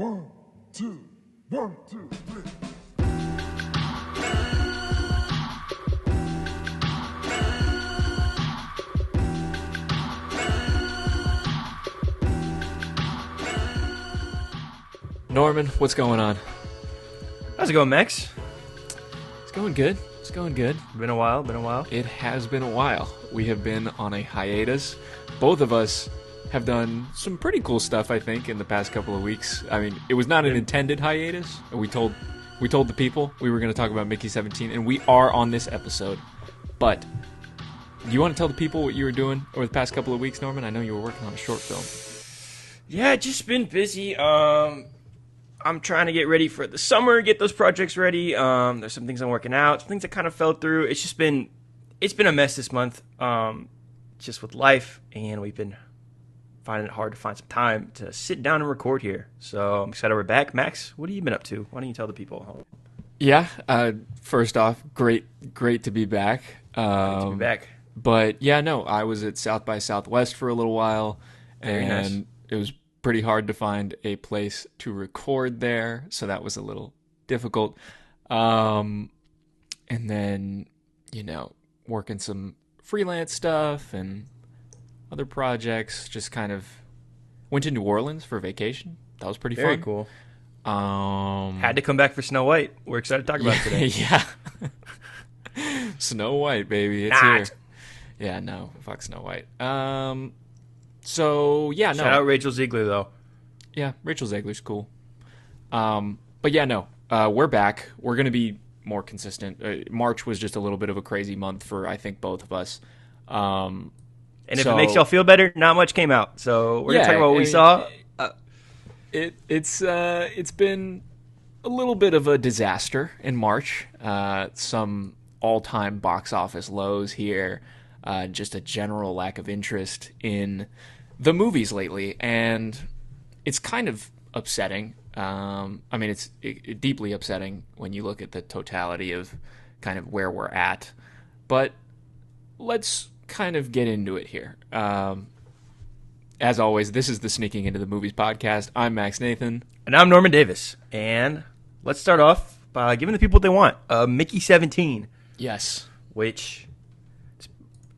One, two, one, two, three. Norman, what's going on? How's it going, Max? It's going good. It's going good. Been a while. It has been a while. We have been on a hiatus. Both of us have done some pretty cool stuff, I think, in the past couple of weeks. I mean, it was not an intended hiatus. We told the people we were going to talk about Mickey 17, and we are on this episode. But do you want to tell the people what you were doing over the past couple of weeks, Norman? I know you were working on a short film. Yeah, just been busy. I'm trying to get ready for the summer, get those projects ready. There's some things I'm working out, some things that kind of fell through. It's been a mess this month, just with life, and we've been finding it hard to find some time to sit down and record here. So I'm excited we're back. Max, what have you been up to? Why don't you tell the people at home? Yeah, first off, great to be back. Great to be back. But yeah, no, I was at South by Southwest for a little while, Very and nice. It was pretty hard to find a place to record there, so that was a little difficult. And then, working some freelance stuff and other projects, just kind of went to New Orleans for vacation. That was pretty Very fun. cool. Um, Had to come back for Snow White. We're excited to talk about it today. Yeah. Snow White, baby. It's Not. here. Yeah, no. Fuck Snow White. So, yeah, no. Shout out Rachel Ziegler, though. Yeah, Rachel Zegler's cool. But yeah, no. We're back. We're going to be more consistent. March was just a little bit of a crazy month for, I think, both of us. And if it makes y'all feel better, not much came out. So we're going to talk about what we saw. It's been a little bit of a disaster in March. Some all-time box office lows here. Just a general lack of interest in the movies lately, and it's kind of upsetting. I mean, it's deeply upsetting when you look at the totality of kind of where we're at. But let's kind of get into it here. As always, this is the Sneaking Into the Movies podcast. I'm Max Nathan. And I'm Norman Davis. And let's start off by giving the people what they want. Mickey 17, Yes. which it's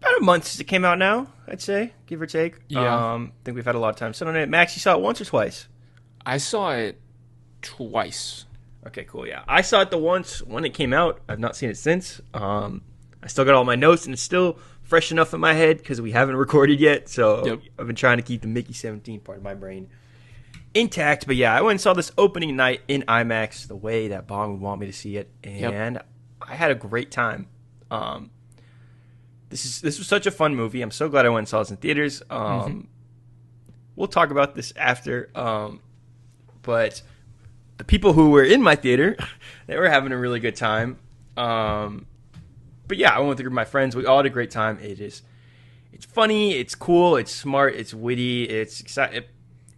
about a month since it came out now, I'd say, give or take. Yeah. I think we've had a lot of time spent on it. Max, you saw it once or twice? I saw it twice. Okay, cool, yeah. I saw it the once when it came out. I've not seen it since. I still got all my notes, and it's still fresh enough in my head because we haven't recorded yet. So Yep. I've been trying to keep the Mickey 17 part of my brain intact. But yeah, I went and saw this opening night in IMAX the way that Bong would want me to see it. And I had a great time. This was such a fun movie. I'm so glad I went and saw this in theaters. We'll talk about this after. But the people who were in my theater, they were having a really good time. But yeah, I went with a group of my friends. We all had a great time. It's funny, it's cool, it's smart, it's witty, it's exciting.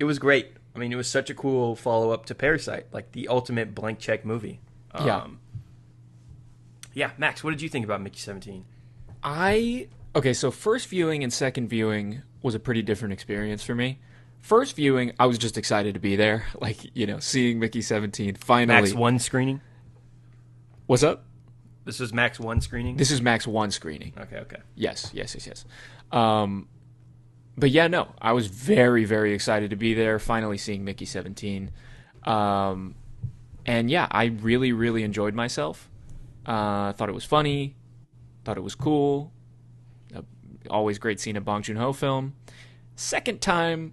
It was great. I mean, it was such a cool follow-up to Parasite, like the ultimate blank check movie. Yeah, Max, what did you think about Mickey 17? So first viewing and second viewing was a pretty different experience for me. First viewing, I was just excited to be there. Like, seeing Mickey 17 finally. Max 1 screening? What's up? This was Max 1 screening? This is Max 1 screening. Okay. Yes. But yeah, no, I was very, very excited to be there, finally seeing Mickey 17. And yeah, I really, really enjoyed myself. Thought it was funny. Thought it was cool. Always great seeing a Bong Joon-ho film. Second time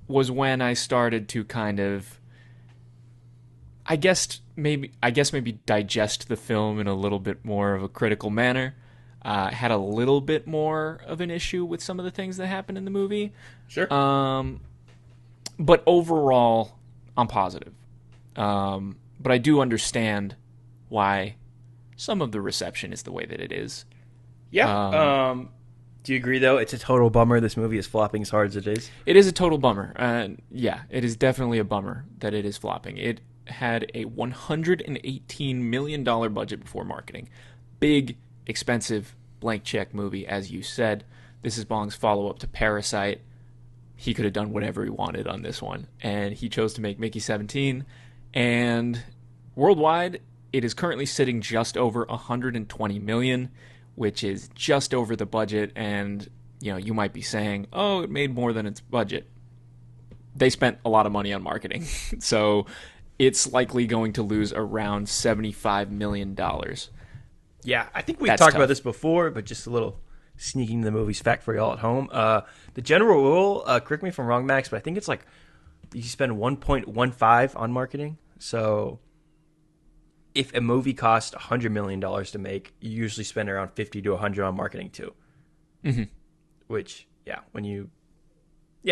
was when I started to kind of, I guess maybe digest the film in a little bit more of a critical manner. Had a little bit more of an issue with some of the things that happened in the movie. Sure. But overall, I'm positive. But I do understand why some of the reception is the way that it is. Yeah. Do you agree, though? It's a total bummer this movie is flopping as hard as it is. It is a total bummer. Yeah, it is definitely a bummer that it is flopping. It had a $118 million budget before marketing. Big, expensive, blank check movie, as you said. This is Bong's follow-up to Parasite. he could have done whatever he wanted on this one. And he chose to make Mickey 17. And worldwide, it is currently sitting just over 120 million, which is just over the budget. And, you know, you might be saying, oh, it made more than its budget. They spent a lot of money on marketing. So it's likely going to lose around $75 million. Yeah, I think we've That's talked tough. about this before, but just a little sneaking the movies fact for y'all at home. The general rule, correct me if I'm wrong, Max, but I think it's like you spend 1.15 on marketing. So if a movie costs $100 million to make, you usually spend around 50 to 100 on marketing too. Mm-hmm. Which, yeah,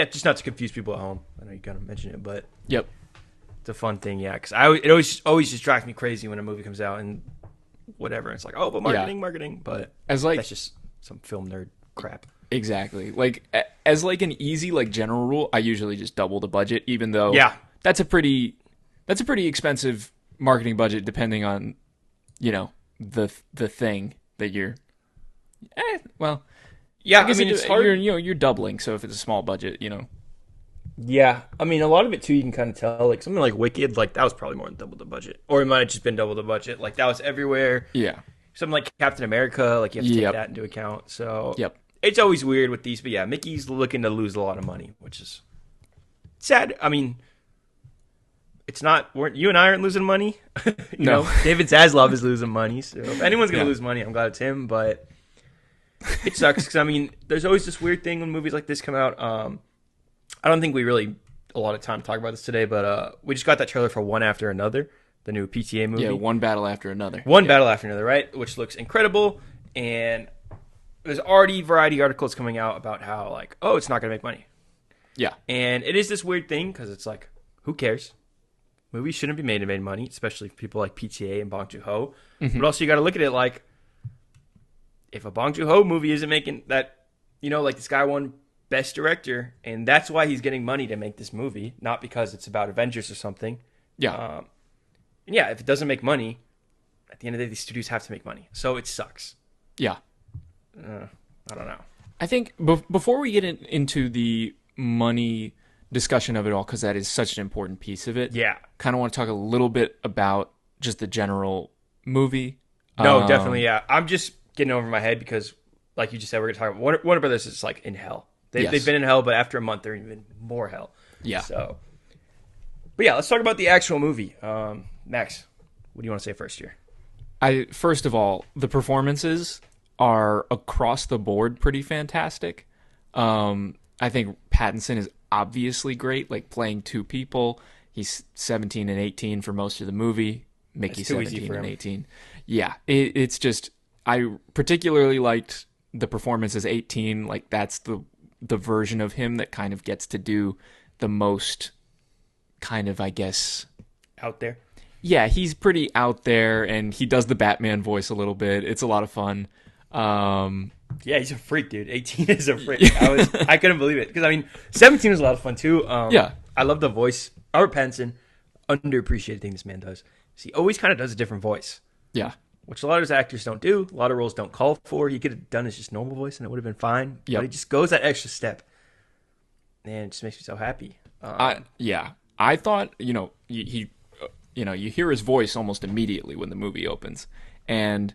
just not to confuse people at home. I know you kind of mentioned it, but Yep. it's a fun thing, yeah. Because it always just drives me crazy when a movie comes out and whatever. It's like, oh, but marketing. But As like that's just some film nerd crap. Exactly. Like as like an easy like general rule, I usually just double the budget, even though that's a pretty expensive marketing budget depending on, you know, the thing that you're. Yeah, I guess it's hard. You're doubling. So if it's a small budget, you know. Yeah, I mean, a lot of it too, you can kind of tell. Like something like Wicked, like that was probably more than double the budget, or it might have just been double the budget. Like that was everywhere. Yeah. Something like Captain America, like you have to take that into account. So it's always weird with these, but yeah, Mickey's looking to lose a lot of money, which is sad. I mean, it's not. You and I aren't losing money. you know, David Zaslav is losing money. So if anyone's gonna lose money, I'm glad it's him. But it sucks because I mean, there's always this weird thing when movies like this come out. I don't think we really a lot of time to talk about this today, but we just got that trailer for One After Another, the new PTA movie. Yeah, one battle after another. One battle after another, right? Which looks incredible. And there's already variety articles coming out about how, like, oh, it's not going to make money. Yeah. And it is this weird thing because it's like, who cares? Movies shouldn't be made to make money, especially for people like PTA and Bong Joon-ho. Mm-hmm. But also you got to look at it like, if a Bong Joon-ho movie isn't making that, you know, like this guy won Best Director, and that's why he's getting money to make this movie, not because it's about Avengers or something. Yeah. And yeah, if it doesn't make money, at the end of the day, these studios have to make money. So it sucks. Yeah. I don't know. I think before we get into the money discussion of it all, because that is such an important piece of it. Yeah. Kind of want to talk a little bit about just the general movie. No, definitely, yeah. I'm just getting over my head because, like you just said, we're going to talk about Warner Brothers is like in hell. They've been in hell, but after a month, they're even more hell. Yeah. So, but yeah, let's talk about the actual movie. Max, what do you want to say first here? First of all, the performances are across the board pretty fantastic. I think Pattinson is obviously great, like playing two people. He's 17 and 18 for most of the movie. Mickey's 17 and 18. Yeah, it's just, I particularly liked the performance as 18. Like that's the version of him that kind of gets to do the most kind of, I guess, out there. Yeah, he's pretty out there, and he does the Batman voice a little bit. It's a lot of fun. Yeah, he's a freak, dude. 18 is a freak. I couldn't believe it because I mean, 17 was a lot of fun too. Yeah, I love the voice. Robert Pattinson, underappreciated thing this man does. He always kind of does a different voice. Yeah, which a lot of his actors don't do. A lot of roles don't call for. He could have done his just normal voice, and it would have been fine. Yep. But he just goes that extra step, and it just makes me so happy. I thought you hear his voice almost immediately when the movie opens, and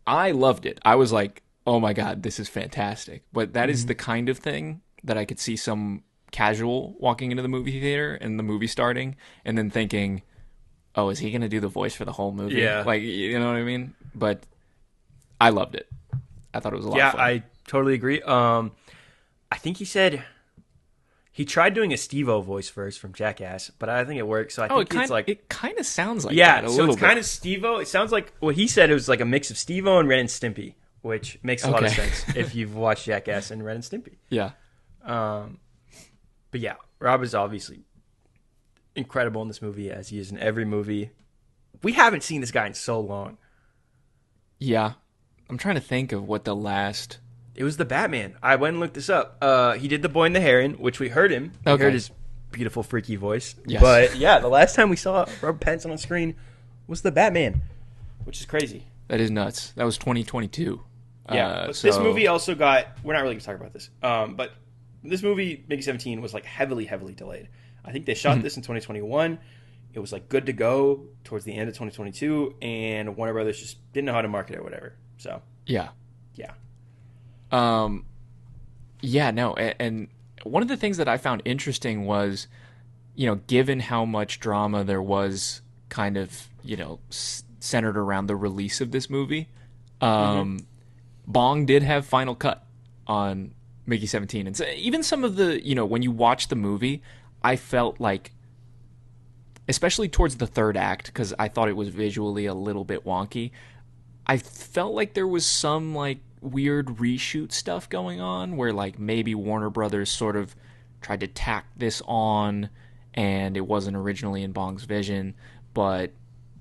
I loved it. I was like, oh my god, this is fantastic. But that is the kind of thing that I could see some casual walking into the movie theater and the movie starting, and then thinking, oh, is he going to do the voice for the whole movie? Yeah. Like, you know what I mean? But I loved it. I thought it was a lot of fun. Yeah, I totally agree. I think he said he tried doing a Steve-O voice first from Jackass, but I think it worked. So I think it kind of sounds like that a so little it's kind of Steve-O. It sounds like what he said. It was like a mix of Steve-O and Ren and Stimpy, which makes a lot of sense if you've watched Jackass and Ren and Stimpy. Yeah. But yeah, Rob is obviously incredible in this movie, as he is in every movie. We haven't seen this guy in so long. Yeah. I'm trying to think of what the last... It was the Batman. I went and looked this up. He did The Boy and the Heron, which we heard him. We heard his beautiful, freaky voice. Yes. But yeah, the last time we saw Robert Pattinson on screen was the Batman, which is crazy. That is nuts. That was 2022. Yeah, but this movie also got... We're not really going to talk about this. But this movie, Mickey 17, was like heavily delayed. I think they shot this in 2021. It was like good to go towards the end of 2022, and Warner Brothers just didn't know how to market it or whatever. So Yeah. yeah. Yeah, no, and one of the things that I found interesting was, given how much drama there was kind of, centered around the release of this movie, Bong did have final cut on Mickey 17. And so even some of the, when you watch the movie, I felt like, especially towards the third act, because I thought it was visually a little bit wonky, I felt like there was some, like, weird reshoot stuff going on where, like, maybe Warner Brothers sort of tried to tack this on and it wasn't originally in Bong's vision, but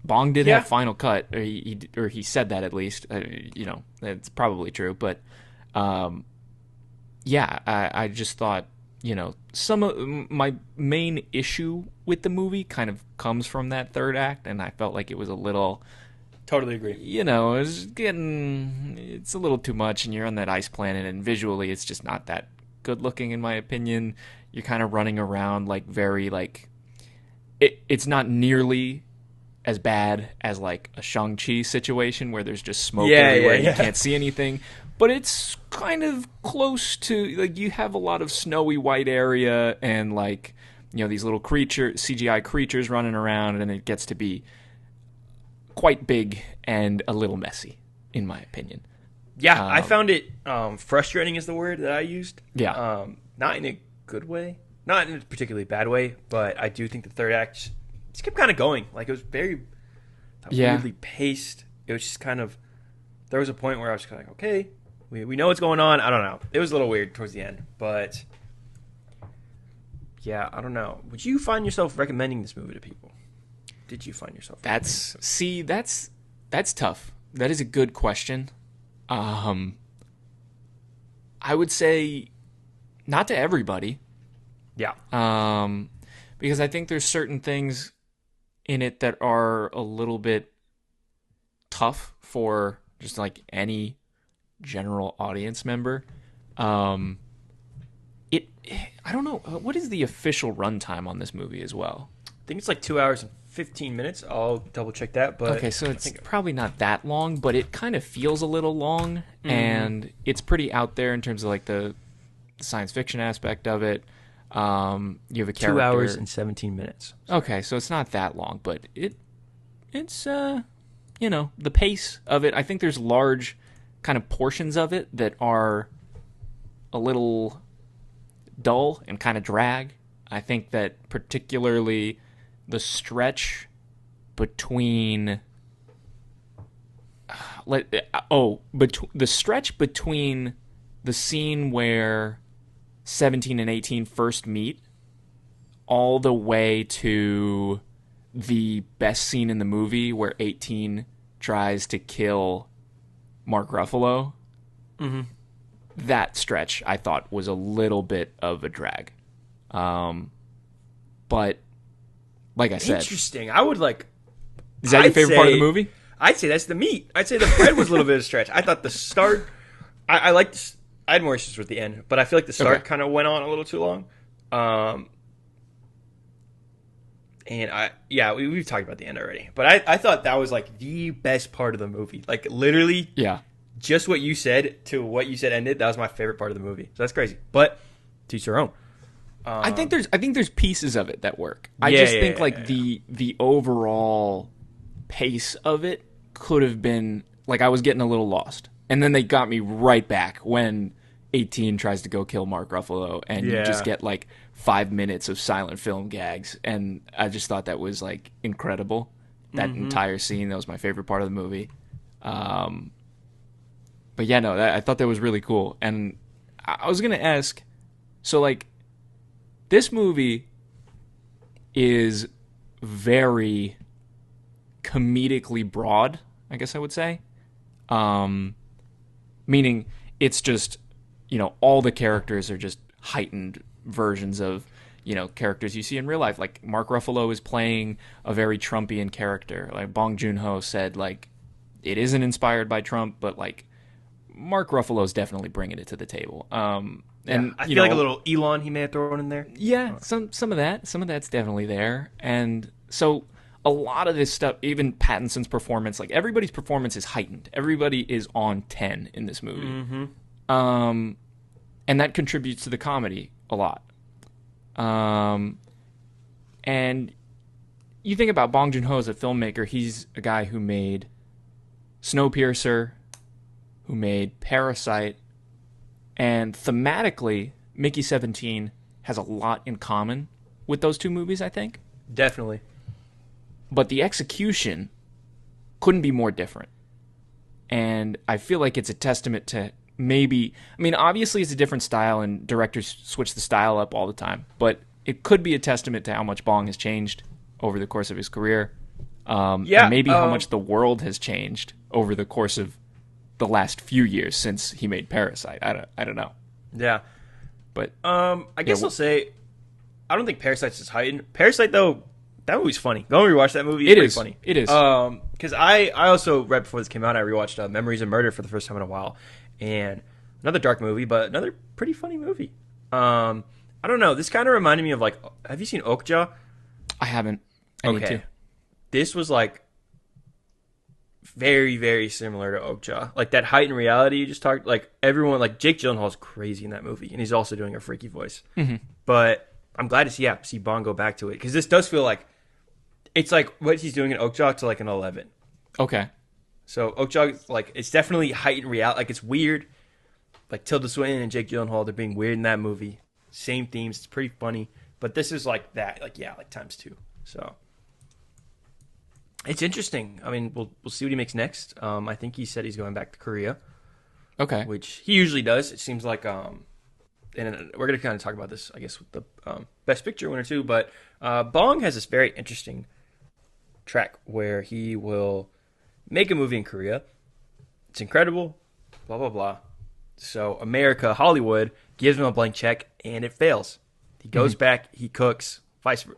Bong did have final cut, or he said that at least. It's probably true, but I just thought, some of my main issue with the movie kind of comes from that third act, and I felt like it was a little... Totally agree. It's a little too much, and you're on that ice planet, and visually it's just not that good looking, in my opinion. You're kind of running around, like, very, like... It's not nearly as bad as, like, a Shang-Chi situation where there's just smoke everywhere and you can't see anything. But it's kind of close to... Like, you have a lot of snowy white area and, like, these little CGI creatures running around, and it gets to be quite big and a little messy, in my opinion. Yeah, I found it frustrating is the word that I used. Yeah. Not in a good way. Not in a particularly bad way, but I do think the third act just kept kind of going. Like, it was very weirdly paced. It was just kind of... There was a point where I was kind of like, okay, we know what's going on. I don't know. It was a little weird towards the end, but... Yeah, I don't know. Would you find yourself recommending this movie to people? Did you find yourself? That's tough. That is a good question. I would say not to everybody. Yeah. Because I think there's certain things in it that are a little bit tough for just like any general audience member. I don't know. What is the official runtime on this movie as well? I think it's like 2 hours and 15 minutes. I'll double check that. But okay, so it's probably not that long, but it kind of feels a little long, and it's pretty out there in terms of like the science fiction aspect of it. You have a character. 2 hours and 17 minutes. Okay, so it's not that long, but it's the pace of it. I think there's large kind of portions of it that are a little dull and kind of drag. I think that particularly the stretch between the stretch between the scene where 17 and 18 first meet all the way to the best scene in the movie where 18 tries to kill Mark Ruffalo. Mm-hmm. That stretch I thought was a little bit of a drag. But like I said, interesting. I would like. Is that your favorite part of the movie? I'd say that's the meat. I'd say the bread was a little bit of a stretch. I thought the start. I liked. I had more issues with the end, but I feel like the start kind of went on a little too long. And we've talked about the end already, but I thought that was like the best part of the movie. Like literally, just what you said to what you said ended. That was my favorite part of the movie. So that's crazy, but to each their own. I think there's pieces of it that work. I just think the overall pace of it could have been like I was getting a little lost, and then they got me right back when 18 tries to go kill Mark Ruffalo, and you just get like 5 minutes of silent film gags, and I just thought that was like incredible. That entire scene, that was my favorite part of the movie. But yeah, no, I thought that was really cool, and I was gonna ask, so like. This movie is very comedically broad, I guess I would say. Meaning it's just, all the characters are just heightened versions of, characters you see in real life. Like Mark Ruffalo is playing a very Trumpian character. Like Bong Joon-ho said, like, it isn't inspired by Trump, but like Mark Ruffalo's definitely bringing it to the table. And I feel like a little Elon he may have thrown in there. Yeah, some of that's definitely there. And so a lot of this stuff, even Pattinson's performance, like everybody's performance is heightened. Everybody is on 10 in this movie. And that contributes to the comedy a lot. And you think about Bong Joon-ho as a filmmaker, he's a guy who made Snowpiercer, who made Parasite, and thematically, Mickey 17 has a lot in common with those two movies, I think. Definitely. But the execution couldn't be more different. And I feel like it's a testament to maybe... I mean, obviously it's a different style, and directors switch the style up all the time. But it could be a testament to how much Bong has changed over the course of his career. And maybe how much the world has changed over the course of the last few years since he made Parasite. I don't know. Yeah. But I guess I'll say I don't think Parasite's as heightened. Parasite, though, that movie's funny. Go and rewatch that movie. It's pretty funny. It is. Because I also, right before this came out, I rewatched Memories of Murder for the first time in a while. And another dark movie, but another pretty funny movie. I don't know. This kind of reminded me of, like, have you seen Okja? I haven't. I need to. This was, like, very, very similar to Okja. Like, that heightened reality you just talked, like, everyone, like, Jake Gyllenhaal's crazy in that movie, and he's also doing a freaky voice. Mm-hmm. But I'm glad to see Bong go back to it, because this does feel like, it's like what he's doing in Okja to, like, an 11. Okay. So, Okja, like, it's definitely heightened reality. Like, it's weird. Like, Tilda Swinton and Jake Gyllenhaal, they're being weird in that movie. Same themes. It's pretty funny. But this is like that. Like, yeah, like times 2. So, it's interesting. I mean, we'll see what he makes next. I think he said he's going back to Korea. Okay. Which he usually does. It seems like, and we're going to kind of talk about this, I guess, with the Best Picture winner too. But Bong has this very interesting track where he will make a movie in Korea. It's incredible. Blah, blah, blah. So America, Hollywood, gives him a blank check, and it fails. He goes back, he cooks,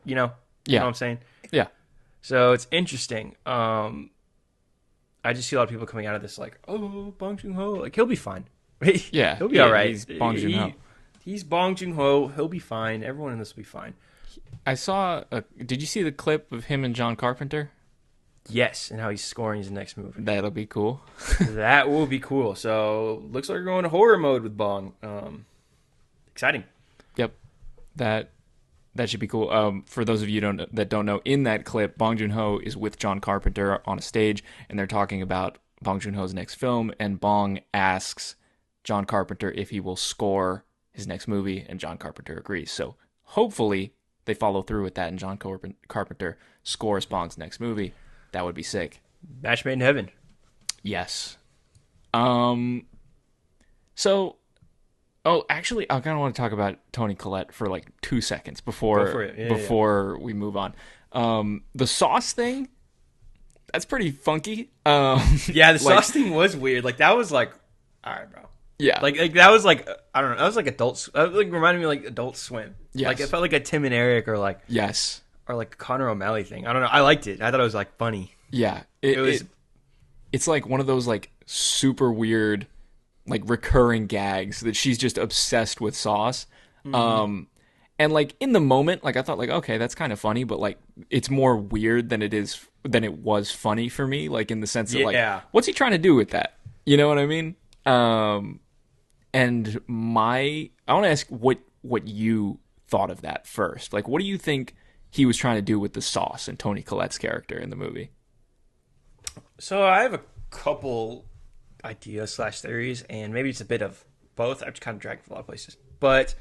you know what I'm saying? Yeah. So it's interesting. I just see a lot of people coming out of this like, oh, Bong Joon-ho, like he'll be fine. Yeah, he'll be all right. He's Bong Joon-ho. He's Bong Joon-ho. He'll be fine. Everyone in this will be fine. I saw. Did you see the clip of him and John Carpenter? Yes, and how he's scoring his next movie. That'll be cool. That will be cool. So looks like we're going to horror mode with Bong. Exciting. Yep, that should be cool. For those of you that don't know, in that clip, Bong Joon-ho is with John Carpenter on a stage, and they're talking about Bong Joon-ho's next film, and Bong asks John Carpenter if he will score his next movie, and John Carpenter agrees. So hopefully they follow through with that, and John Carpenter scores Bong's next movie. That would be sick. Match made in heaven. Yes. So, actually, I kind of want to talk about Toni Collette for like 2 seconds before we move on. The sauce thing, that's pretty funky. Yeah, the sauce thing was weird. Like that was like, all right, bro. Yeah, like that was like, I don't know. That was like like reminded me of like Adult Swim. Yes. Like it felt like a Tim and Eric or like yes. Or like a Connor O'Malley thing. I don't know. I liked it. I thought it was like funny. Yeah. It's like one of those like super weird, like recurring gags that she's just obsessed with sauce. Mm-hmm. And like in the moment, like I thought like, okay, that's kind of funny, but like it's more weird than it was funny for me. Like in the sense of like, what's he trying to do with that? You know what I mean? And I want to ask what you thought of that first. Like, what do you think he was trying to do with the sauce and Toni Collette's character in the movie? So I have a couple ideas / theories, and maybe it's a bit of both. I've just kind of dragged from a lot of places. But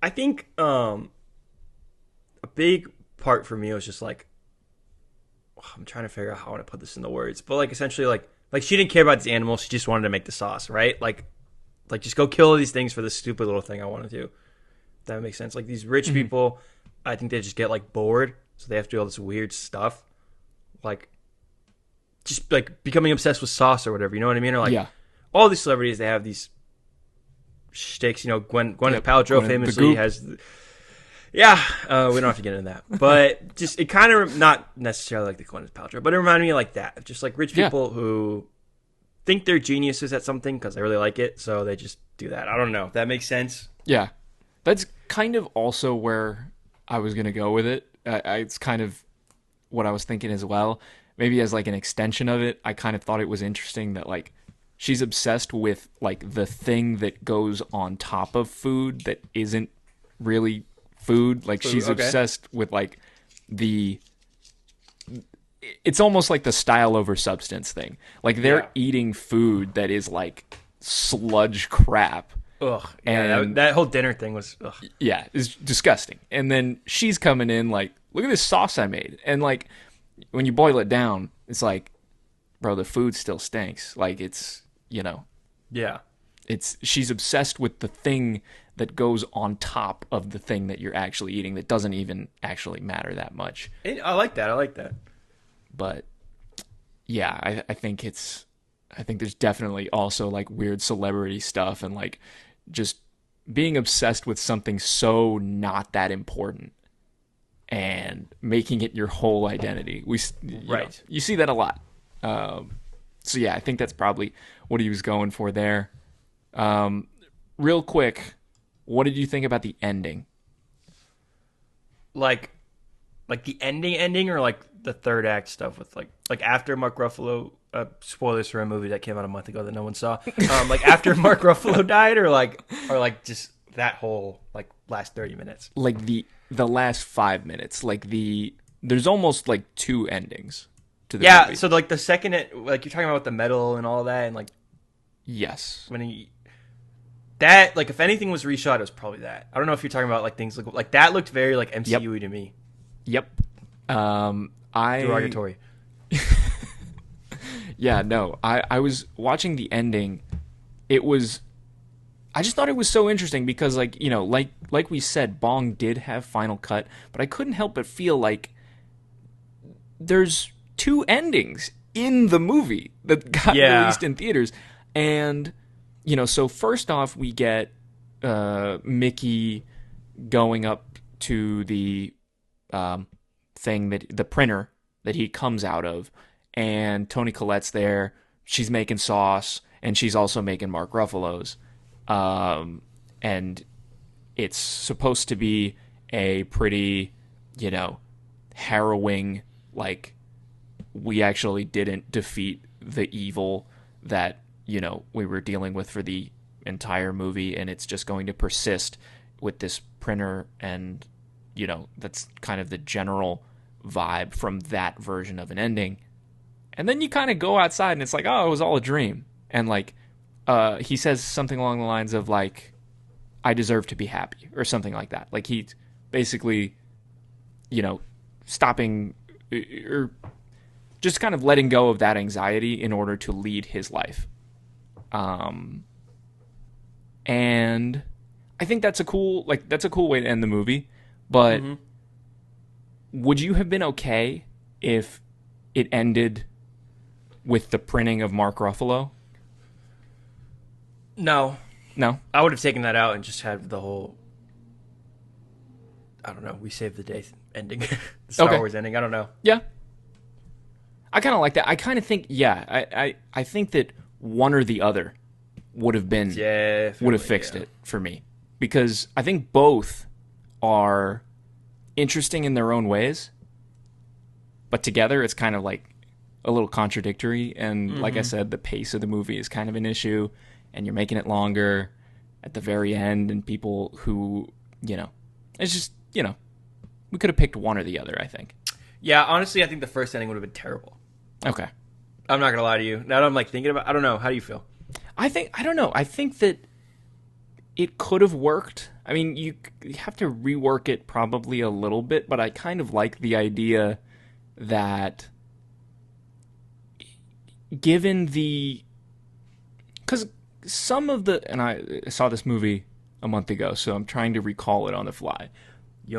I think a big part for me was just like, I'm trying to figure out how I want to put this into words. But like essentially like she didn't care about these animals. She just wanted to make the sauce, right? Like just go kill these things for this stupid little thing I want to do. If that makes sense. Like these rich people, I think they just get like bored, so they have to do all this weird stuff, like just like becoming obsessed with sauce or whatever. You know what I mean? Or like all these celebrities, they have these shticks. You know, Gwyneth Paltrow famously has. We don't have to get into that, but just it kind of not necessarily like the Gwyneth Paltrow, but it reminded me of like that, just like rich people who think they're geniuses at something because they really like it, so they just do that. I don't know if that makes sense. Yeah. That's kind of also where I was going to go with it. It's kind of what I was thinking as well. Maybe as like an extension of it, I kind of thought it was interesting that like she's obsessed with like the thing that goes on top of food that isn't really food. Like she's obsessed with like it's almost like the style over substance thing. Like they're eating food that is like sludge crap. Ugh. Yeah, and that whole dinner thing was ugh. Yeah, it's disgusting. And then she's coming in like, look at this sauce I made. And like when you boil it down, it's like, bro, the food still stinks. Like it's, you know. Yeah. She's obsessed with the thing that goes on top of the thing that you're actually eating that doesn't even actually matter that much. I like that. But yeah, I think there's definitely also like weird celebrity stuff and like just being obsessed with something so not that important and making it your whole identity. You see that a lot. So yeah, I think that's probably what he was going for there. Real quick, what did you think about the ending? Like the ending or like the third act stuff with like after Mark Ruffalo, spoilers for a movie that came out a month ago that no one saw. Like after Mark Ruffalo died or like just that whole like last 30 minutes. Like the last 5 minutes. Like there's almost like two endings to the movie. Yeah, so like the second like you're talking about with the metal and all that and like yes. When that like if anything was reshot, it was probably that. I don't know if you're talking about like things like that looked very like MCU-y to me. Yep. Derogatory. Yeah, no. I was watching the ending. I just thought it was so interesting because like, you know, like we said, Bong did have Final Cut, but I couldn't help but feel like there's two endings in the movie that got released in theaters. And, you know, so first off, we get Mickey going up to the thing the printer that he comes out of, and Toni Collette's there. She's making sauce, and she's also making Mark Ruffalo's. And it's supposed to be a pretty, you know, harrowing, like, we actually didn't defeat the evil that, you know, we were dealing with for the entire movie, and it's just going to persist with this printer, and, you know, that's kind of the general vibe from that version of an ending. And then you kind of go outside, and it's like, oh, it was all a dream. And, like, he says something along the lines of, like, I deserve to be happy, or something like that. Like, he's basically, you know, stopping, or just kind of letting go of that anxiety in order to lead his life. And I think that's a cool way to end the movie. But would you have been okay if it ended with the printing of Mark Ruffalo? No. I would have taken that out and just had the whole, I don't know, we saved the day ending. The Star Wars ending. I don't know. Yeah. I kind of like that. I kind of think, I think that one or the other would have been, would have fixed it for me. Because I think both are interesting in their own ways, but together it's kind of like a little contradictory. And like I said, the pace of the movie is kind of an issue, and you're making it longer at the very end, and people who, you know, it's just, you know, we could have picked one or the other, I think. Yeah, honestly, I think the first ending would have been terrible. Okay. I'm not going to lie to you. Now that I'm like thinking about, I don't know. How do you feel? I don't know. I think that it could have worked. I mean, you have to rework it probably a little bit, but I kind of like the idea that given the, because some of the, and I saw this movie a month ago, so I'm trying to recall it on the fly.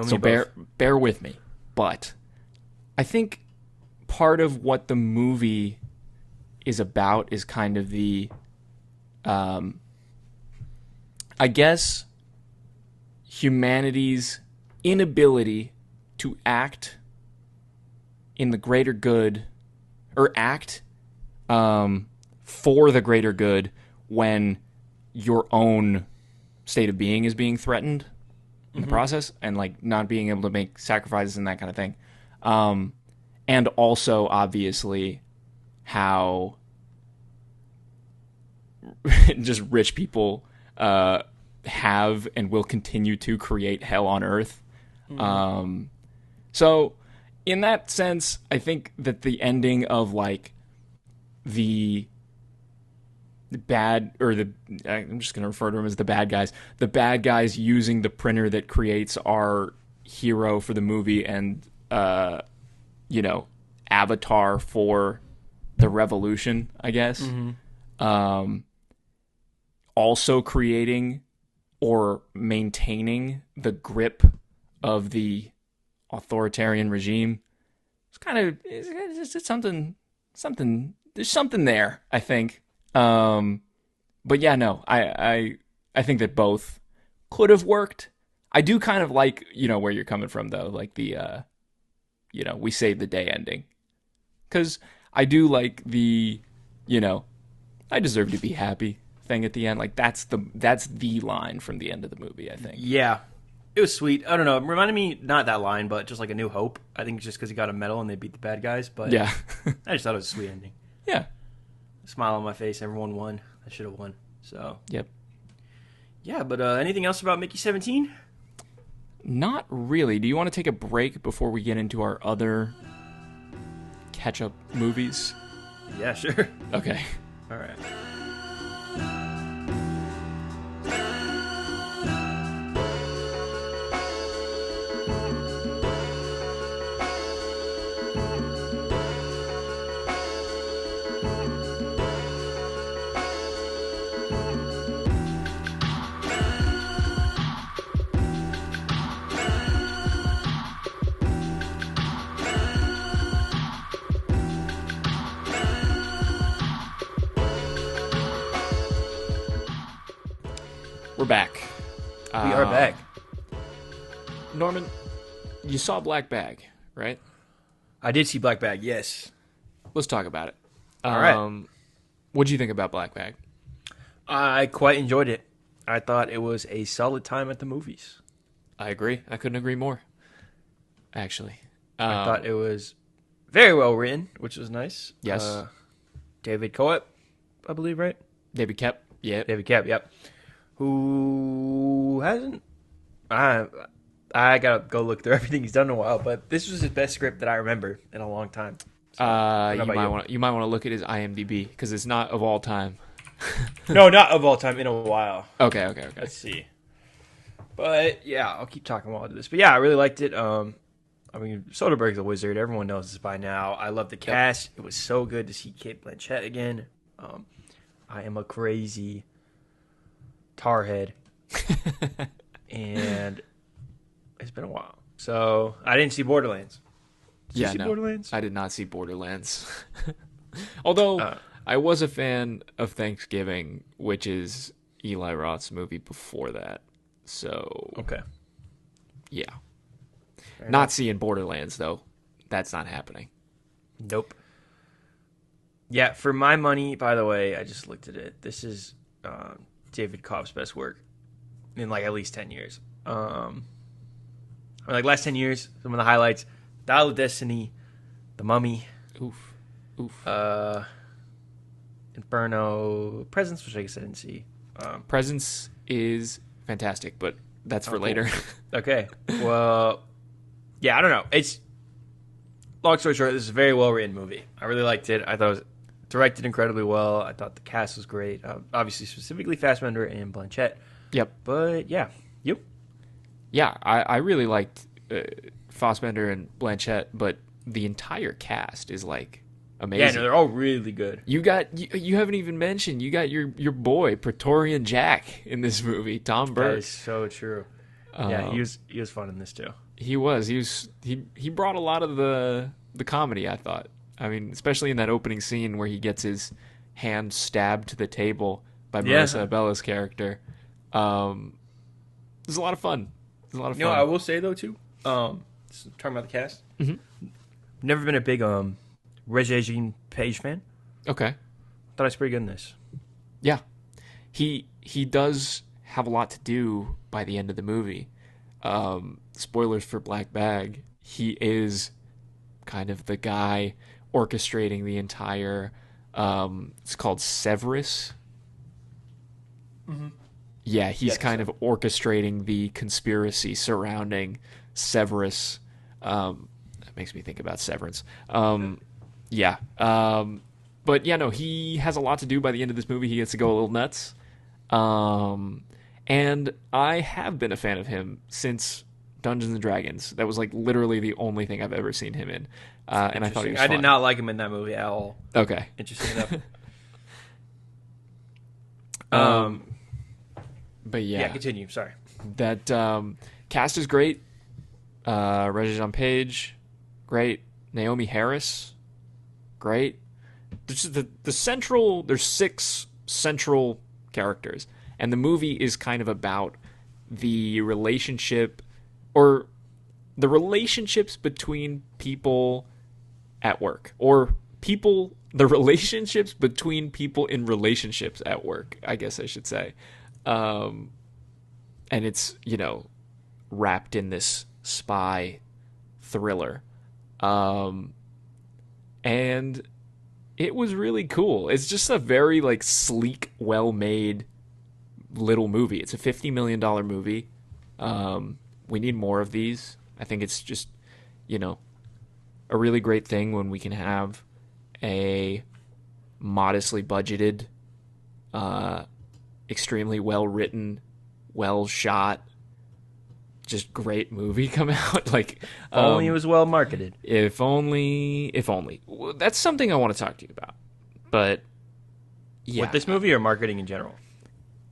So bear with me. But I think part of what the movie is about is kind of the, I guess, humanity's inability to act in the greater good, or act for the greater good when your own state of being is being threatened in the process, and like not being able to make sacrifices and that kind of thing. And also obviously how just rich people have and will continue to create hell on earth. So in that sense, I think that the ending of like the bad, or I'm just going to refer to them as the bad guys using the printer that creates our hero for the movie and, avatar for the revolution, I guess. Also creating or maintaining the grip of the authoritarian regime. It's something, there's something there, I think. But yeah, no, I think that both could have worked. I do kind of like, where you're coming from though, like the, we saved the day ending. 'Cause I do like the, I deserve to be happy thing at the end. Like that's the line from the end of the movie, I think. Yeah. It was sweet. I don't know. It reminded me, not that line, but just like A New Hope. I think it's just because he got a medal and they beat the bad guys. But yeah. I just thought it was a sweet ending. Yeah. Smile on my face. Everyone won. I should have won. So. Yep. Yeah, but anything else about Mickey 17? Not really. Do you want to take a break before we get into our other catch-up movies? Yeah, sure. Okay. All right. We're back. We are back. Norman, you saw Black Bag, right? I did see Black Bag, yes. Let's talk about it. All right. What'd you think about Black Bag? I quite enjoyed it. I thought it was a solid time at the movies. I agree. I couldn't agree more, actually. I thought it was very well written, which was nice. Yes. David Coep, I believe, right? David Koepp, yeah. David Koepp, yep. Who hasn't... I gotta go look through everything he's done in a while, but this was his best script that I remember in a long time. So, you might want to look at his IMDb, because it's not of all time. No, not of all time, in a while. Okay. Let's see. But yeah, I'll keep talking while I do this. But yeah, I really liked it. Soderbergh's a wizard. Everyone knows this by now. I love the cast. It was so good to see Cate Blanchett again. I am a crazy tarhead. And it's been a while. So I didn't see Borderlands. Did you see Borderlands? I did not see Borderlands. Although I was a fan of Thanksgiving, which is Eli Roth's movie before that. So okay. Yeah. Fair not enough. seeing Borderlands, though. That's not happening. Nope. Yeah, for my money, by the way, I just looked at it. This is David Kopp's best work in like at least 10 years. Last 10 years, some of the highlights: Dial of Destiny, The Mummy, Oof. Inferno, Presence, which I guess I didn't see. Presence is fantastic, but that's for later. Cool. Okay. Well, yeah, I don't know. It's long story short, this is a very well written movie. I really liked it. I thought it was directed incredibly well. I thought the cast was great. Obviously, specifically Fassbender and Blanchett. Yep. But yeah, you? Yeah, I really liked Fassbender and Blanchett, but the entire cast is like amazing. Yeah, no, they're all really good. You haven't even mentioned, you got your boy Praetorian Jack in this movie, Tom Burke. That is so true. Yeah, he was fun in this too. He brought a lot of the comedy, I thought. I mean, especially in that opening scene where he gets his hand stabbed to the table by Marissa Abella's character. It was a lot of fun. I will say though too. Talking about the cast. Mm-hmm. Never been a big Regé-Jean Page fan. Okay. thought I was pretty good in this. Yeah. He does have a lot to do by the end of the movie. Spoilers for Black Bag. He is kind of the guy orchestrating the entire it's called Severance. Mm-hmm. Yeah, he's kind of orchestrating the conspiracy surrounding Severance. That makes me think about Severance. Yeah. But yeah, no, he has a lot to do by the end of this movie. He gets to go a little nuts. And I have been a fan of him since Dungeons and Dragons. That was like literally the only thing I've ever seen him in. And I thought he was fun. I did not like him in that movie at all. Okay. Interesting enough. But yeah. Yeah, continue. Sorry. That cast is great. Regé-Jean Page, great. Naomi Harris, great. There's 6 central characters, and the movie is kind of about the relationship or the relationships between people at work, or the relationships between people in relationships at work, I guess I should say. And it's, wrapped in this spy thriller. And it was really cool. It's just a very sleek, well-made little movie. It's a $50 million movie. We need more of these. I think it's just, a really great thing when we can have a modestly budgeted, extremely well-written, well-shot, just great movie come out. If only it was well marketed. If only. Well, that's something I want to talk to you about. But yeah, with this movie or marketing in general?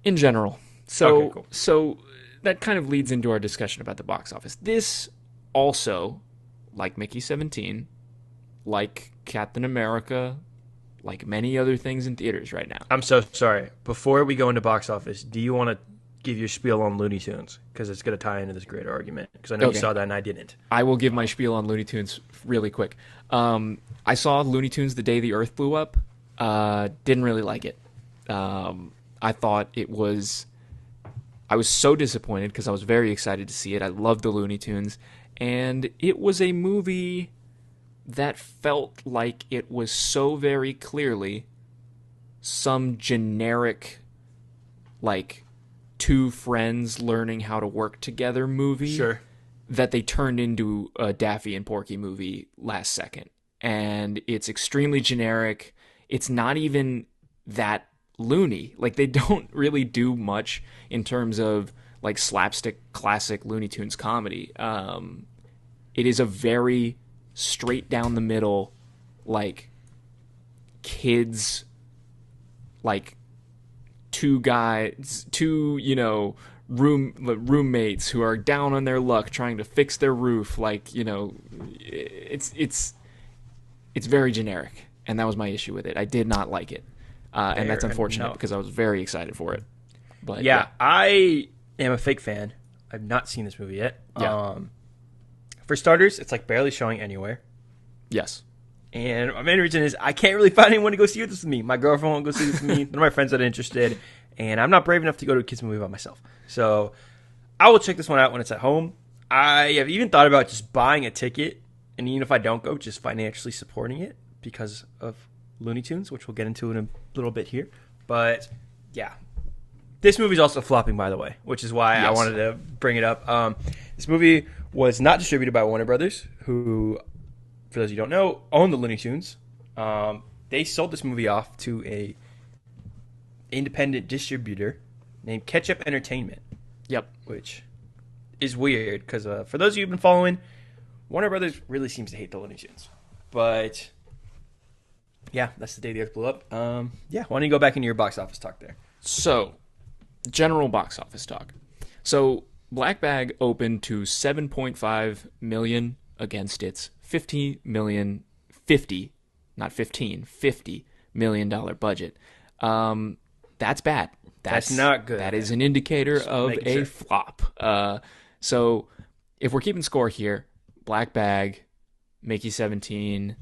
In general. So okay, cool. So that kind of leads into our discussion about the box office. This also, like Mickey 17, like Captain America, like many other things in theaters right now. I'm so sorry. Before we go into box office, do you want to give your spiel on Looney Tunes? Because it's going to tie into this greater argument. Because I know you saw that and I didn't. I will give my spiel on Looney Tunes really quick. I saw Looney Tunes the day the Earth blew up. Didn't really like it. I thought it was... I was so disappointed because I was very excited to see it. I loved the Looney Tunes. And it was a movie that felt like it was so very clearly some generic, two friends learning how to work together movie. Sure. That they turned into a Daffy and Porky movie last second. And it's extremely generic. It's not even that loony. They don't really do much in terms of slapstick classic Looney Tunes comedy. It is a very straight down the middle, kids, two roommates who are down on their luck trying to fix their roof. It's very generic, and that was my issue with it. I did not like it, and that's unfortunate because I was very excited for it. But yeah, I am a fake fan. I've not seen this movie yet. Yeah. For starters, it's barely showing anywhere. Yes. And my main reason is I can't really find anyone to go see this with me. My girlfriend won't go see this with me. None of my friends are interested. And I'm not brave enough to go to a kids movie by myself. So I will check this one out when it's at home. I have even thought about just buying a ticket. And even if I don't go, just financially supporting it because of Looney Tunes, which we'll get into in a little bit here. But yeah. This movie is also flopping, by the way, which is why I wanted to bring it up. This movie was not distributed by Warner Brothers, who, for those of you who don't know, own the Looney Tunes. They sold this movie off to a independent distributor named Ketchup Entertainment. Yep. Which is weird because for those of you who've been following, Warner Brothers really seems to hate the Looney Tunes. But yeah, that's the day the Earth blew up. Yeah, why don't you go back into your box office talk there? So, general box office talk. So, Black Bag opened to $7.5 million against its $50 million budget. That's bad. That's not good. That is an indicator of a flop. So if we're keeping score here, Black Bag, Mickey 17,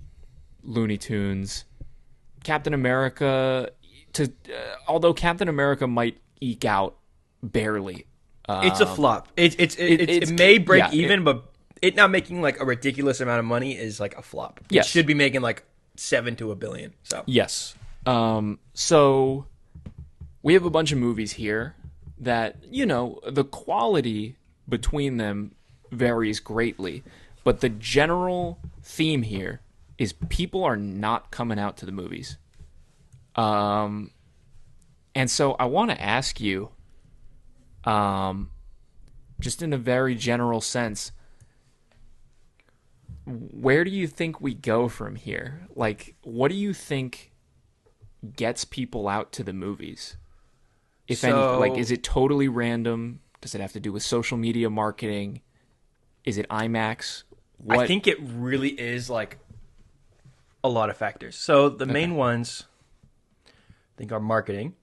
Looney Tunes, Captain America although Captain America might eke out barely. It's a flop. It may break even, but it not making like a ridiculous amount of money is like a flop. Yes. It should be making like $7 to $1 billion. So yes. So we have a bunch of movies here that, the quality between them varies greatly, but the general theme here is people are not coming out to the movies. And so I want to ask you, just in a very general sense, where do you think we go from here? Like, what do you think gets people out to the movies? If anything, like, is it totally random? Does it have to do with social media marketing? Is it IMAX? I think it really is like a lot of factors. So the main ones, I think, are marketing.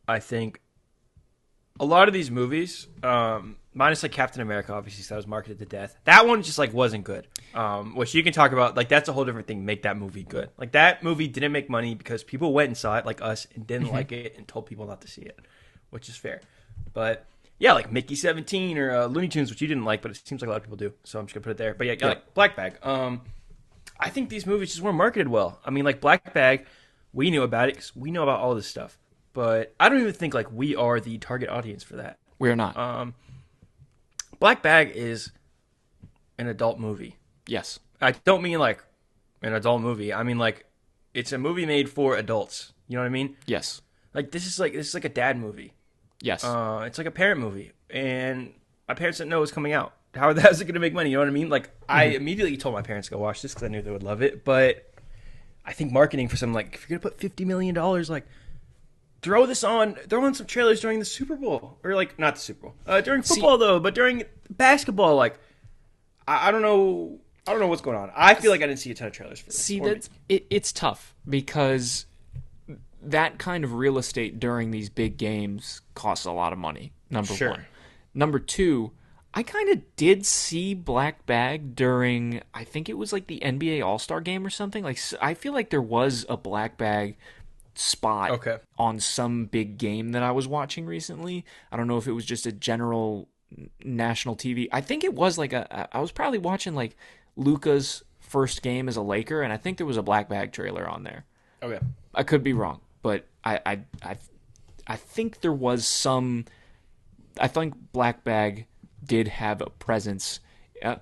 I think a lot of these movies, minus like Captain America, obviously, so that was marketed to death. That one just like wasn't good. Which you can talk about. Like, that's a whole different thing. Make that movie good. Like, that movie didn't make money because people went and saw it, like us, and didn't like it and told people not to see it, which is fair. But yeah, like Mickey 17 or Looney Tunes, which you didn't like, but it seems like a lot of people do. So I'm just gonna put it there. But yeah, like Black Bag. I think these movies just weren't marketed well. I mean, like Black Bag, we knew about it because we know about all this stuff. But I don't even think like we are the target audience for that. We're not. Black Bag is an adult movie. Yes. I don't mean like an adult movie. I mean like it's a movie made for adults. You know what I mean? Yes. Like this is like a dad movie. Yes. It's like a parent movie, and my parents didn't know it was coming out. How the hell is it going to make money? You know what I mean? Like I immediately told my parents to go watch this because I knew they would love it. But I think marketing for something like if you're going to put $50 million, like throw on some trailers during the Super Bowl, or like not the Super Bowl, during football though, but during basketball, like I don't know what's going on. I feel like I didn't see a ton of trailers for this. See, it's tough because that kind of real estate during these big games costs a lot of money. Number one. Number two, I kind of did see Black Bag during, I think it was like the NBA All-Star game or something. Like, I feel like there was a Black Bag spot on some big game that I was watching recently. I don't know if it was just a general national TV. I think it was like I was probably watching like Luka's first game as a Laker, and I think there was a Black Bag trailer on there. Okay. I could be wrong, but I think there was some. I think Black Bag did have a presence. That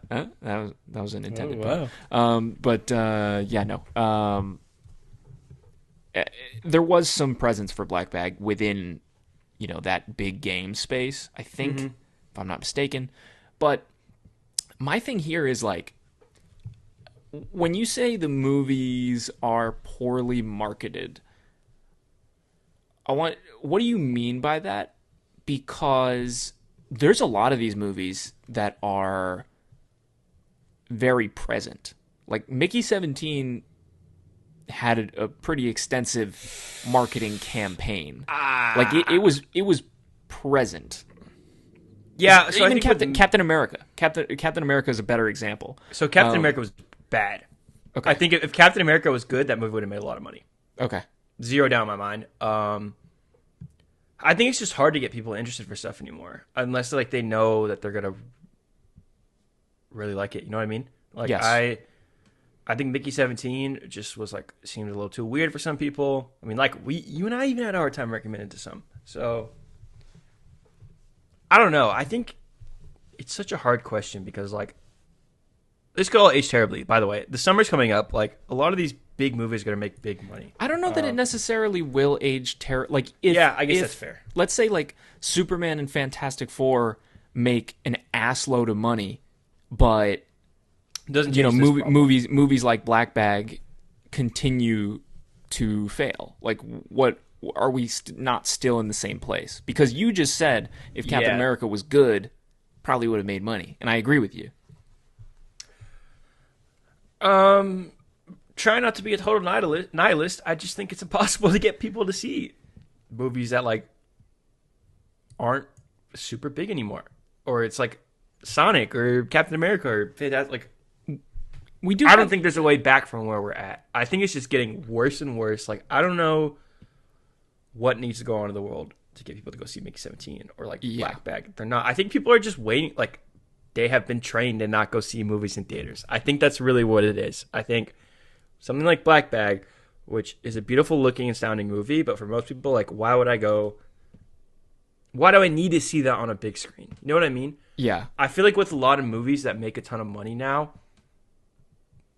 was an intended pun. But yeah, no. There was some presence for Black Bag within, that big game space, I think, if I'm not mistaken. But my thing here is like, when you say the movies are poorly marketed, what do you mean by that? Because there's a lot of these movies that are very present. Like Mickey 17 had a pretty extensive marketing campaign. Like it was present. Yeah, so even I think Captain America. Captain America is a better example. So Captain America was bad. Okay. I think if Captain America was good, that movie would have made a lot of money. Okay. Zero down in my mind. I think it's just hard to get people interested for stuff anymore, unless like they know that they're gonna really like it. You know what I mean? Like yes. I think Mickey 17 just was like seemed a little too weird for some people. I mean, like you and I even had a hard time recommending it to some. So I don't know. I think it's such a hard question because like this could all age terribly. By the way, the summer's coming up. Like a lot of these big movies are gonna make big money. I don't know that it necessarily will age terribly. Like I guess that's fair. Let's say like Superman and Fantastic Four make an ass load of money, but doesn't movies like Black Bag continue to fail. Like, what are we not still in the same place? Because you just said if Captain America was good, probably would have made money, and I agree with you. Try not to be a total nihilist. I just think it's impossible to get people to see movies that like aren't super big anymore, or it's like Sonic or Captain America or Fantastic. Like, we do. I don't think there's a way back from where we're at. I think it's just getting worse and worse. Like, I don't know what needs to go on in the world to get people to go see Mickey 17 or like Black Bag. They're not. I think people are just waiting. Like, they have been trained to not go see movies in theaters. I think that's really what it is. I think something like Black Bag, which is a beautiful looking, astounding movie, but for most people, like, why would I go? Why do I need to see that on a big screen? You know what I mean? Yeah. I feel like with a lot of movies that make a ton of money now,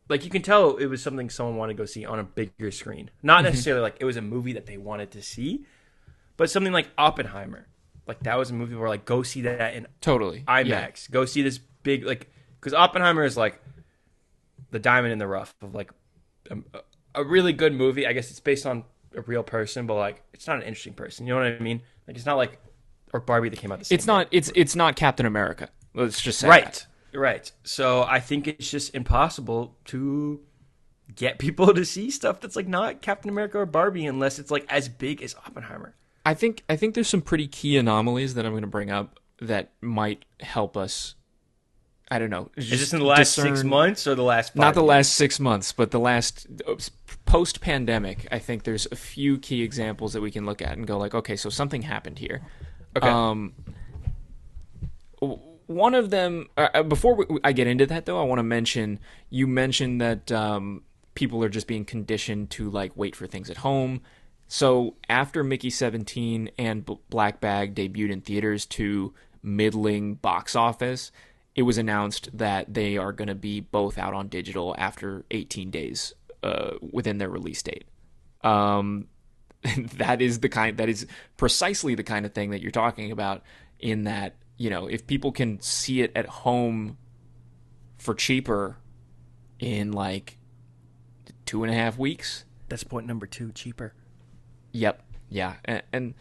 like, you can tell it was something someone wanted to go see on a bigger screen. Not necessarily like it was a movie that they wanted to see, but something like Oppenheimer. Like, that was a movie where, like, go see that in totally IMAX. Yeah. Go see this big, like, because Oppenheimer is like the diamond in the rough of like a really good movie. I guess it's based on a real person, but like, it's not an interesting person. You know what I mean? Like, it's not like or Barbie that came out the same. It's not Captain America. Let's just say that. Right. So I think it's just impossible to get people to see stuff that's like not Captain America or Barbie unless it's like as big as Oppenheimer. I think there's some pretty key anomalies that I'm going to bring up that might help us. I don't know. Is this in the last 6 months or the last 5 Not the years? last 6 months, but the last post-pandemic. I think there's a few key examples that we can look at and go like, okay, so something happened here. Okay. One of them, before I get into that though, I want to mention, you mentioned that people are just being conditioned to like wait for things at home. So after Mickey 17 and Black Bag debuted in theaters to middling box office, it was announced that they are going to be both out on digital after 18 days within their release date. That is precisely the kind of thing that you're talking about, in that, you know, if people can see it at home for cheaper in like 2.5 weeks. That's point number 2, cheaper. Yep. Yeah. And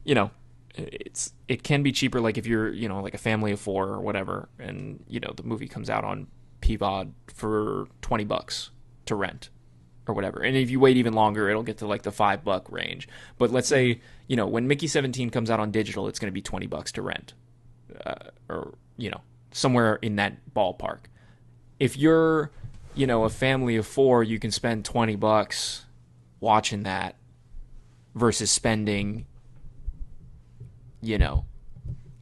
you know, it can be cheaper, like if you're, you know, like a family of 4 or whatever, and, you know, the movie comes out on PVOD for $20 to rent or whatever. And if you wait even longer, it'll get to like the $5 range. But let's say, you know, when Mickey 17 comes out on digital, it's going to be $20 to rent. Or, you know, somewhere in that ballpark. If you're, you know, a family of 4, you can spend $20 watching that versus spending, you know,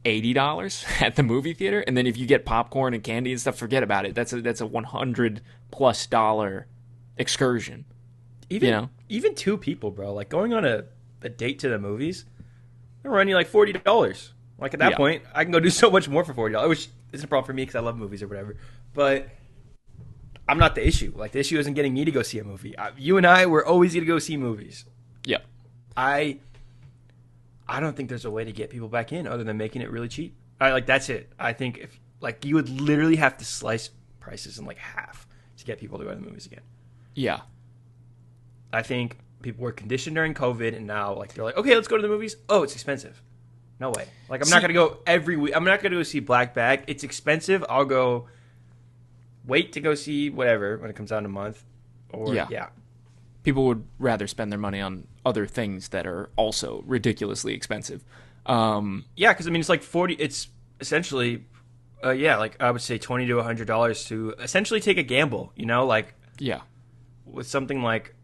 $80 at the movie theater. And then if you get popcorn and candy and stuff, forget about it. That's a $100+ excursion. Even, you know, even 2 people, bro, like going on a date to the movies, they're running you like $40. Like, at that point, I can go do so much more for $40, which isn't a problem for me because I love movies or whatever. But I'm not the issue. Like, the issue isn't getting me to go see a movie. You and I, we're always going to go see movies. Yeah. I don't think there's a way to get people back in other than making it really cheap. That's it. I think if, like, you would literally have to slice prices in like half to get people to go to the movies again. Yeah. I think people were conditioned during COVID, and now, like, they're like, okay, let's go to the movies. Oh, it's expensive. No way. Like, I'm not going to go every week. I'm not going to go see Black Bag. It's expensive. I'll go wait to go see whatever when it comes out in a month. Or, yeah. People would rather spend their money on other things that are also ridiculously expensive. Yeah, because, I mean, it's like it's essentially, like, I would say $20 to $100 to essentially take a gamble, you know? Like, yeah. With something like,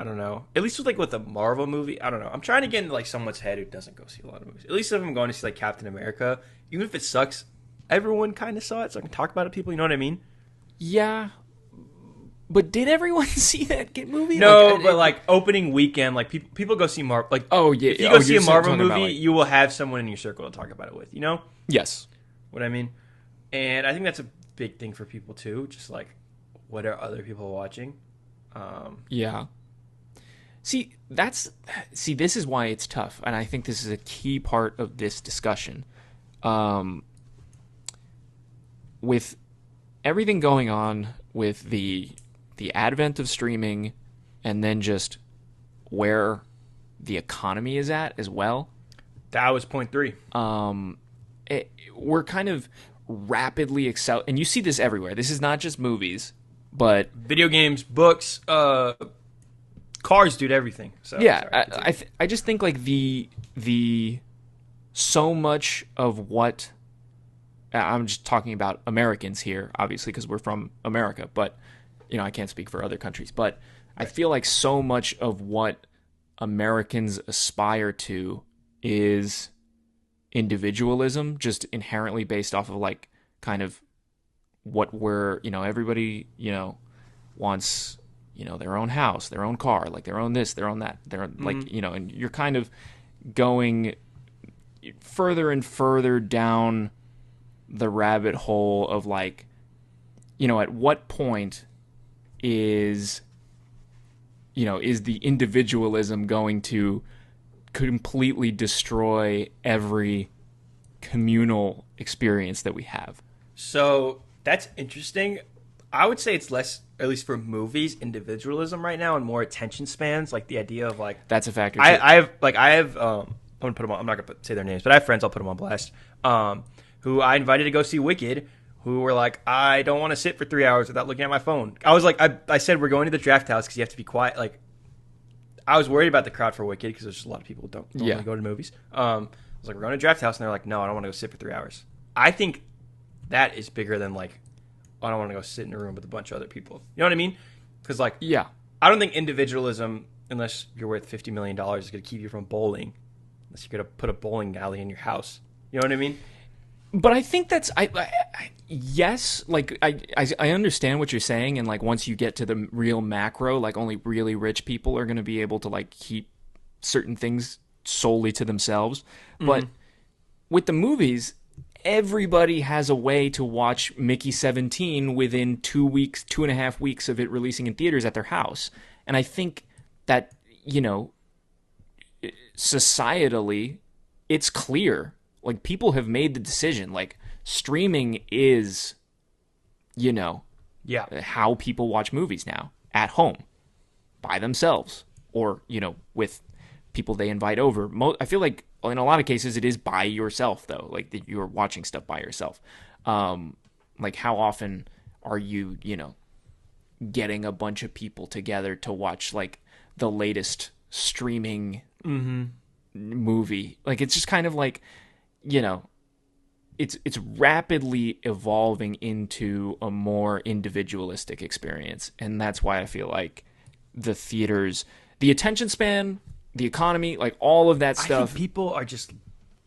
I don't know. At least with a Marvel movie, I don't know. I'm trying to get into like someone's head who doesn't go see a lot of movies. At least if I'm going to see like Captain America, even if it sucks, everyone kind of saw it, so I can talk about it to people. You know what I mean? Yeah. But did everyone see that movie? No, but like opening weekend, like people go see Marvel. Like, oh yeah, if you go see a Marvel movie, about, like, you will have someone in your circle to talk about it with. You know? Yes. What I mean, and I think that's a big thing for people too. Just like, what are other people watching? Yeah. See, this is why it's tough, and I think this is a key part of this discussion. With everything going on with the advent of streaming, and then just where the economy is at as well. That was point 3. We're kind of rapidly and you see this everywhere. This is not just movies, but video games, books, cars, dude, everything. So yeah, I just think like the so much of what I'm just talking about Americans here, obviously, because we're from America, but, I can't speak for other countries. But I feel like so much of what Americans aspire to is individualism, just inherently based off of, like, kind of what we're, everybody, wants, their own house, their own car, like their own this, their own that, like, and you're kind of going further and further down the rabbit hole of, like, at what point is the individualism going to completely destroy every communal experience that we have? So that's interesting. I would say it's less, at least for movies, individualism right now, and more attention spans. Like the idea of, like, That's a factor too. I have I'm gonna put them on, I'm not gonna say their names, but I have friends. I'll put them on blast. Who I invited to go see Wicked, who were like, I don't want to sit for 3 hours without looking at my phone. I was like, I said we're going to the draft house because you have to be quiet. Like, I was worried about the crowd for Wicked because there's just a lot of people who don't really go to movies. I was like, we're going to draft house, and they're like, no, I don't want to go sit for 3 hours. I think that is bigger than, like, I don't want to go sit in a room with a bunch of other people. You know what I mean? Because, like, I don't think individualism, unless you're worth $50 million, is going to keep you from bowling. Unless you're going to put a bowling alley in your house. You know what I mean? But I think that's yes, like I understand what you're saying, and, like, once you get to the real macro, like, only really rich people are going to be able to, like, keep certain things solely to themselves. But with the movies, everybody has a way to watch Mickey 17 within 2.5 weeks of it releasing in theaters at their house. And I think that, societally, it's clear. Like, people have made the decision. Like, streaming is, how people watch movies now. At home. By themselves. Or, with people they invite over. I feel like, in a lot of cases, it is by yourself, though. Like, that you're watching stuff by yourself. Like, how often are you, getting a bunch of people together to watch, like, the latest streaming movie? Like, it's just kind of like, it's rapidly evolving into a more individualistic experience. And that's why I feel like the theaters, the attention span, the economy, like, all of that stuff. I think people are just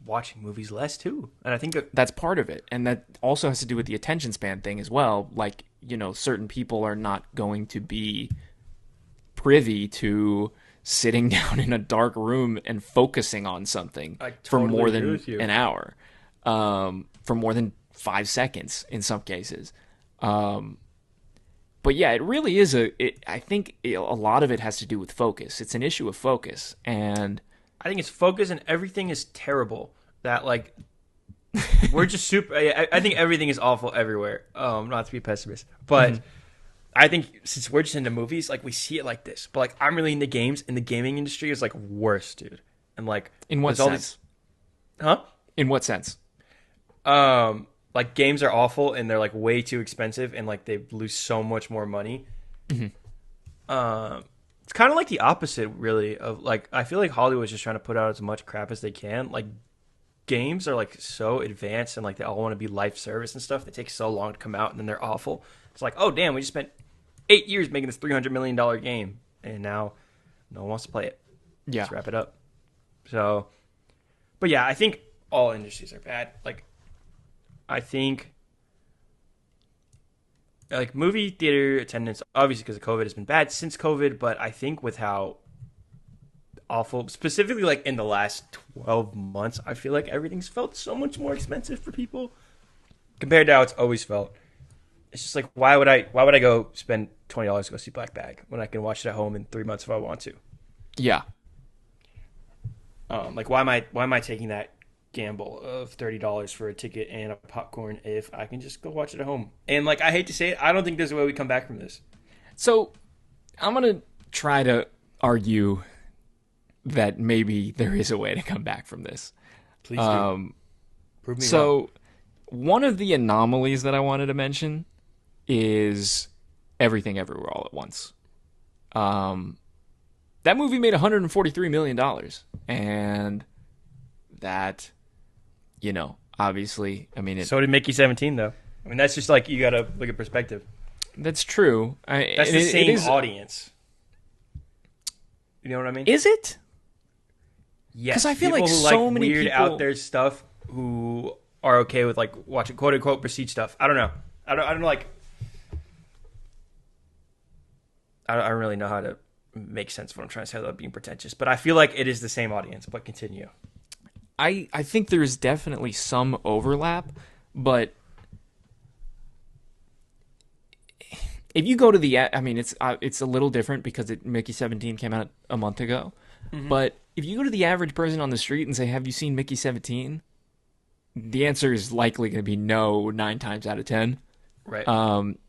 watching movies less too. And I think that's part of it. And that also has to do with the attention span thing as well. Like, certain people are not going to be privy to sitting down in a dark room and focusing on something for more than an hour, for more than 5 seconds in some cases. But yeah, it really is I think a lot of it has to do with focus. It's an issue of focus, and I think it's focus, and everything is terrible. That, like, we're just super. I think everything is awful everywhere. Not to be a pessimist, but I think since we're just into movies, like, we see it like this. But, like, I'm really into games, and the gaming industry is, like, worse, dude. And, like, in what sense? In what sense? Like, games are awful, and they're, like, way too expensive, and, like, they lose so much more money. It's kind of like the opposite, really, of, like, I feel like Hollywood's just trying to put out as much crap as they can. Like, games are, like, so advanced, and, like, they all want to be live service and stuff. They take so long to come out, and then they're awful. It's like, oh, damn, we just spent 8 years making this $300 million game, and now no one wants to play it. Yeah. Let's wrap it up. So, but yeah, I think all industries are bad. Like, I think, like, movie theater attendance, obviously because of COVID, has been bad since COVID, but I think with how awful, specifically, like, in the last 12 months, I feel like everything's felt so much more expensive for people compared to how it's always felt. It's just like, why would I go spend $20 to go see Black Bag when I can watch it at home in 3 months if I want to? Yeah. Like, why am I taking that gamble of $30 for a ticket and a popcorn if I can just go watch it at home? And, like, I hate to say it, I don't think there's a way we come back from this. So I'm gonna try to argue that maybe there is a way to come back from this. Please do. Prove me So wrong. one of the anomalies that I wanted to mention is Everything Everywhere All at Once. That movie made $143 million. And that, obviously. I mean, So did Mickey 17, though. I mean, that's just like you got to look at perspective. that's true. That's the same audience. You know what I mean? Is it? Yes. 'Cause I feel people like who so like many weird people- out there stuff who are okay with like watching quote unquote prestige stuff. I don't know. I don't like. I don't really know how to make sense of what I'm trying to say without being pretentious, but I feel like it is the same audience. But continue. I think there is definitely some overlap, but if you go to it's a little different because Mickey 17 came out a month ago. Mm-hmm. But if you go to the average person on the street and say, "Have you seen Mickey 17?" the answer is likely going to be no 9 times out of 10. Right.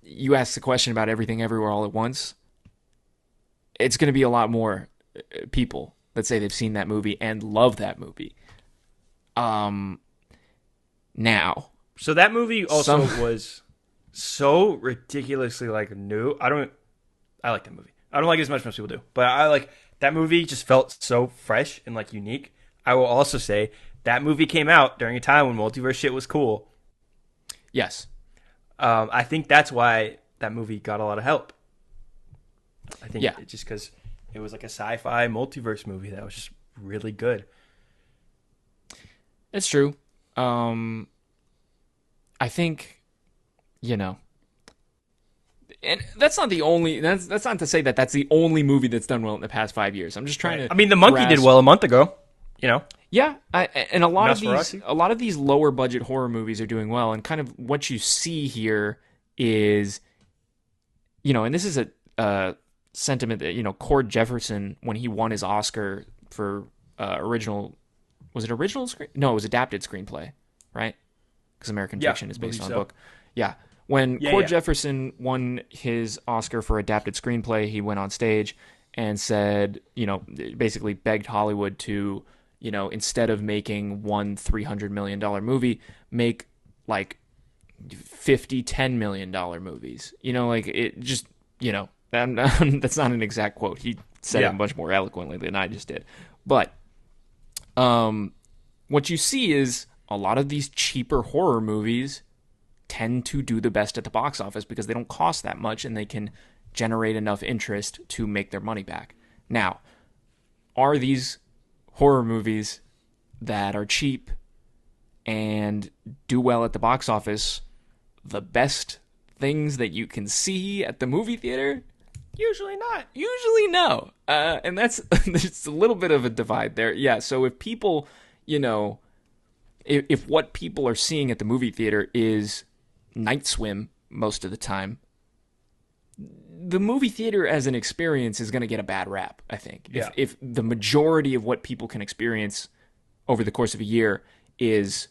You ask the question about Everything Everywhere All at Once, it's going to be a lot more people that say they've seen that movie and love that movie. Now, So that movie also was so ridiculously like new. I like that movie. I don't like it as much as most people do, but I like that movie. Just felt so fresh and like unique. I will also say that movie came out during a time when multiverse shit was cool. yes. I think that's why that movie got a lot of help. I think just because it was like a sci-fi multiverse movie that was just really good. It's true. I think, and that's not the only. That's not to say that that's the only movie that's done well in the past 5 years. I'm just trying to. I mean, The Monkey did well a month ago. Yeah, and a lot Nosferatu? of these lower budget horror movies are doing well, and kind of what you see here is, and this is a sentiment that Cord Jefferson, when he won his Oscar for original. Was it original screen? No, it was adapted screenplay, right? Because American Fiction is based on a book. Yeah. When Cord Jefferson won his Oscar for adapted screenplay, he went on stage and said, basically begged Hollywood to, instead of making one $300 million movie, make like 50 $10 million movies. It just, that's not an exact quote. He said it much more eloquently than I just did. But what you see is a lot of these cheaper horror movies tend to do the best at the box office because they don't cost that much and they can generate enough interest to make their money back. Now, are these horror movies that are cheap and do well at the box office the best things that you can see at the movie theater? Usually not. Usually no. And that's there's a little bit of a divide there. Yeah, so if people, if what people are seeing at the movie theater is Night Swim most of the time, the movie theater as an experience is going to get a bad rap, I think. If the majority of what people can experience over the course of a year is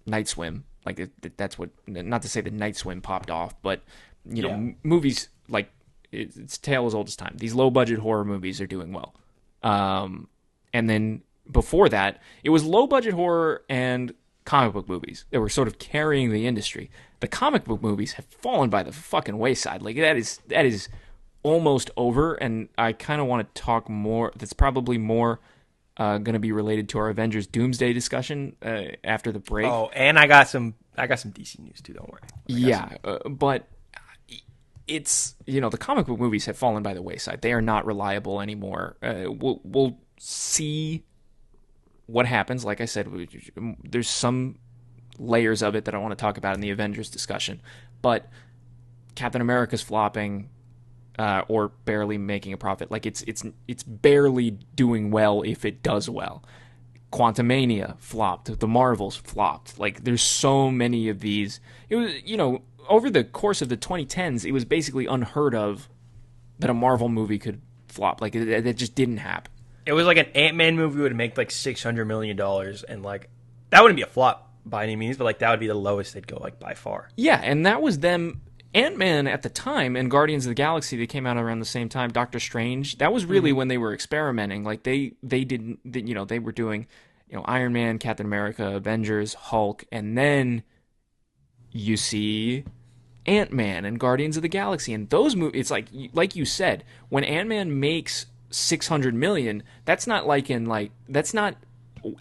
Night Swim, like that's what, not to say that Night Swim popped off, but, movies like, it's tale as old as time. These low-budget horror movies are doing well. And then before that, it was low-budget horror and comic book movies that were sort of carrying the industry. The comic book movies have fallen by the fucking wayside. Like, that is almost over, and I kind of want to talk more. That's probably more going to be related to our Avengers Doomsday discussion after the break. Oh, and I got some DC news too, don't worry. But it's, the comic book movies have fallen by the wayside. They are not reliable anymore. We'll see what happens. Like I said, there's some layers of it that I want to talk about in the Avengers discussion. But Captain America's flopping or barely making a profit. Like it's barely doing well if it does well. Quantumania flopped. The Marvels flopped. Like, there's so many of these. It was, over the course of the 2010s, it was basically unheard of that a Marvel movie could flop. Like, it just didn't happen. It was like an Ant-Man movie would make like $600 million, and like that wouldn't be a flop by any means, but like that would be the lowest they'd go, like, by far. Yeah, and that was them. Ant-Man at the time and Guardians of the Galaxy, they came out around the same time. Doctor Strange, that was really when they were experimenting. Like, they didn't, they were doing, Iron Man, Captain America, Avengers, Hulk, and then you see Ant-Man and Guardians of the Galaxy, and those movies. It's like you said, when Ant-Man makes $600 million, that's not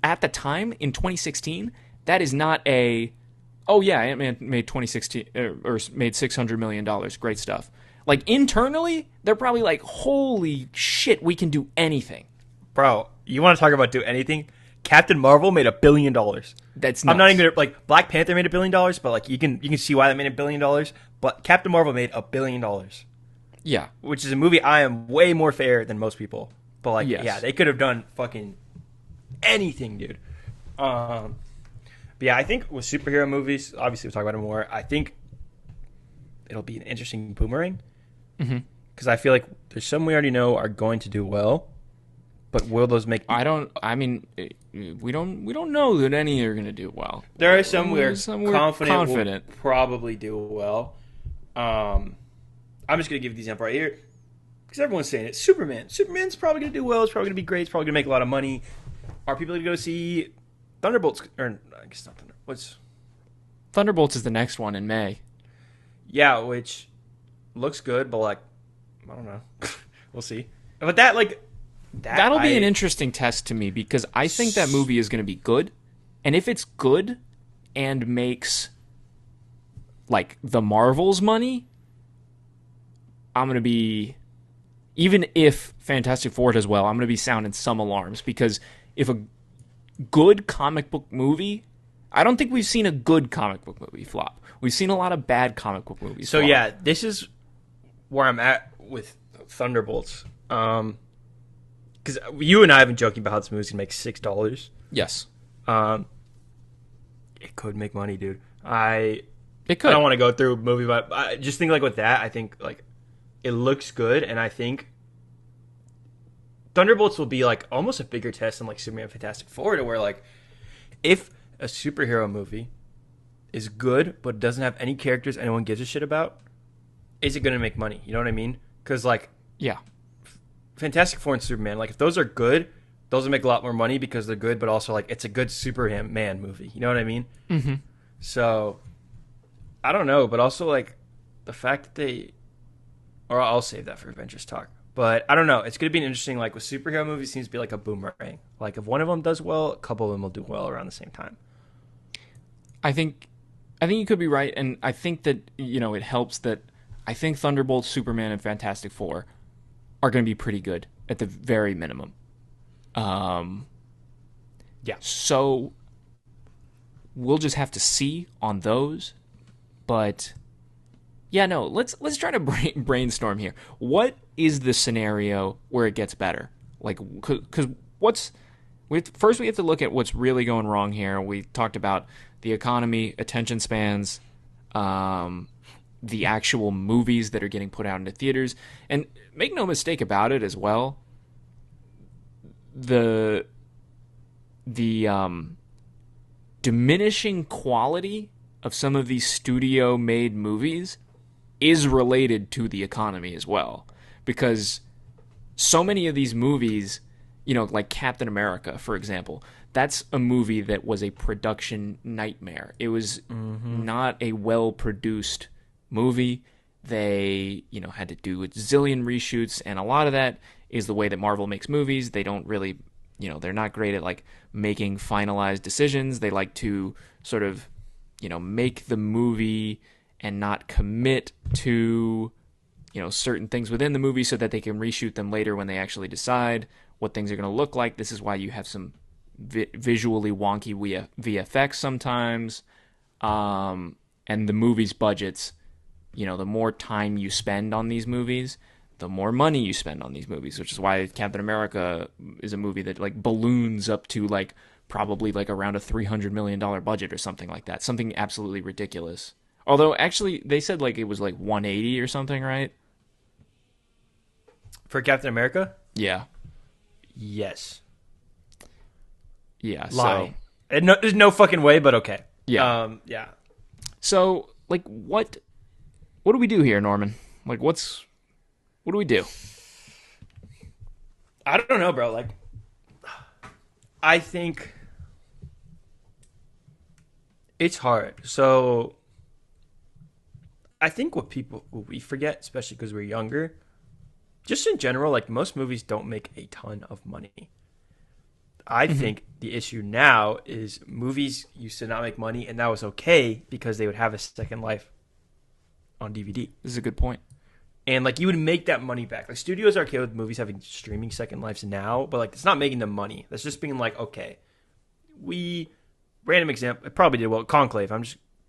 at the time in 2016. That is not a, oh yeah, Ant-Man made 2016 or made $600 million. Great stuff. Like internally, they're probably like, holy shit, we can do anything. Bro, you want to talk about do anything? Captain Marvel made $1 billion. That's nuts. I'm not even gonna, like, Black Panther made $1 billion, but like you can see why that made $1 billion. But Captain Marvel made $1 billion. Yeah. Which is a movie I am way more fair than most people. But like, Yes. yeah, they could have done fucking anything, dude. But yeah, I think with superhero movies, obviously we'll talk about it more. I think it'll be an interesting boomerang. Because I feel like there's some we already know are going to do well, but will those make? We don't know that any are going to do well. There are some we're confident will confident. probably do well. I'm just gonna give you the example right here because everyone's saying it. Superman. Superman's probably gonna do well. It's probably gonna be great. It's probably gonna make a lot of money. Are people gonna go see Thunderbolts? Or I guess not What's Thunderbolts is the next one in May. Yeah, which looks good, but like I don't know. We'll see. But that like that'll be an interesting test to me because I think that movie is going to be good, and if it's good and makes like the Marvels money, I'm going to be, even if Fantastic Four does well, I'm going to be sounding some alarms because if a good comic book movie, I don't think we've seen a good comic book movie flop. We've seen a lot of bad comic book movies. So flop. yeah, this is where I'm at with Thunderbolts. Because you and I have been joking about how this movie's gonna make $6. Yes. It could make money, dude. It could. I don't want to go through a movie, but I just think like with that, I think like it looks good, and I think Thunderbolts will be like almost a bigger test than like Superman, Fantastic Four, to where like if a superhero movie is good but doesn't have any characters anyone gives a shit about, is it gonna make money? You know what I mean? Because like yeah. Fantastic Four and Superman, like if those are good, those will make a lot more money because they're good, but also like it's a good Superman movie. You know what I mean? Mm-hmm. So I don't know, but also like the fact that or I'll save that for Avengers talk. But I don't know. It's gonna be an interesting, like with superhero movies, seems to be like a boomerang. Like if one of them does well, a couple of them will do well around the same time. I think you could be right, and I think that it helps that I think Thunderbolts, Superman, and Fantastic Four are going to be pretty good at the very minimum. Yeah. So we'll just have to see on those. But yeah, no. Let's try to brainstorm here. What is the scenario where it gets better? Like, because first we have to look at what's really going wrong here. We talked about the economy, attention spans, the actual movies that are getting put out into theaters, and make no mistake about it as well. The diminishing quality of some of these studio-made movies is related to the economy as well, because so many of these movies, like Captain America, for example, that's a movie that was a production nightmare. It was not a well-produced movie. They, had to do a zillion reshoots, and a lot of that is the way that Marvel makes movies. They don't really, they're not great at like making finalized decisions. They like to sort of, make the movie and not commit to, certain things within the movie so that they can reshoot them later when they actually decide what things are going to look like. This is why you have some visually wonky VFX sometimes, and the movie's budgets. The more time you spend on these movies, the more money you spend on these movies, which is why Captain America is a movie that like balloons up to like probably like around a $300 million budget or something like that. Something absolutely ridiculous. Although actually they said like it was like 180 or something, right? For Captain America? Yeah. Yes. Yeah. Lying. There's no fucking way, but okay. Yeah. Yeah. So like what do we do here, Norman? Like what do we do? I don't know, bro. Like, I think it's hard. So I think what we forget, especially because we're younger, just in general, like most movies don't make a ton of money. I think the issue now is movies used to not make money, and that was okay because they would have a second life on DVD. This is a good point. And like you would make that money back. Like studios are okay with movies having streaming second lives now, but like it's not making them money. That's just being like, okay, we random example. It probably did well. Conclave.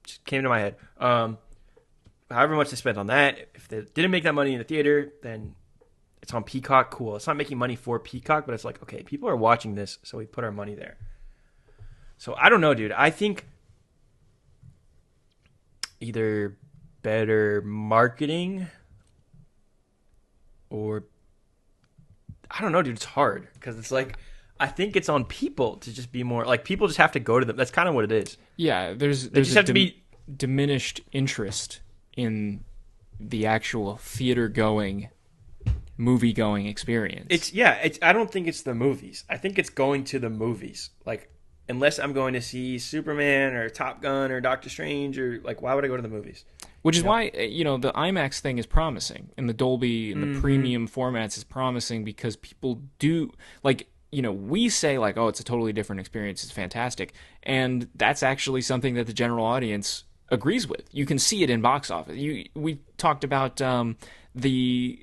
Just came to my head. However much they spent on that, if they didn't make that money in the theater, then it's on Peacock. Cool. It's not making money for Peacock, but it's like, okay, people are watching this, so we put our money there. So I don't know, dude. I think either better marketing or I don't know, dude. It's hard because it's like I think it's on people to just be more like people just have to go to them. That's kind of what it is. Yeah, there's just have to be diminished interest in the actual theater going, movie going experience. I don't think it's the movies. I think it's going to the movies. Like unless I'm going to see Superman or Top Gun or Doctor Strange or like why would I go to the movies? Which is why, the IMAX thing is promising, and the Dolby and the premium formats is promising because people do, like, we say, like, oh, it's a totally different experience, it's fantastic, and that's actually something that the general audience agrees with. You can see it in box office. We talked about the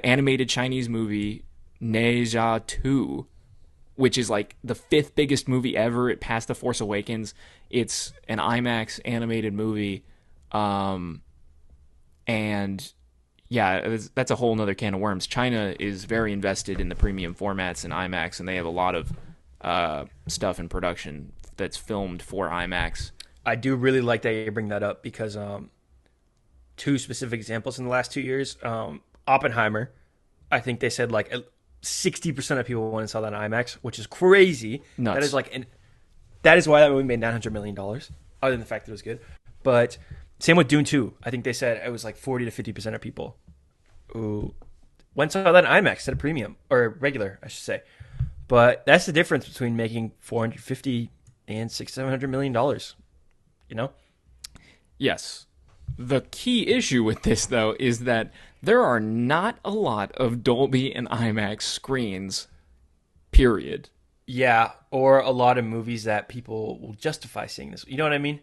animated Chinese movie, Ne Zha 2, which is, like, the 5th biggest movie ever. It passed The Force Awakens. It's an IMAX animated movie. And yeah, that's a whole nother can of worms. China is very invested in the premium formats and IMAX, and they have a lot of stuff in production that's filmed for IMAX. I do really like that you bring that up because 2 specific examples in the last 2 years. Oppenheimer, I think they said like 60% of people went and saw that in IMAX, which is crazy. Nuts. That is like, that is why that movie made $900 million, other than the fact that it was good. But same with Dune 2. I think they said it was like 40 to 50% of people who went and saw that in IMAX instead of premium, or regular, I should say. But that's the difference between making $450 and $600-700 million, Yes. The key issue with this, though, is that there are not a lot of Dolby and IMAX screens, period. Yeah, or a lot of movies that people will justify seeing this. You know what I mean?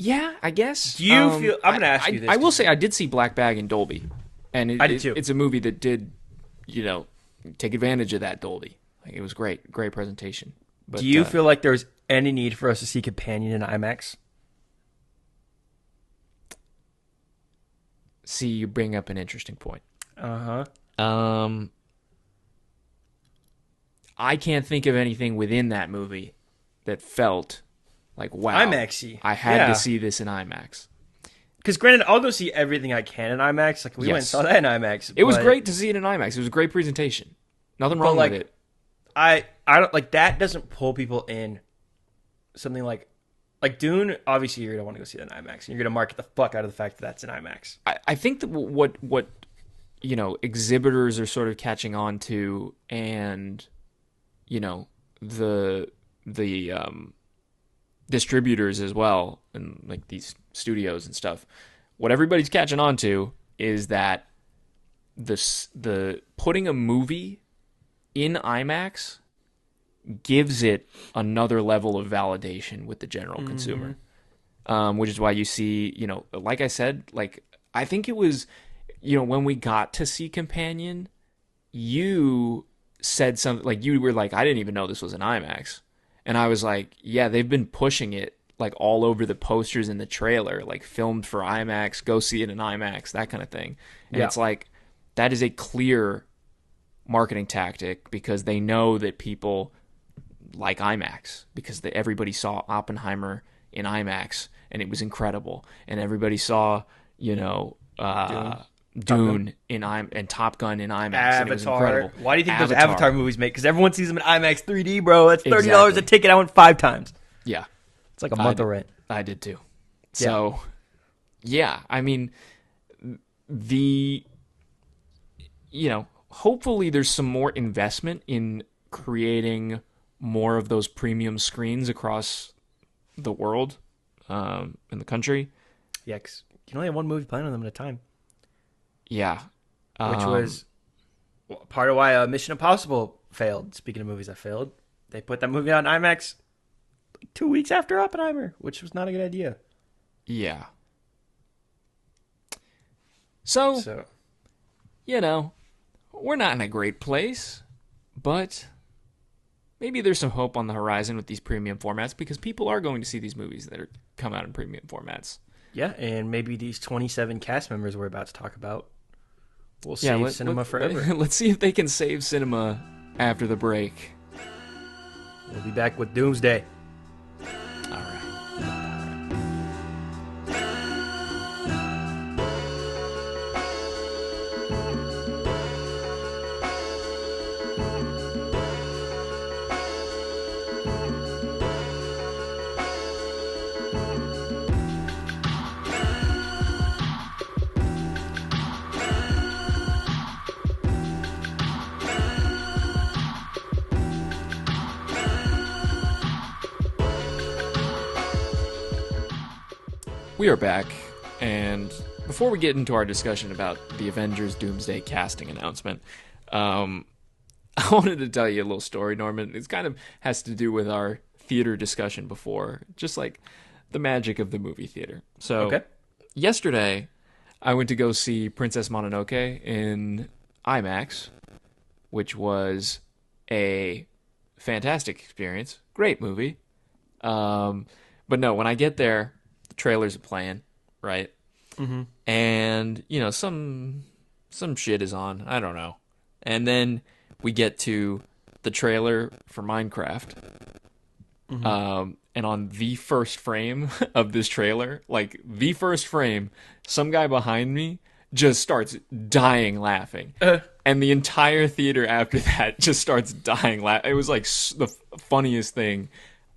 Yeah, I guess. Do you feel? I'm going to ask you this. I will say I did see Black Bag in Dolby, and I did too. It's a movie that did, take advantage of that Dolby. Like, it was great presentation. But, do you feel like there's any need for us to see Companion in IMAX? See, you bring up an interesting point. I can't think of anything within that movie that felt like, wow, IMAX-y. I had to see this in IMAX. Because granted, I'll go see everything I can in IMAX. Like we went and saw that in IMAX. It was great to see it in IMAX. It was a great presentation. Nothing wrong with it. I don't like that. Doesn't pull people in. Something like Dune. Obviously, you're gonna want to go see that in IMAX, and you're gonna market the fuck out of the fact that that's in IMAX. I think that what exhibitors are sort of catching on to, and the distributors as well, and like these studios and stuff, what everybody's catching on to is that the putting a movie in IMAX gives it another level of validation with the general consumer, which is why you see, like I said, like I think it was, when we got to see Companion, you said something like, you were like, I didn't even know this was an IMAX. And I was like, yeah, they've been pushing it like all over the posters in the trailer, like filmed for IMAX, go see it in IMAX, that kind of thing. And it's like, that is a clear marketing tactic because they know that people like IMAX because everybody saw Oppenheimer in IMAX and it was incredible. And everybody saw, Dune and Top Gun in IMAX. Avatar. And it was incredible. Why do you think those Avatar movies make? Because everyone sees them in IMAX 3D, bro. That's $30 a ticket. I went 5 times. Yeah. It's like a month of rent. I did too. So, yeah, I mean, hopefully there's some more investment in creating more of those premium screens across the world, in the country. Yeah, because you can only have one movie playing on them at a time. Yeah. Which was part of why Mission Impossible failed. Speaking of movies that failed, they put that movie out in IMAX 2 weeks after Oppenheimer, which was not a good idea. Yeah. So, So we're not in a great place, but maybe there's some hope on the horizon with these premium formats because people are going to see these movies that are come out in premium formats. yeah, and maybe these 27 cast members we're about to talk about will save cinema forever. Let's see if they can save cinema after the break. We'll be back with Doomsday. All right. We are back, and before we get into our discussion about the Avengers Doomsday casting announcement, I wanted to tell you a little story, Norman. It kind of has to do with our theater discussion before, just like the magic of the movie theater. So, Yesterday, I went to go see Princess Mononoke in IMAX, which was a fantastic experience. Great movie. But no, when I get there, trailers are playing, right? Mm-hmm. And some shit is on. I don't know. And then we get to the trailer for Minecraft. Mm-hmm. And on the first frame of this trailer, like the first frame, some guy behind me just starts dying laughing. And the entire theater after that just starts dying laughing. It was like the funniest thing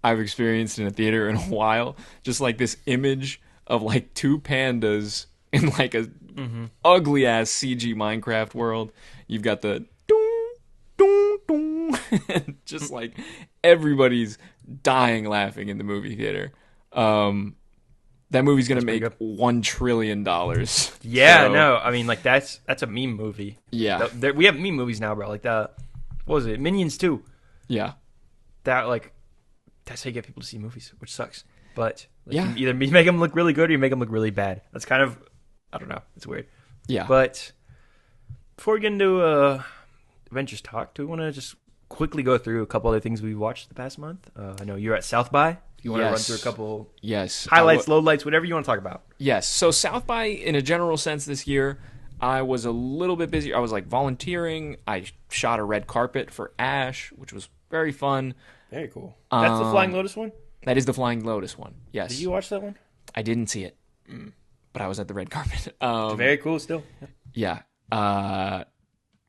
I've experienced in a theater in a while. Just like this image of like two pandas in like a ugly ass CG Minecraft world. You've got the dong, dong, dong, and just like everybody's dying laughing in the movie theater. That movie's gonna make $1 trillion. Yeah, so, no, I mean like that's a meme movie. Yeah, we have meme movies now, bro. Like what was it? Minions 2. Yeah, that's how you get people to see movies, which sucks. But yeah, you make them look really good or you make them look really bad. That's kind of, I don't know, it's weird. Yeah. But before we get into Avengers talk, do we want to just quickly go through a couple other things we watched the past month? I know you're at South by. You want to run through a couple highlights, lowlights, whatever you want to talk about. Yes. So South by, in a general sense, this year, I was a little bit busy. I was like volunteering. I shot a red carpet for Ash, which was very fun. Very cool. That's the Flying Lotus one? That is the Flying Lotus one, yes. Did you watch that one? I didn't see it, but I was at the red carpet. Very cool still. Yeah.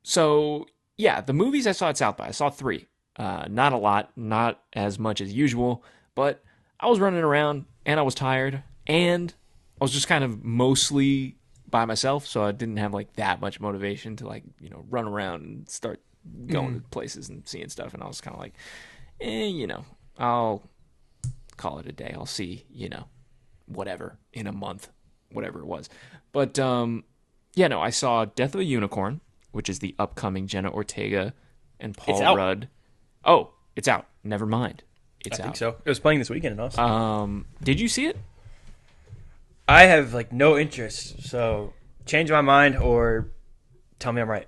So, yeah, the movies I saw at South by, I saw 3. Not a lot, not as much as usual, but I was running around, and I was tired, and I was just kind of mostly by myself, so I didn't have, like, that much motivation to, like, run around and start going to places and seeing stuff, and I was kind of like, I'll call it a day. I'll see, whatever, in a month, whatever it was. But, I saw Death of a Unicorn, which is the upcoming Jenna Ortega and Paul Rudd. Oh, it's out. Never mind. It's out. I think so. It was playing this weekend in Austin. Did you see it? I have, no interest, so change my mind or tell me I'm right.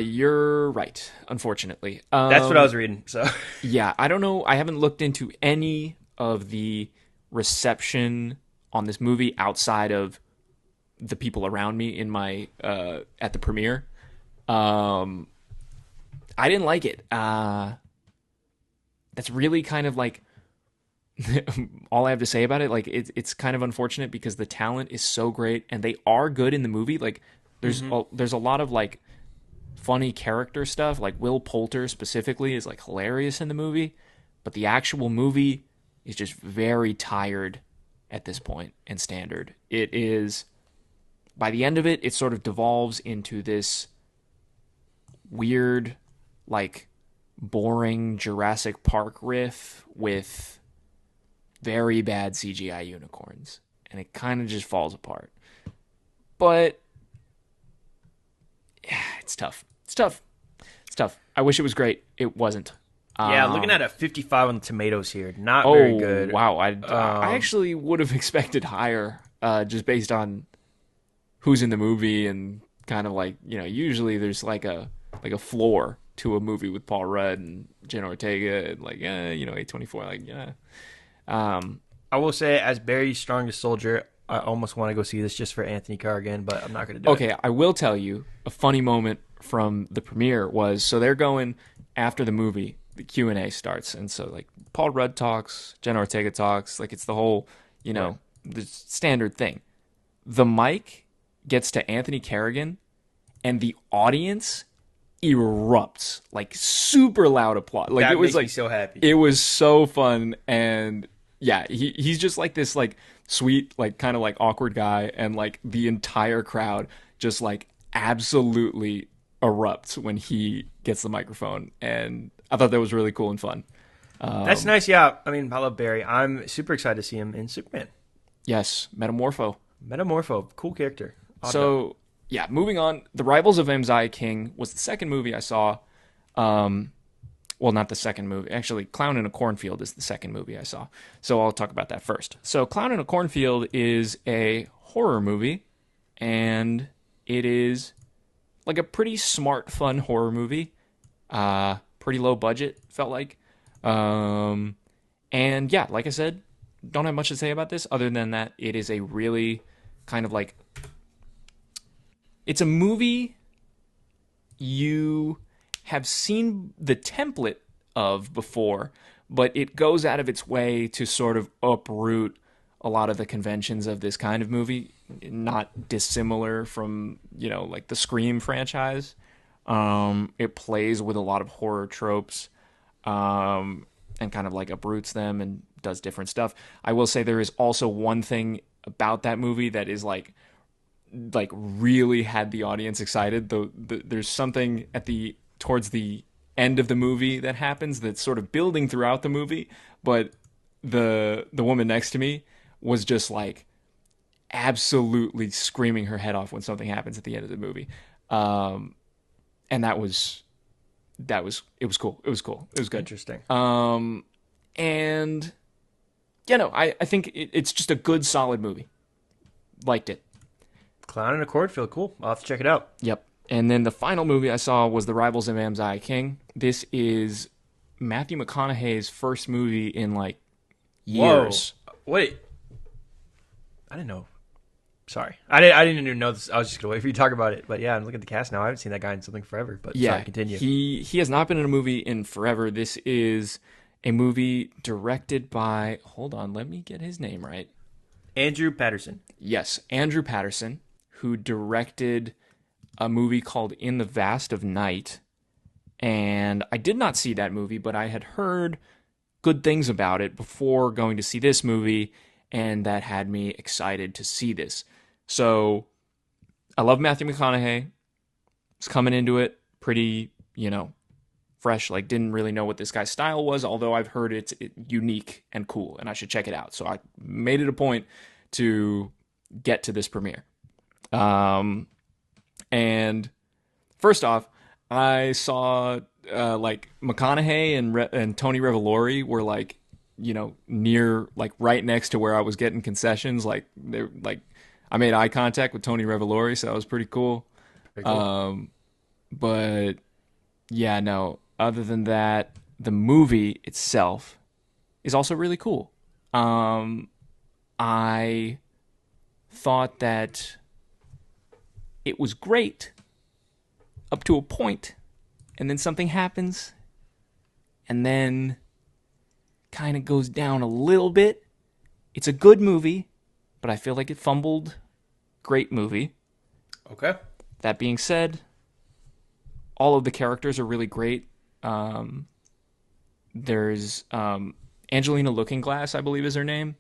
You're right, unfortunately. That's what I was reading, so. Yeah, I don't know. I haven't looked into any of the reception on this movie outside of the people around me in my, at the premiere. I didn't like it. That's really kind of like all I have to say about it. Like, it's kind of unfortunate because the talent is so great and they are good in the movie. Like, there's a lot of like funny character stuff, like Will Poulter specifically is like hilarious in the movie, but the actual movie is just very tired at this point and standard. It is, by the end of it, it sort of devolves into this weird, like, boring Jurassic Park riff with very bad CGI unicorns, and it kind of just falls apart. But yeah, it's tough. I wish it was great. It wasn't. Yeah, looking at a 55 on the tomatoes here. Not Oh, very good. wow. I actually would have expected higher, just based on who's in the movie and kind of like, usually there's like a floor to a movie with Paul Rudd and Jenna Ortega and like, A24, like, yeah. I will say, as Barry's strongest soldier, I almost want to go see this just for Anthony Carrigan, but I'm not going to do it. Okay, I will tell you a funny moment from the premiere was, so they're going after the movie, the Q&A starts, and so like Paul Rudd talks, Jenna Ortega talks, like it's the whole, the standard thing. The mic gets to Anthony Carrigan, and the audience erupts, like super loud applause. Like That it was makes like me so happy. It was so fun, and yeah, he's just like this like sweet, like kind of like awkward guy, and like the entire crowd just like absolutely erupts when he gets the microphone, and I thought that was really cool and fun. That's nice. Yeah, I mean, I love Barry. I'm super excited to see him in Superman. Yes, Metamorpho. Cool character. So yeah, moving on. The Rivals of Mziah King was the second movie I saw. Well, not the second movie. Actually, Clown in a Cornfield is the second movie I saw. So I'll talk about that first. So Clown in a Cornfield is a horror movie, and it is like a pretty smart, fun horror movie. Pretty low budget, felt like. And yeah, like I said, don't have much to say about this other than that it is a really kind of like, it's a movie you have seen the template of before, but it goes out of its way to sort of uproot a lot of the conventions of this kind of movie, not dissimilar from, like the Scream franchise. It plays with a lot of horror tropes, and kind of like uproots them and does different stuff. I will say there is also one thing about that movie that is like really had the audience excited. There's something towards the end of the movie that happens that's sort of building throughout the movie, but the woman next to me was just like absolutely screaming her head off when something happens at the end of the movie. And it was cool. It was cool. It was good. Interesting. And I think it's just a good, solid movie. Liked it. Clown in a Cornfield. Cool. I'll have to check it out. Yep. And then the final movie I saw was The Rivals of Mziah King. This is Matthew McConaughey's first movie in like years. Whoa. Wait. I didn't know. Sorry. I didn't even know this. I was just going to wait for you to talk about it. But yeah, I'm looking at the cast now. I haven't seen that guy in something forever. But yeah, sorry, continue. He has not been in a movie in forever. This is a movie directed by, hold on, let me get his name right. Andrew Patterson. Yes, Andrew Patterson, who directed a movie called In the Vast of Night. And I did not see that movie, but I had heard good things about it before going to see this movie, and that had me excited to see this. So I love Matthew McConaughey. Was coming into it pretty, fresh, like didn't really know what this guy's style was, although I've heard it's unique and cool, and I should check it out. So I made it a point to get to this premiere. And first off, I saw like McConaughey and Tony Revolori were like, near, like right next to where I was getting concessions. Like they're like, I made eye contact with Tony Revolori, so that was pretty cool. Very cool. But yeah, no. Other than that, the movie itself is also really cool. I thought that it was great up to a point, and then something happens, and then kind of goes down a little bit. It's a good movie, but I feel like it fumbled. Great movie. Okay. That being said, all of the characters are really great. There's Angelina Lookingglass, I believe is her name.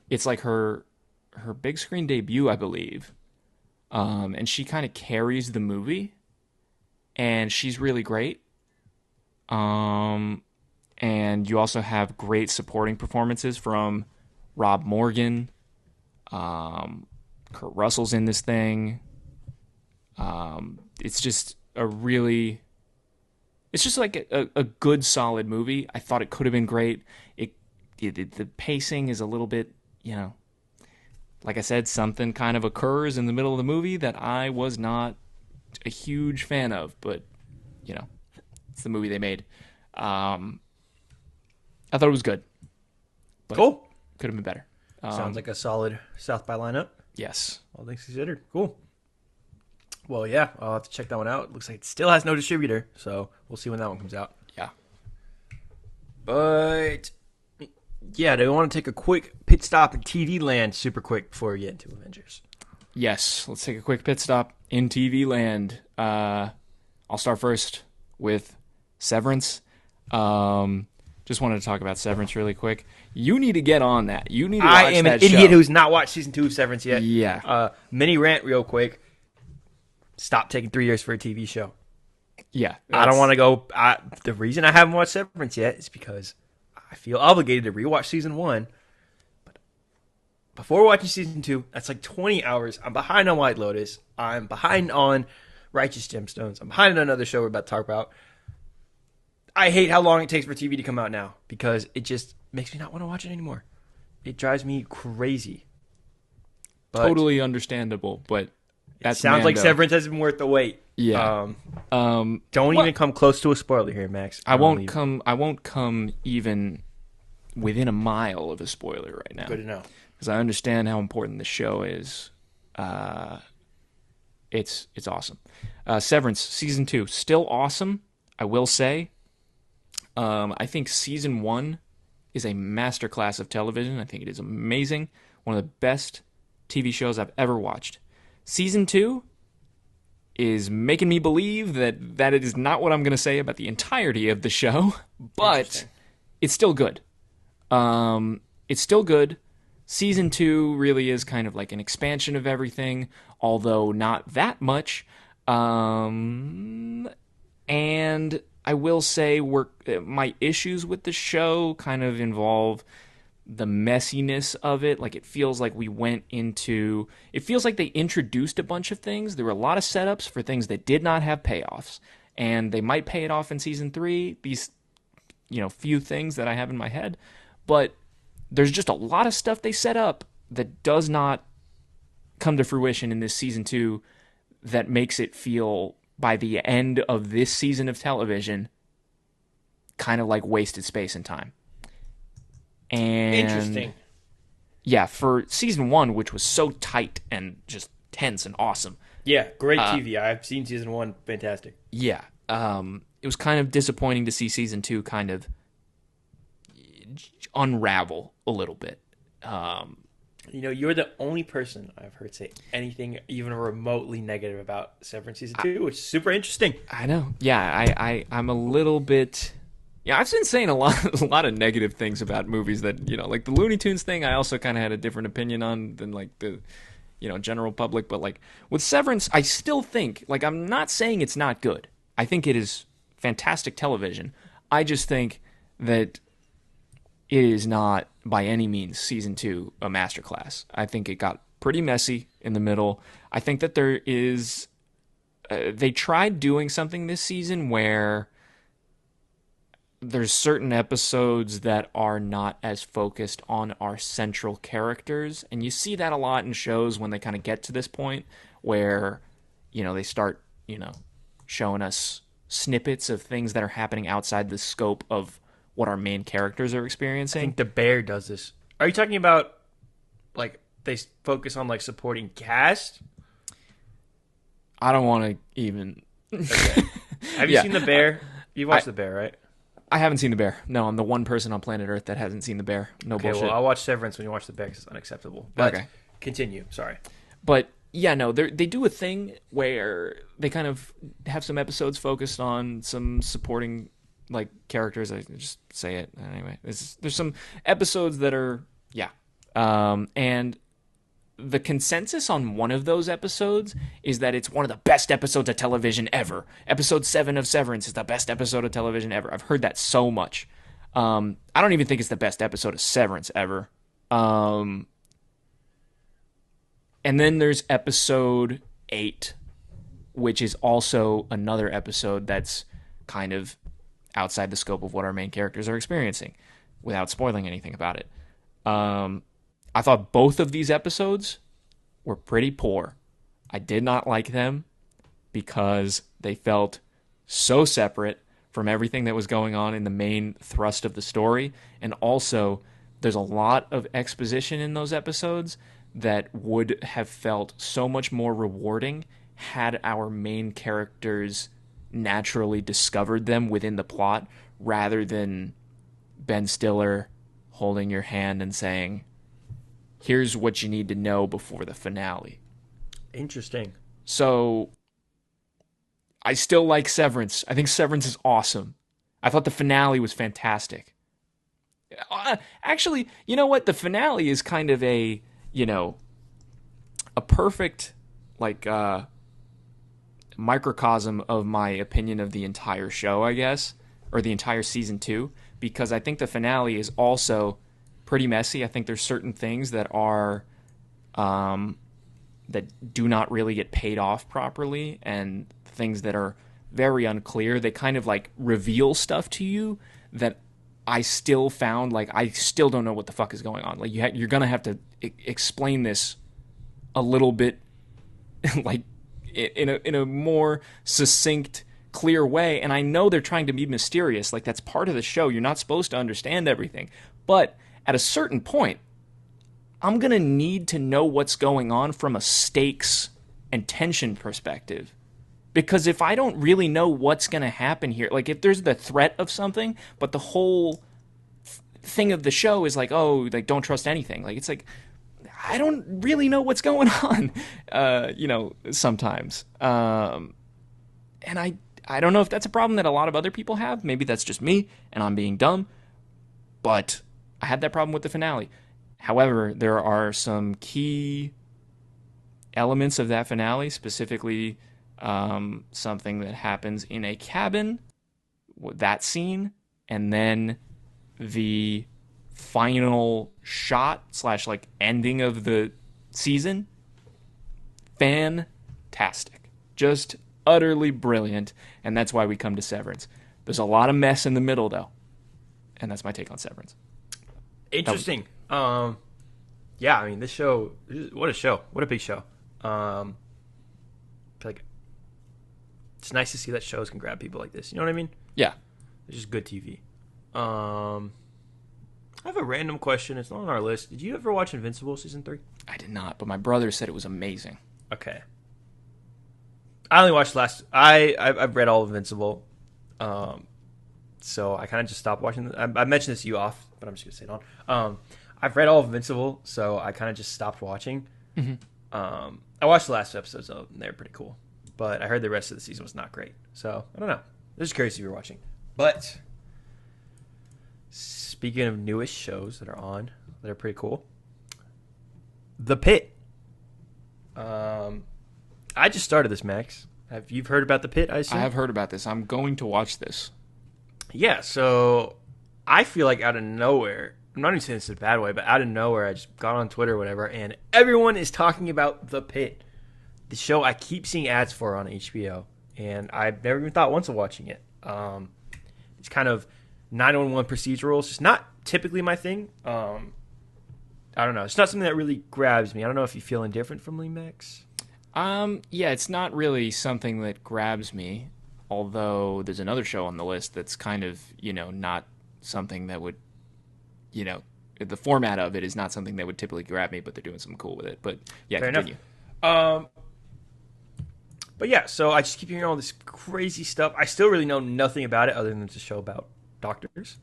It's like her big screen debut, I believe. And she kind of carries the movie, and she's really great. And you also have great supporting performances from Rob Morgan. Kurt Russell's in this thing. It's just It's just like a good, solid movie. I thought it could have been great. The pacing is a little bit, like I said, something kind of occurs in the middle of the movie that I was not a huge fan of, but, it's the movie they made. I thought it was good. But Cool. Could have been better. Sounds like a solid South by lineup. Yes. All things considered. Cool. Well, yeah, I'll have to check that one out. It looks like it still has no distributor, so we'll see when that one comes out. Yeah. But, yeah, do we want to take a quick pit stop in TV land super quick before we get into Avengers? Yes. Let's take a quick pit stop in TV land. I'll start first with Severance. Just wanted to talk about Severance really quick. You need to get on that. You need to watch that show. I am an idiot who's not watched season 2 of Severance yet. Yeah. Mini rant real quick. Stop taking 3 years for a TV show. Yeah. I don't want to go. The reason I haven't watched Severance yet is because I feel obligated to rewatch season 1. But before watching season 2, that's like 20 hours. I'm behind on White Lotus. I'm behind on Righteous Gemstones. I'm behind on another show we're about to talk about. I hate how long it takes for TV to come out now because it just makes me not want to watch it anymore. It drives me crazy. But totally understandable, but that sounds like Severance hasn't been worth the wait. Yeah. Don't even come close to a spoiler here, Max. I won't come even within a mile of a spoiler right now. Good to know. Because I understand how important the show is. It's awesome. Severance season 2 still awesome. I will say. I think season 1 is a masterclass of television. I think it is amazing. One of the best TV shows I've ever watched. Season 2 is making me believe that it is not what I'm going to say about the entirety of the show, but it's still good. It's still good. Season 2 really is kind of like an expansion of everything, although not that much. And I will say my issues with the show kind of involve the messiness of it. Like, it feels like it feels like they introduced a bunch of things. There were a lot of setups for things that did not have payoffs, and they might pay it off in season 3, these, few things that I have in my head, but there's just a lot of stuff they set up that does not come to fruition in this season 2 that makes it feel, by the end of this season of television, kind of like wasted space and time. And interesting. Yeah, for season 1, which was so tight and just tense and awesome. Yeah, great TV. I've seen season 1. Fantastic. Yeah. It was kind of disappointing to see season 2 kind of unravel a little bit. You're the only person I've heard say anything even remotely negative about Severance season 2, which is super interesting. I know. Yeah, I'm a little bit. Yeah, I've been saying a lot of negative things about movies that, like the Looney Tunes thing, I also kind of had a different opinion on than like the, general public. But like with Severance, I still think, like, I'm not saying it's not good. I think it is fantastic television. I just think that it is not by any means season 2 a masterclass. I think it got pretty messy in the middle. I think that there is, they tried doing something this season where there's certain episodes that are not as focused on our central characters. And you see that a lot in shows when they kind of get to this point where, they start, showing us snippets of things that are happening outside the scope of what our main characters are experiencing. I think The Bear does this. Are you talking about, like, they focus on, like, supporting cast? I don't want to even... Okay. Have you seen The Bear? You've watched The Bear, right? I haven't seen The Bear. No, I'm the one person on planet Earth that hasn't seen The Bear. No bullshit. Well, I'll watch Severance when you watch The Bear because it's unacceptable. But okay. Continue. Sorry. But, yeah, no, they do a thing where they kind of have some episodes focused on some supporting, like, characters. I just say it anyway. There's some episodes that are, yeah. And the consensus on one of those episodes is that it's one of the best episodes of television ever. Episode 7 of Severance is the best episode of television ever. I've heard that so much. I don't even think it's the best episode of Severance ever. And then there's episode 8, which is also another episode that's kind of outside the scope of what our main characters are experiencing, without spoiling anything about it. I thought both of these episodes were pretty poor. I did not like them because they felt so separate from everything that was going on in the main thrust of the story. And also, there's a lot of exposition in those episodes that would have felt so much more rewarding had our main characters naturally discovered them within the plot, rather than Ben Stiller holding your hand and saying, here's what you need to know before the finale. Interesting. So I still like Severance. I think Severance is awesome. I thought the finale was fantastic. Actually, you know what? The finale is kind of a perfect, microcosm of my opinion of the entire show, I guess, or the entire season 2, because I think the finale is also pretty messy. I think there's certain things that are that do not really get paid off properly, and things that are very unclear. They kind of reveal stuff to you that I still found I still don't know what the fuck is going on. You're gonna have to explain this a little bit, in a more succinct, clear way. And I know they're trying to be mysterious. That's part of the show. You're not supposed to understand everything, but at a certain point, I'm gonna need to know what's going on from a stakes and tension perspective. Because if I don't really know what's going to happen here, if there's the threat of something, but the whole thing of the show is don't trust anything. I don't really know what's going on, sometimes. And I don't know if that's a problem that a lot of other people have. Maybe that's just me and I'm being dumb. But I had that problem with the finale. However, there are some key elements of that finale, specifically something that happens in a cabin, that scene, and then the final shot / ending of the season. Fantastic. Just utterly brilliant, and that's why we come to Severance. There's a lot of mess in the middle, though, and that's my take on Severance. Interesting. Yeah, I mean, this show, what a show. What a big show. It's nice to see that shows can grab people like this. You know what I mean? Yeah. It's just good TV. I have a random question. It's not on our list. Did you ever watch Invincible season 3? I did not, but my brother said it was amazing. Okay. I only watched I've read all of Invincible. So I kind of just stopped watching. I mentioned this to you off, but I'm just going to say it on. I've read all of Invincible, so I kind of just stopped watching. Mm-hmm. I watched the last 2 episodes, though, and they're pretty cool. But I heard the rest of the season was not great. So, I don't know. I'm just curious if you were watching. But, speaking of newish shows that are on, that are pretty cool. The Pitt. I just started this, Max. Have you heard about The Pitt, I assume? I have heard about this. I'm going to watch this. Yeah, so I feel like out of nowhere, I'm not even saying this in a bad way, but out of nowhere, I just got on Twitter or whatever, and everyone is talking about The Pitt. The show I keep seeing ads for on HBO, and I've never even thought once of watching it. It's kind of 911 procedural. It's just not typically my thing. I don't know. It's not something that really grabs me. I don't know if you feel indifferent from Lee Max. Yeah, it's not really something that grabs me, although there's another show on the list that's kind of, not something that would, the format of it is not something that would typically grab me, but they're doing something cool with it. But yeah, Fair continue. Enough. But yeah, so I just keep hearing all this crazy stuff. I still really know nothing about it other than it's a show about doctors.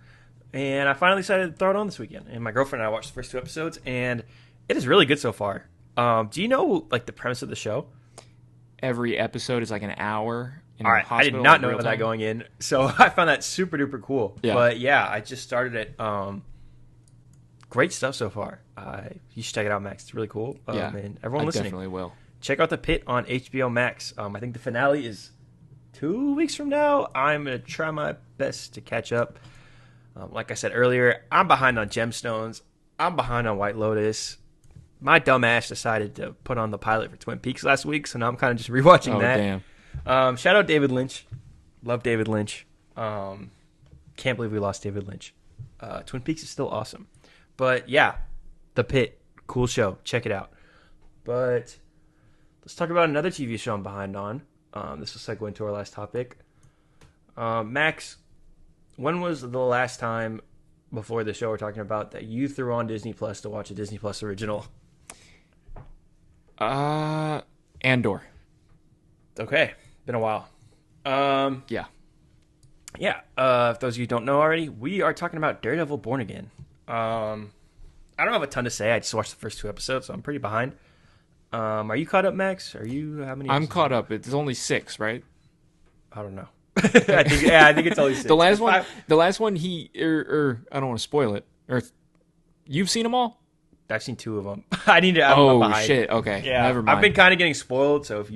And I finally decided to throw it on this weekend. And my girlfriend and I watched the first 2 episodes, and it is really good so far. Do you know, the premise of the show? Every episode is an hour. All right, I did not know that going in. So I found that super duper cool. Yeah. But yeah, I just started it. Great stuff so far. You should check it out, Max. It's really cool. Yeah, and everyone listening, definitely will. Check out The Pitt on HBO Max. I think the finale is 2 weeks from now. I'm going to try my best to catch up. Like I said earlier, I'm behind on Gemstones. I'm behind on White Lotus. My dumb ass decided to put on the pilot for Twin Peaks last week, so now I'm kind of just rewatching that. Damn. Shout out David Lynch. Love David Lynch. Can't believe we lost David Lynch. Twin Peaks is still awesome. But yeah, The Pitt, cool show. Check it out. But let's talk about another TV show I'm behind on. This will segue into our last topic. Max, when was the last time before the show we're talking about that you threw on Disney Plus to watch a Disney Plus original? Andor. Okay, been a while. Yeah. Yeah, if those of you who don't know already, we are talking about Daredevil Born Again. I don't have a ton to say. I just watched the first 2 episodes, so I'm pretty behind. Are you caught up, Max? Are you, how many? I'm caught up. It's only 6, right? I don't know. I think it's only 6. The last one, I don't want to spoil it. Or you've seen them all? I've seen 2 of them. I'm behind. Shit. Okay. Yeah, Never mind. I've been kind of getting spoiled, so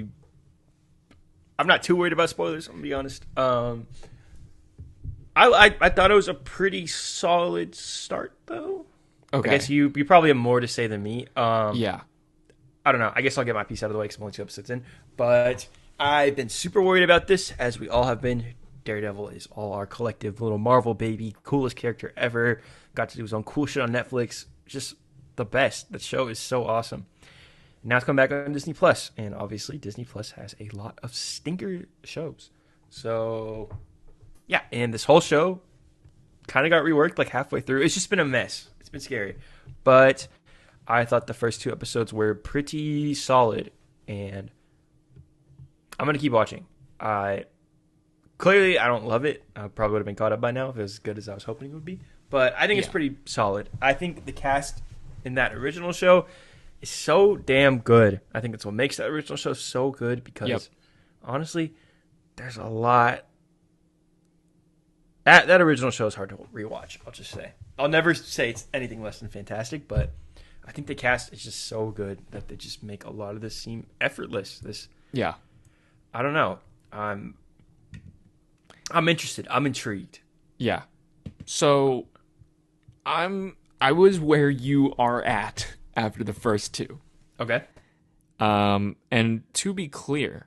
I'm not too worried about spoilers. I'm gonna be honest. I thought it was a pretty solid start, though. Okay. I guess you probably have more to say than me. Yeah. I don't know. I guess I'll get my piece out of the way because I'm only 2 episodes in. But I've been super worried about this, as we all have been. Daredevil is all our collective little Marvel baby. Coolest character ever. Got to do his own cool shit on Netflix. Just the best. The show is so awesome. Now it's coming back on Disney Plus, and obviously Disney Plus has a lot of stinker shows. So, yeah, and this whole show kind of got reworked like halfway through. It's just been a mess. It's been scary. But I thought the first 2 episodes were pretty solid, and I'm going to keep watching. Clearly, I don't love it. I probably would have been caught up by now if it was as good as I was hoping it would be. But I think it's pretty solid. I think the cast in that original show is so damn good. I think that's what makes that original show so good because, honestly, there's a lot. That original show is hard to rewatch, I'll just say. I'll never say it's anything less than fantastic, but I think the cast is just so good that they just make a lot of this seem effortless. I don't know. I'm interested. I'm intrigued. Yeah. So I was where you are at after the first 2. Okay. And to be clear,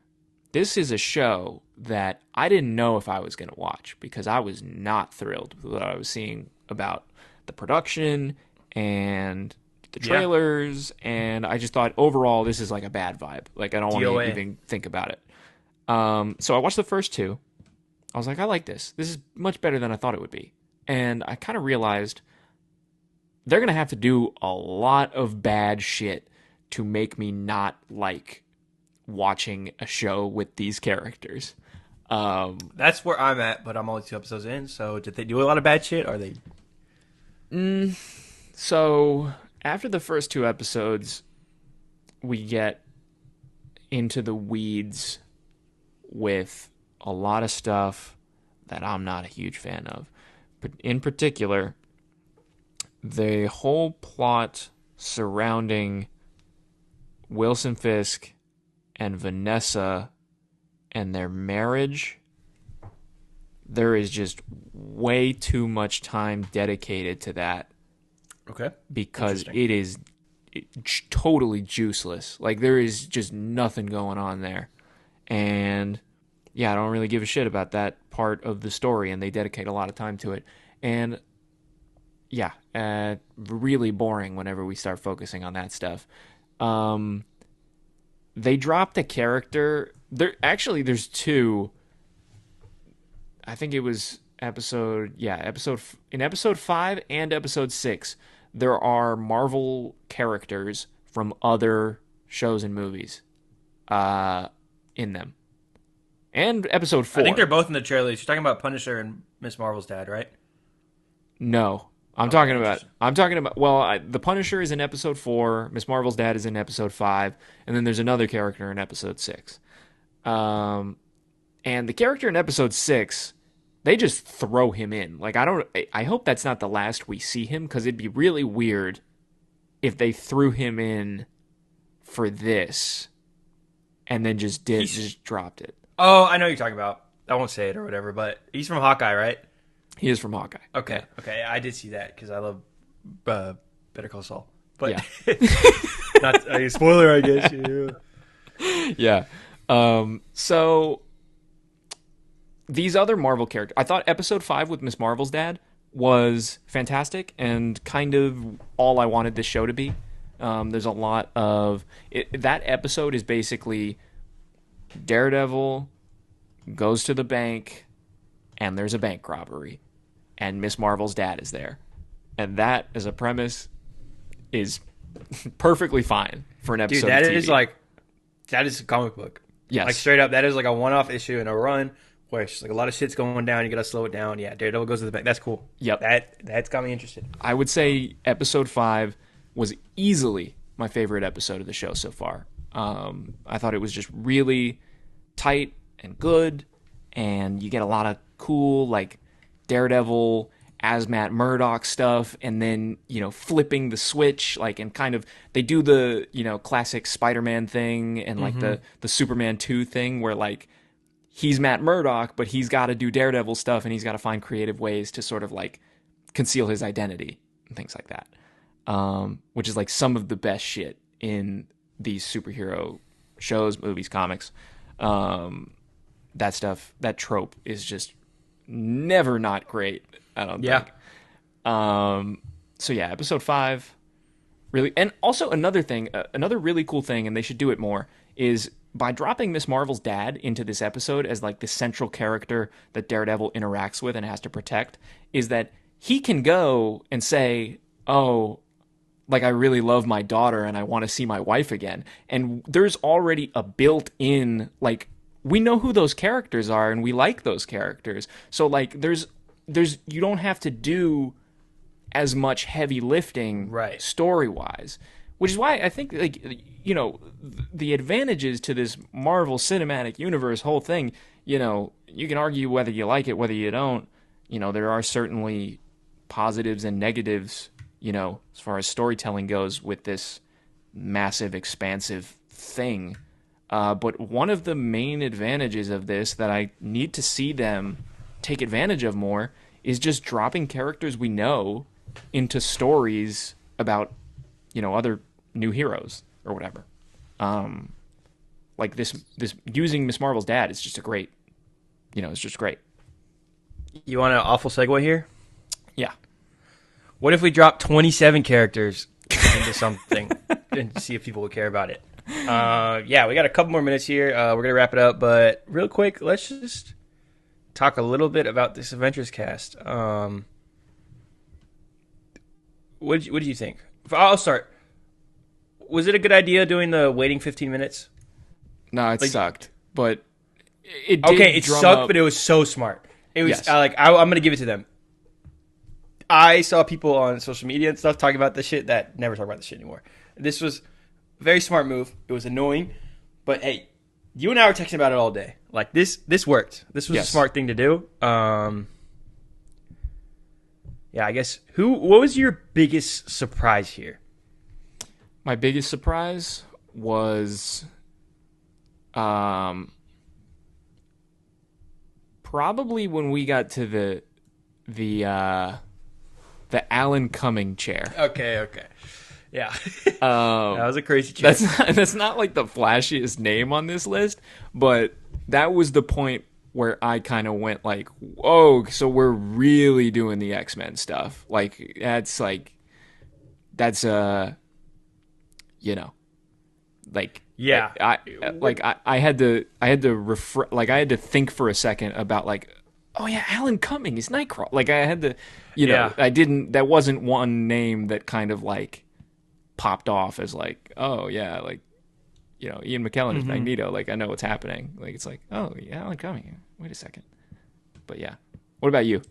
this is a show that I didn't know if I was going to watch because I was not thrilled with what I was seeing about the production and the trailers, and I just thought overall this is like a bad vibe. Like I don't want to even think about it. So I watched the first 2. I was like, I like this. This is much better than I thought it would be. And I kind of realized they're going to have to do a lot of bad shit to make me not like watching a show with these characters. That's where I'm at, but I'm only 2 episodes in. So did they do a lot of bad shit? Or are they? So after the first 2 episodes, we get into the weeds with a lot of stuff that I'm not a huge fan of. But in particular, the whole plot surrounding Wilson Fisk and Vanessa and their marriage, there is just way too much time dedicated to that. Okay. Because it is totally juiceless. Like, there is just nothing going on there. And yeah, I don't really give a shit about that part of the story, and they dedicate a lot of time to it. And yeah, really boring whenever we start focusing on that stuff. They dropped a character. There's 2. I think it was episode 5 and episode 6. There are Marvel characters from other shows and movies in them. And episode 4. I think they're both in the trailers. You're talking about Punisher and Miss Marvel's dad, right? No. I'm talking about, the Punisher is in episode 4, Miss Marvel's dad is in episode 5, and then there's another character in episode 6. And the character in episode 6, they just throw him in. Like, I hope that's not the last we see him, because it'd be really weird if they threw him in for this and then just dropped it. Oh, I know what you're talking about. I won't say it or whatever, but he's from Hawkeye, right? He is from Hawkeye. Okay, okay. I did see that because I love Better Call Saul. But yeah. Not a spoiler, I guess. Yeah. So these other Marvel characters, I thought episode 5 with Miss Marvel's dad was fantastic and kind of all I wanted this show to be. There's a lot of that episode is basically Daredevil goes to the bank and there's a bank robbery and Miss Marvel's dad is there. And that as a premise is perfectly fine for an episode of TV. That is a comic book. Yes. Like straight up, that is like a one-off issue in a run where it's just like a lot of shit's going down. You got to slow it down. Yeah, Daredevil goes to the bank. That's cool. Yep. That's got me interested. I would say episode 5 was easily my favorite episode of the show so far. I thought it was just really tight and good, and you get a lot of cool like Daredevil as Matt Murdock stuff, and then flipping the switch, like, and kind of they do the classic Spider-Man thing and like the Superman 2 thing where like he's Matt Murdock, but he's got to do Daredevil stuff and he's got to find creative ways to sort of like conceal his identity and things like that. Which is like some of the best shit in these superhero shows, movies, comics. That stuff, that trope is just never not great, I don't think. So yeah, episode 5 really, and also another thing, another really cool thing, and they should do it more, is by dropping Miss Marvel's dad into this episode as like the central character that Daredevil interacts with and has to protect, is that he can go and say, oh, like, I really love my daughter and I want to see my wife again. And there's already a built-in, like, we know who those characters are and we like those characters. So, like, there's you don't have to do as much heavy lifting story-wise. Which is why I think, like, the advantages to this Marvel Cinematic Universe whole thing, you can argue whether you like it, whether you don't. There are certainly positives and negatives, as far as storytelling goes with this massive, expansive thing. But one of the main advantages of this that I need to see them take advantage of more is just dropping characters we know into stories about, other new heroes or whatever. Like this using Miss Marvel's dad is just a great, it's just great. You want an awful segue here? Yeah. What if we drop 27 characters into something and see if people would care about it? We got a couple more minutes here. We're going to wrap it up, but real quick, let's just talk a little bit about this Avengers cast. What did you think? I'll start. Was it a good idea doing the waiting 15 minutes? No, it sucked, but it did. Okay, it sucked, but it was so smart. It was I'm going to give it to them. I saw people on social media and stuff talking about this shit that never talk about this shit anymore. This was a very smart move. It was annoying, but hey, you and I were texting about it all day. Like this worked. This was a smart thing to do. I guess what was your biggest surprise here? My biggest surprise was probably when we got to the Alan Cumming chair. Okay. Yeah. That was a crazy chair. That's not like the flashiest name on this list, but that was the point where I kind of went like, whoa, so we're really doing the X-Men stuff. Like, that's like, like, yeah. I had to I had to think for a second about like, oh yeah, Alan Cumming is Nightcrawler. Like I had to, that wasn't one name that kind of like popped off as like, oh yeah, like, Ian McKellen is Magneto. Like I know what's happening. Like it's like, oh yeah, Alan Cumming. Wait a second. But yeah, what about you?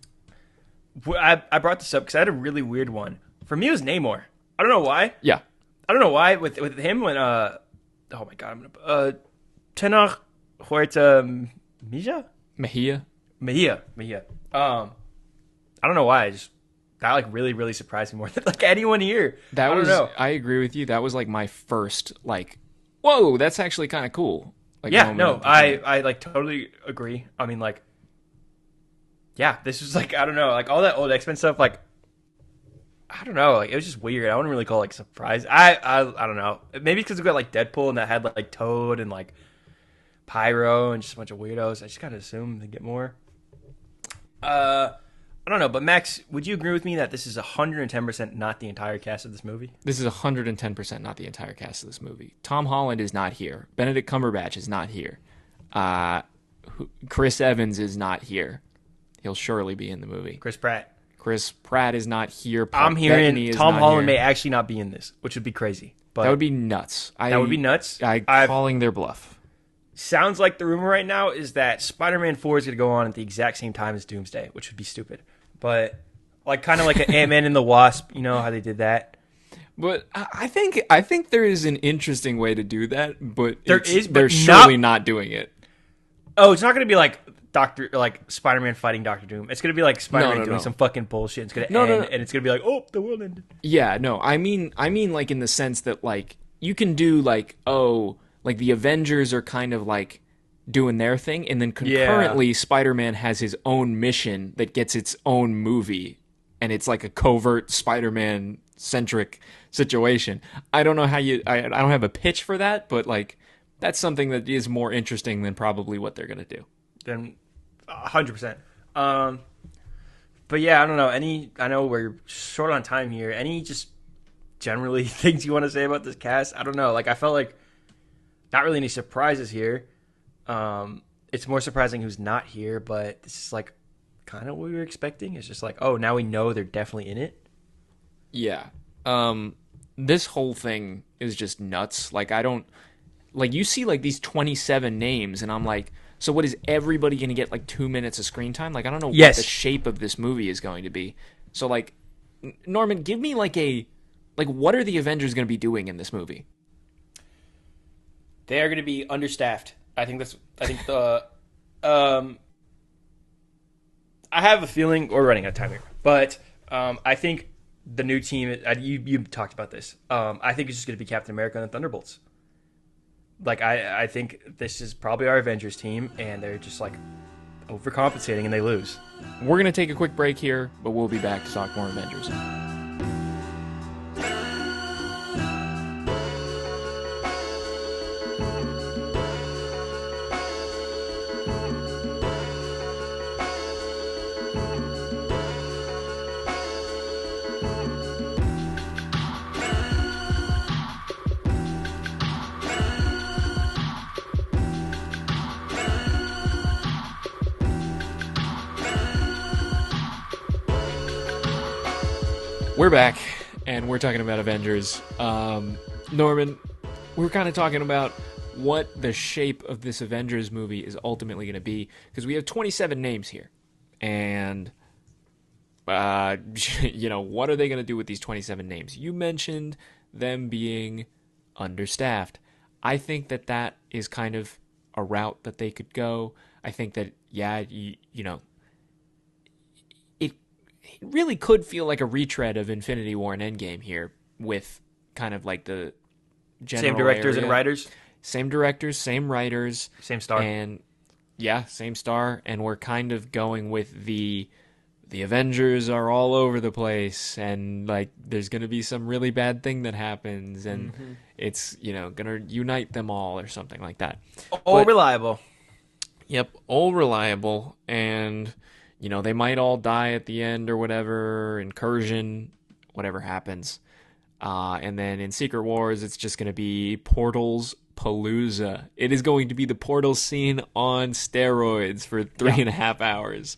I brought this up because I had a really weird one. For me, it was Namor. I don't know why. Yeah, I don't know why with him when oh my god, I'm gonna Tenor Huerta Mejia. I don't know why. That like really, really surprised me more than like anyone here. I don't know. I agree with you. That was like my first like, whoa, that's actually kind of cool. Like, I like totally agree. I mean, like, yeah, this was like, I don't know, like all that old X-Men stuff. Like, I don't know, like it was just weird. I wouldn't really call it like surprise. I don't know. Maybe because we got like Deadpool and that had like Toad and like Pyro and just a bunch of weirdos. I just kind of assumed they'd get more. I don't know, but Max, would you agree with me that this is 110% not the entire cast of this movie? This is 110% not the entire cast of this movie. Tom Holland is not here. Benedict Cumberbatch is not here. Chris Evans is not here. He'll surely be in the movie. Chris Pratt. Chris Pratt is not here. Paul I'm hearing Bettany is Tom not Holland here. may actually not be in this, which would be crazy. But That would be nuts. that would be nuts. I'm calling their bluff. Sounds like the rumor right now is that Spider-Man 4 is going to go on at the exact same time as Doomsday, which would be stupid. But kind of like an Ant-Man and the Wasp, you know how they did that? But I think there is an interesting way to do that, but They're surely not doing it. Oh, it's not going to be like Spider-Man fighting Doctor Doom. It's going to be like Spider-Man doing some fucking bullshit. It's going to end, and it's going to be like, oh, the world ended. Yeah, no, I mean like in the sense that like you can do like the Avengers are kind of like doing their thing, and then concurrently Spider-Man has his own mission that gets its own movie, and it's like a covert Spider-Man centric situation. I don't know how I don't have a pitch for that, but like that's something that is more interesting than probably what they're gonna do. Then 100%. But yeah, I don't know. I know we're short on time here. Any just generally things you want to say about this cast? I don't know. Like I felt like not really any surprises here. It's more surprising who's not here, but this is like kind of what we were expecting. It's just like, oh, now we know they're definitely in it. Yeah. This whole thing is just nuts. Like you see like these 27 names, and I'm like, so what is everybody going to get like 2 minutes of screen time? Like I don't know what the shape of this movie is going to be. So like, Norman, give me like what are the Avengers going to be doing in this movie? They are going to be understaffed. I think I have a feeling we're running out of time here, but I think the new team. You talked about this. I think it's just going to be Captain America and the Thunderbolts. Like I think this is probably our Avengers team, and they're just like overcompensating and they lose. We're going to take a quick break here, but we'll be back to talk more Avengers. We're back, and we're talking about Avengers. Norman, we're kind of talking about what the shape of this Avengers movie is ultimately going to be, because we have 27 names here. And, what are they going to do with these 27 names? You mentioned them being understaffed. I think that is kind of a route that they could go. I think that, it really could feel like a retread of Infinity War and Endgame here, with kind of like the general same directors area. And writers, same directors, same writers, same star, and same star. And we're kind of going with the Avengers are all over the place, and like there's going to be some really bad thing that happens, and it's going to unite them all or something like that. All reliable. Yep, all reliable, and they might all die at the end or whatever, incursion, whatever happens. And then in Secret Wars, it's just going to be Portals Palooza. It is going to be the Portals scene on steroids for 3.5 hours.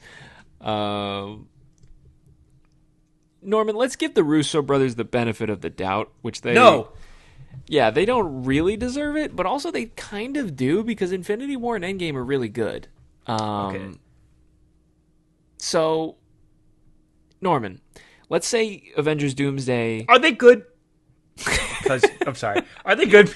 Norman, let's give the Russo brothers the benefit of the doubt, which they... No! Yeah, they don't really deserve it, but also they kind of do, because Infinity War and Endgame are really good. Okay. So, Norman, let's say Avengers Doomsday... Are they good? Because I'm sorry. Are they good?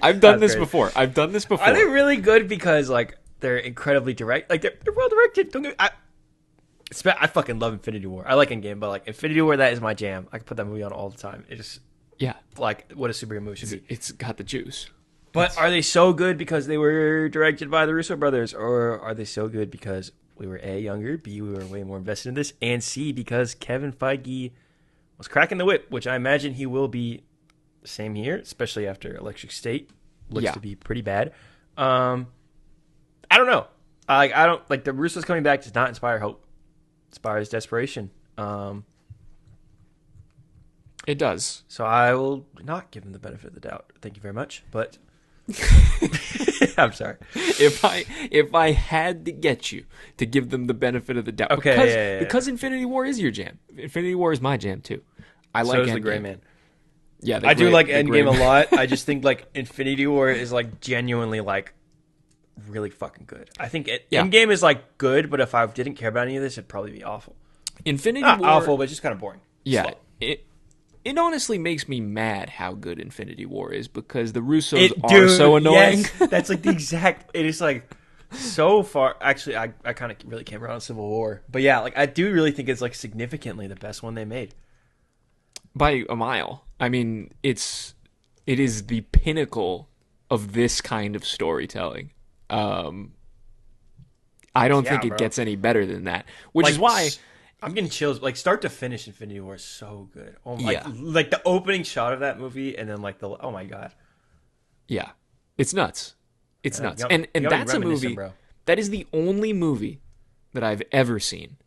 I've done this before. Are they really good because like they're incredibly direct? Like they're well directed. Don't get me, I fucking love Infinity War. I like Endgame, but like Infinity War, that is my jam. I can put that movie on all the time. It just like what a superhero movie should be. It's got the juice. But are they so good because they were directed by the Russo brothers, or are they so good because we were A, younger, B, we were way more invested in this, and C, because Kevin Feige was cracking the whip, which I imagine he will be same here, especially after Electric State looks to be pretty bad. I don't know. I don't like the Russos coming back does not inspire hope. inspires desperation. It does. So I will not give him the benefit of the doubt. Thank you very much. But I'm sorry. If I had to get you to give them the benefit of the doubt, Okay, because Infinity War is your jam. Infinity War is my jam too. I like So is Endgame. the Gray Man. Yeah, I do like Endgame a lot. I just think like Infinity War is like genuinely like really fucking good. I think Endgame is like good, but if I didn't care about any of this, it'd probably be awful. Infinity Not War, awful, but just kind of boring. yeah. Slow. It honestly makes me mad how good Infinity War is because the Russos are so annoying. Yes, that's like the exact. It is like so far. Actually, I kind of really came around on Civil War, but yeah, like I do really think it's like significantly the best one they made by a mile. I mean, it is the pinnacle of this kind of storytelling. I don't think it gets any better than that, which is why. I'm getting chills. Like start to finish, Infinity War is so good. Oh my! Yeah. Like the opening shot of that movie, and then like oh my god. Yeah, it's nuts. It's nuts. You And gotta be that's a reminiscent, movie. bro. That is the only movie that I've ever seen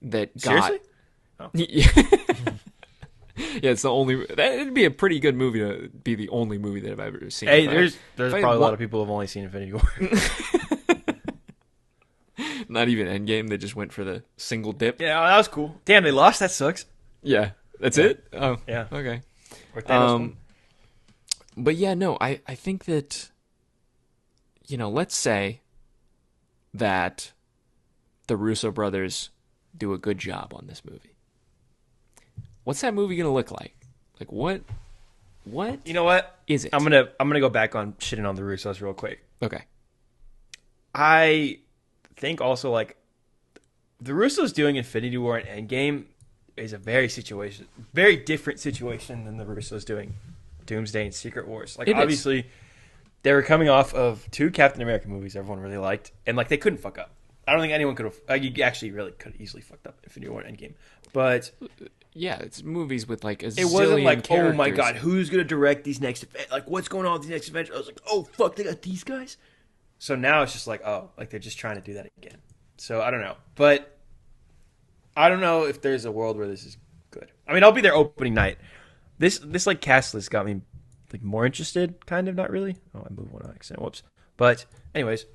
that got. Seriously? Yeah, it's the only. It'd be a pretty good movie to be the only movie that I've ever seen. Hey, there's if I probably a had lot of people who have only seen Infinity War. Not even Endgame. They just went for the single dip. Yeah, that was cool. Damn, they lost. That sucks. Yeah, that's it. Oh, Yeah. Okay. Or Thanos won. But yeah, no, I think that, let's say that the Russo brothers do a good job on this movie. What's that movie gonna look like? Like what? You know what? Is it? I'm gonna go back on shitting on the Russos real quick. Okay. I think also like the Russos doing Infinity War and Endgame is a very different situation than the Russos doing Doomsday and Secret Wars. Like obviously they were coming off of 2 Captain America movies everyone really liked, and like they couldn't fuck up. I don't think anyone could have. You actually really could have easily fucked up Infinity War and Endgame, but yeah, it's movies with like a it wasn't like characters. oh my god, who's gonna direct these next like what's going on with these next Avengers? I was like, oh fuck, they got these guys. So now it's just like, oh, like they're just trying to do that again. So I don't know. But I don't know if there's a world where this is good. I mean, I'll be there opening night. This like cast list got me like more interested, kind of, not really. Oh, I moved one on accident. Whoops. But anyways,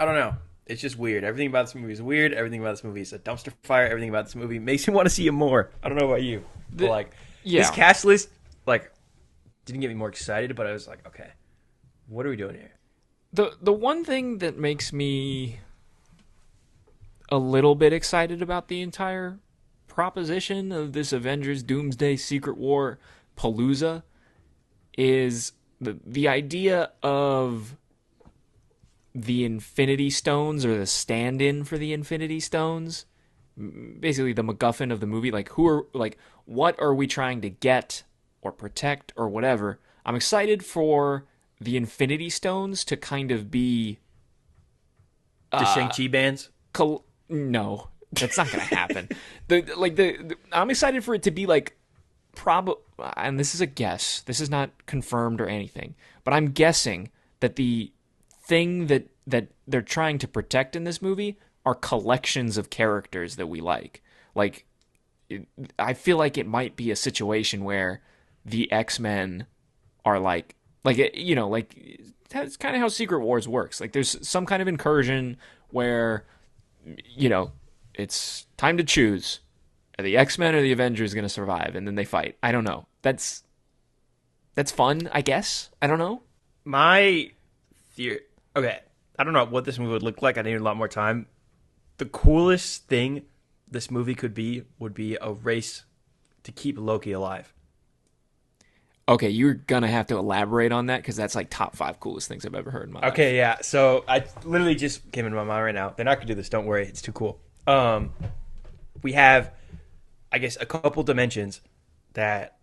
I don't know. It's just weird. Everything about this movie is weird. Everything about this movie is a dumpster fire. Everything about this movie makes me want to see it more. I don't know about you. But like this cast list like didn't get me more excited, but I was like, okay, what are we doing here? The one thing that makes me a little bit excited about the entire proposition of this Avengers Doomsday Secret War Palooza is the idea of the Infinity Stones, or the stand-in for the Infinity Stones, basically the MacGuffin of the movie. Like what are we trying to get or protect or whatever? I'm excited for the Infinity Stones to kind of be The Shang-Chi bands? No, that's not going to happen. I'm excited for it to be like and this is a guess. This is not confirmed or anything, but I'm guessing that the thing that they're trying to protect in this movie are collections of characters that we like. Like, I feel like it might be a situation where the X-Men are like that's kind of how Secret Wars works. Like, there's some kind of incursion where, it's time to choose. Are the X-Men or the Avengers going to survive? And then they fight. I don't know. That's fun, I guess. I don't know. My theory... Okay, I don't know what this movie would look like. I need a lot more time. The coolest thing this movie could be would be a race to keep Loki alive. Okay, you're going to have to elaborate on that because that's like top 5 coolest things I've ever heard in my life. Okay, yeah. So I literally just came into my mind right now. They're not going to do this. Don't worry. It's too cool. We have, I guess, a couple dimensions that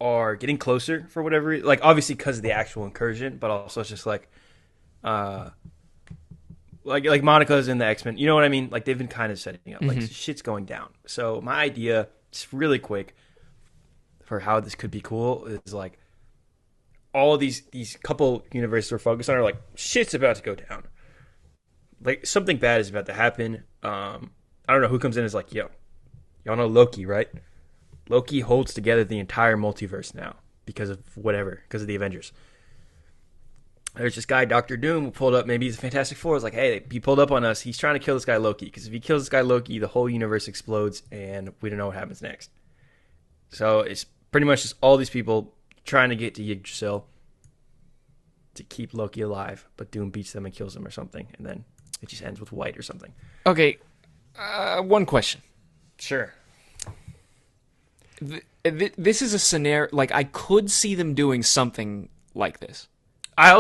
are getting closer for whatever reason. Like, obviously because of the actual incursion, but also it's just like Monica's in the X-Men. You know what I mean? Like, they've been kind of setting up. Like, shit's going down. So my idea, just really quick, for how this could be cool is like all these couple universes we're focused on are like shit's about to go down, like something bad is about to happen, I don't know who comes in and is like, yo, y'all know Loki, right? Loki holds together the entire multiverse now because of whatever, because of the Avengers. There's this guy, Doctor Doom, who pulled up. Maybe he's a Fantastic Four. It's like, hey, he pulled up on us. He's trying to kill this guy Loki, because if he kills this guy Loki, the whole universe explodes, and we don't know what happens next. So it's pretty much just all these people trying to get to Yggdrasil to keep Loki alive, but Doom beats them and kills him or something, and then it just ends with white or something. Okay, one question. Sure. This is a scenario, like, I could see them doing something like this. I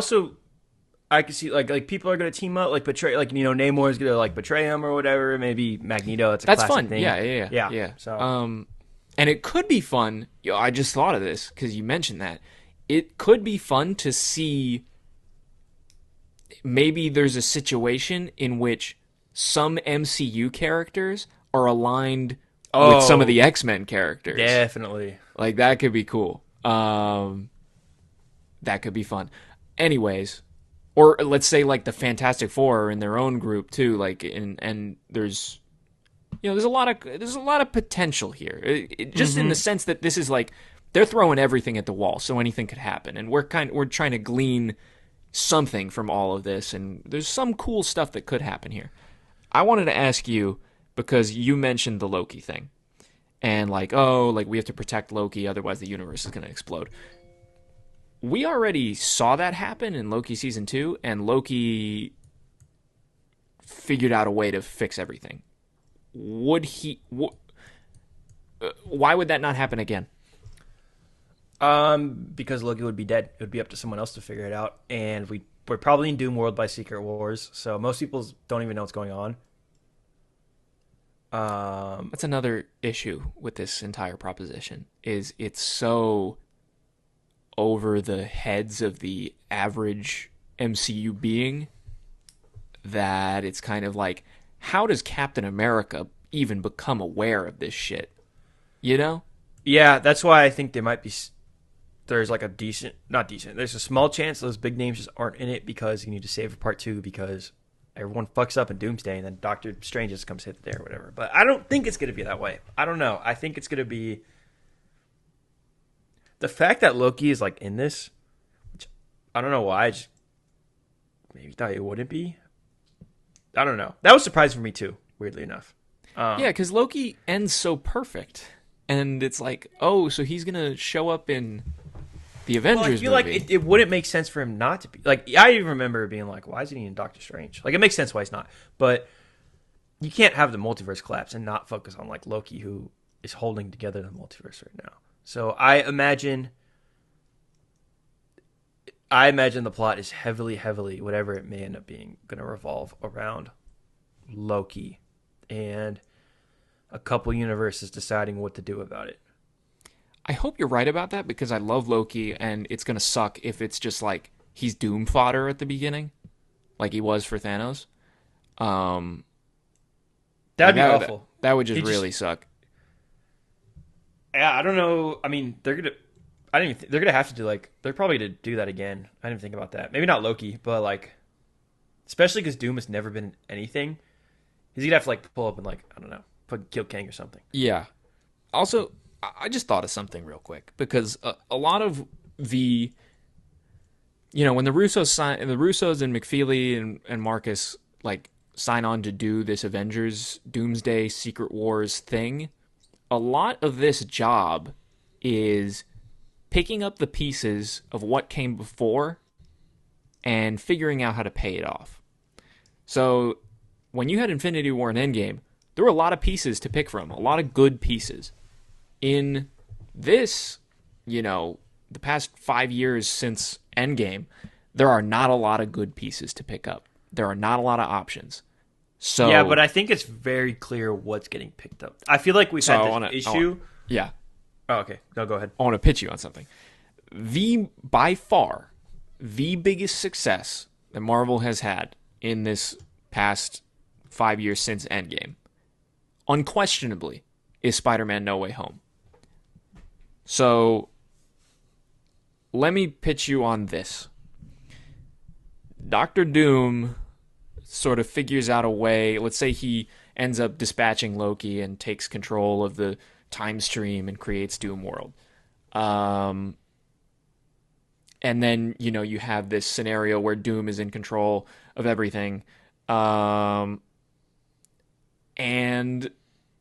could see like people are gonna team up, like betray, like Namor is gonna like betray him or whatever. Maybe Magneto. That's classic fun. Thing. Yeah. So, and it could be fun. I just thought of this because you mentioned that. It could be fun to see. Maybe there's a situation in which some MCU characters are aligned with some of the X-Men characters. Definitely. Like, that could be cool. That could be fun. Anyways, or let's say like the Fantastic Four are in their own group too, like and there's there's a lot of potential here. Just in the sense that this is like they're throwing everything at the wall, so anything could happen, and we're trying to glean something from all of this, and there's some cool stuff that could happen here. I wanted to ask you, because you mentioned the Loki thing, and like we have to protect Loki, otherwise the universe is going to explode. We already saw that happen in Loki Season 2, and Loki figured out a way to fix everything. Why would that not happen again? Because Loki would be dead. It would be up to someone else to figure it out, and we're probably in Doom World by Secret Wars, so most people don't even know what's going on. That's another issue with this entire proposition, is it's so over the heads of the average MCU being that it's kind of like, how does Captain America even become aware of this shit? Yeah, that's why I think there's like there's a small chance those big names just aren't in it because you need to save for part 2 because everyone fucks up in Doomsday and then Doctor Strange just comes hit there or whatever. But I don't think it's going to be that way. I don't know. I think it's going to be the fact that Loki is like in this, which I don't know why. I just maybe thought it wouldn't be. I don't know. That was surprising for me too, weirdly enough. Yeah, because Loki ends so perfect. And it's like, oh, so he's going to show up in the Avengers I feel movie. like it wouldn't make sense for him not to be. Like, I even remember being like, why isn't he in Doctor Strange? Like, it makes sense why he's not. But you can't have the multiverse collapse and not focus on, like, Loki, who is holding together the multiverse right now. So I imagine the plot is heavily, whatever it may end up being, going to revolve around Loki and a couple universes deciding what to do about it. I hope you're right about that, because I love Loki, and it's going to suck if it's just like he's Doom fodder at the beginning, like he was for Thanos. That'd be awful. That would just really suck. Yeah, I don't know. I mean, they're gonna have to do they're probably gonna do that again. I didn't think about that. Maybe not Loki, but like, especially because Doom has never been in anything. He's gonna have to like pull up and like, I don't know, kill Kang or something. Yeah. Also, I just thought of something real quick, because a lot of the, when the Russos and McFeely and Marcus like sign on to do this Avengers Doomsday Secret Wars thing, a lot of this job is picking up the pieces of what came before and figuring out how to pay it off. So when you had Infinity War and Endgame, there were a lot of pieces to pick from, a lot of good pieces. In this, the past 5 years since Endgame, there are not a lot of good pieces to pick up. There are not a lot of options. So yeah, but I think it's very clear what's getting picked up. I feel like we've had this issue. Yeah. Oh, okay. No, go ahead. I want to pitch you on something. By far, the biggest success that Marvel has had in this past 5 years since Endgame, unquestionably, is Spider-Man No Way Home. So, let me pitch you on this. Doctor Doom sort of figures out a way. Let's say he ends up dispatching Loki and takes control of the time stream and creates Doom World. And then, you have this scenario where Doom is in control of everything. And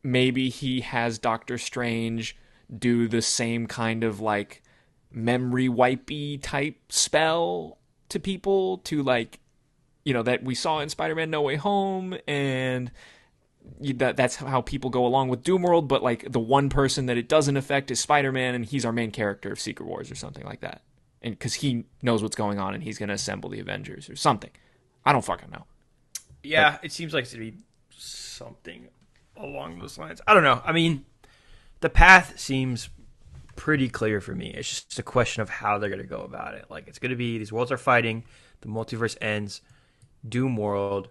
maybe he has Doctor Strange do the same kind of like memory wipey type spell to people to like, that we saw in Spider-Man No Way Home, and that's how people go along with Doom World, but like the one person that it doesn't affect is Spider-Man, and he's our main character of Secret Wars or something like that. And because he knows what's going on and he's going to assemble the Avengers or something. I don't fucking know. Yeah, but it seems like it's going to be something along those lines. I don't know. I mean, the path seems pretty clear for me. It's just a question of how they're going to go about it. Like, it's going to be these worlds are fighting, the multiverse ends, Doom World's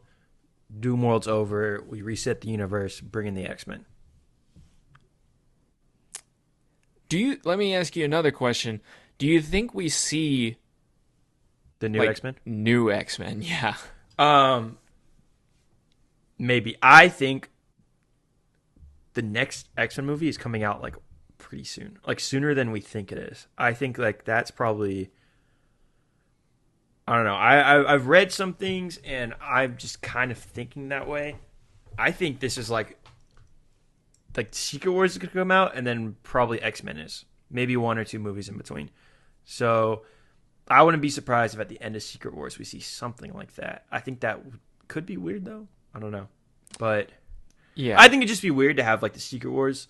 over, we reset the universe, bring in the X-Men. Let me ask you another question. Do you think we see the new X-Men? New X-Men, yeah. Maybe. I think the next X-Men movie is coming out like pretty soon. Like sooner than we think it is. I think like that's probably, I don't know. I've read some things and I'm just kind of thinking that way. I think this is like Secret Wars is going to come out and then probably X-Men is. Maybe one or two movies in between. So I wouldn't be surprised if at the end of Secret Wars we see something like that. I think that could be weird though. I don't know. But yeah, I think it'd just be weird to have like the Secret Wars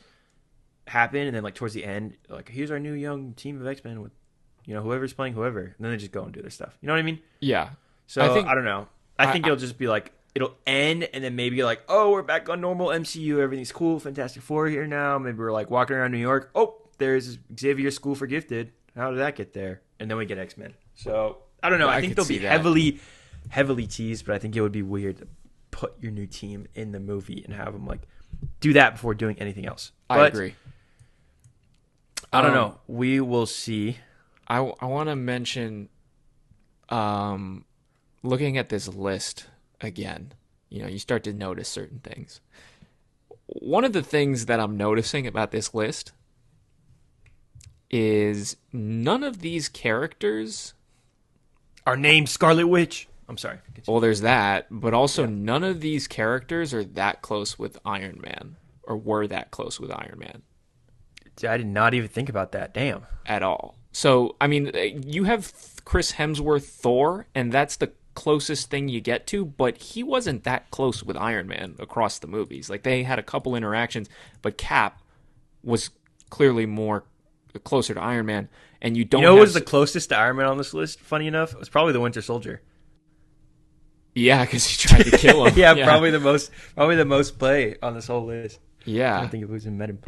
happen and then like towards the end, like here's our new young team of X-Men with, whoever's playing whoever. And then they just go and do their stuff. You know what I mean? Yeah. So I don't know. I think it'll just be like, it'll end and then maybe like, oh, we're back on normal MCU. Everything's cool. Fantastic Four here now. Maybe we're like walking around New York. Oh, there's Xavier's School for Gifted. How did that get there? And then we get X-Men. So I don't know. I think they'll be heavily teased, but I think it would be weird to put your new team in the movie and have them like do that before doing anything else. But I agree. I don't know. We will see. I want to mention, looking at this list again, you start to notice certain things. One of the things that I'm noticing about this list is none of these characters are named Scarlet Witch. I'm sorry. Well, there's that, but also none of these characters are that close with Iron Man or were that close with Iron Man. I did not even think about that. Damn. At all. So, I mean, you have Chris Hemsworth Thor, and that's the closest thing you get to, but he wasn't that close with Iron Man across the movies. Like, they had a couple interactions, but Cap was clearly closer to Iron Man, and you don't who was the closest to Iron Man on this list, funny enough? It was probably the Winter Soldier. Yeah, because he tried to kill him. yeah, probably the most play on this whole list. Yeah. I don't think it was even met him.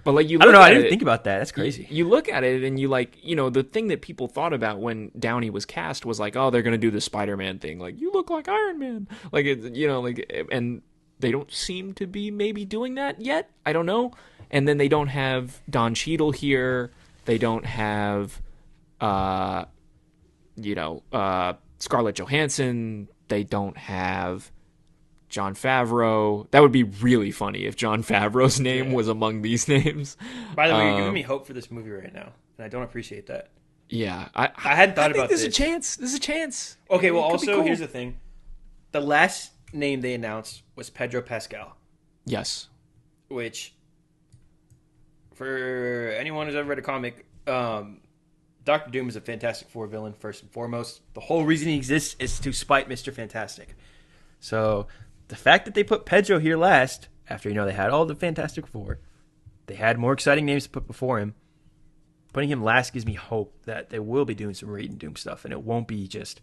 But like I don't know. I didn't think about that. That's crazy. You look at it and you like, the thing that people thought about when Downey was cast was like, oh, they're going to do the Spider-Man thing. Like, you look like Iron Man. Like, and they don't seem to be maybe doing that yet. I don't know. And then they don't have Don Cheadle here. They don't have, Scarlett Johansson. They don't have Jon Favreau. That would be really funny if Jon Favreau's name was among these names. By the way, you're giving me hope for this movie right now, and I don't appreciate that. Yeah. I hadn't thought about this. There's a chance. Okay, well, also, cool. Here's the thing. The last name they announced was Pedro Pascal. Yes. Which, for anyone who's ever read a comic, Doctor Doom is a Fantastic Four villain, first and foremost. The whole reason he exists is to spite Mr. Fantastic. So the fact that they put Pedro here last, after they had all the Fantastic Four, they had more exciting names to put before him. Putting him last gives me hope that they will be doing some Reed and Doom stuff, and it won't be just,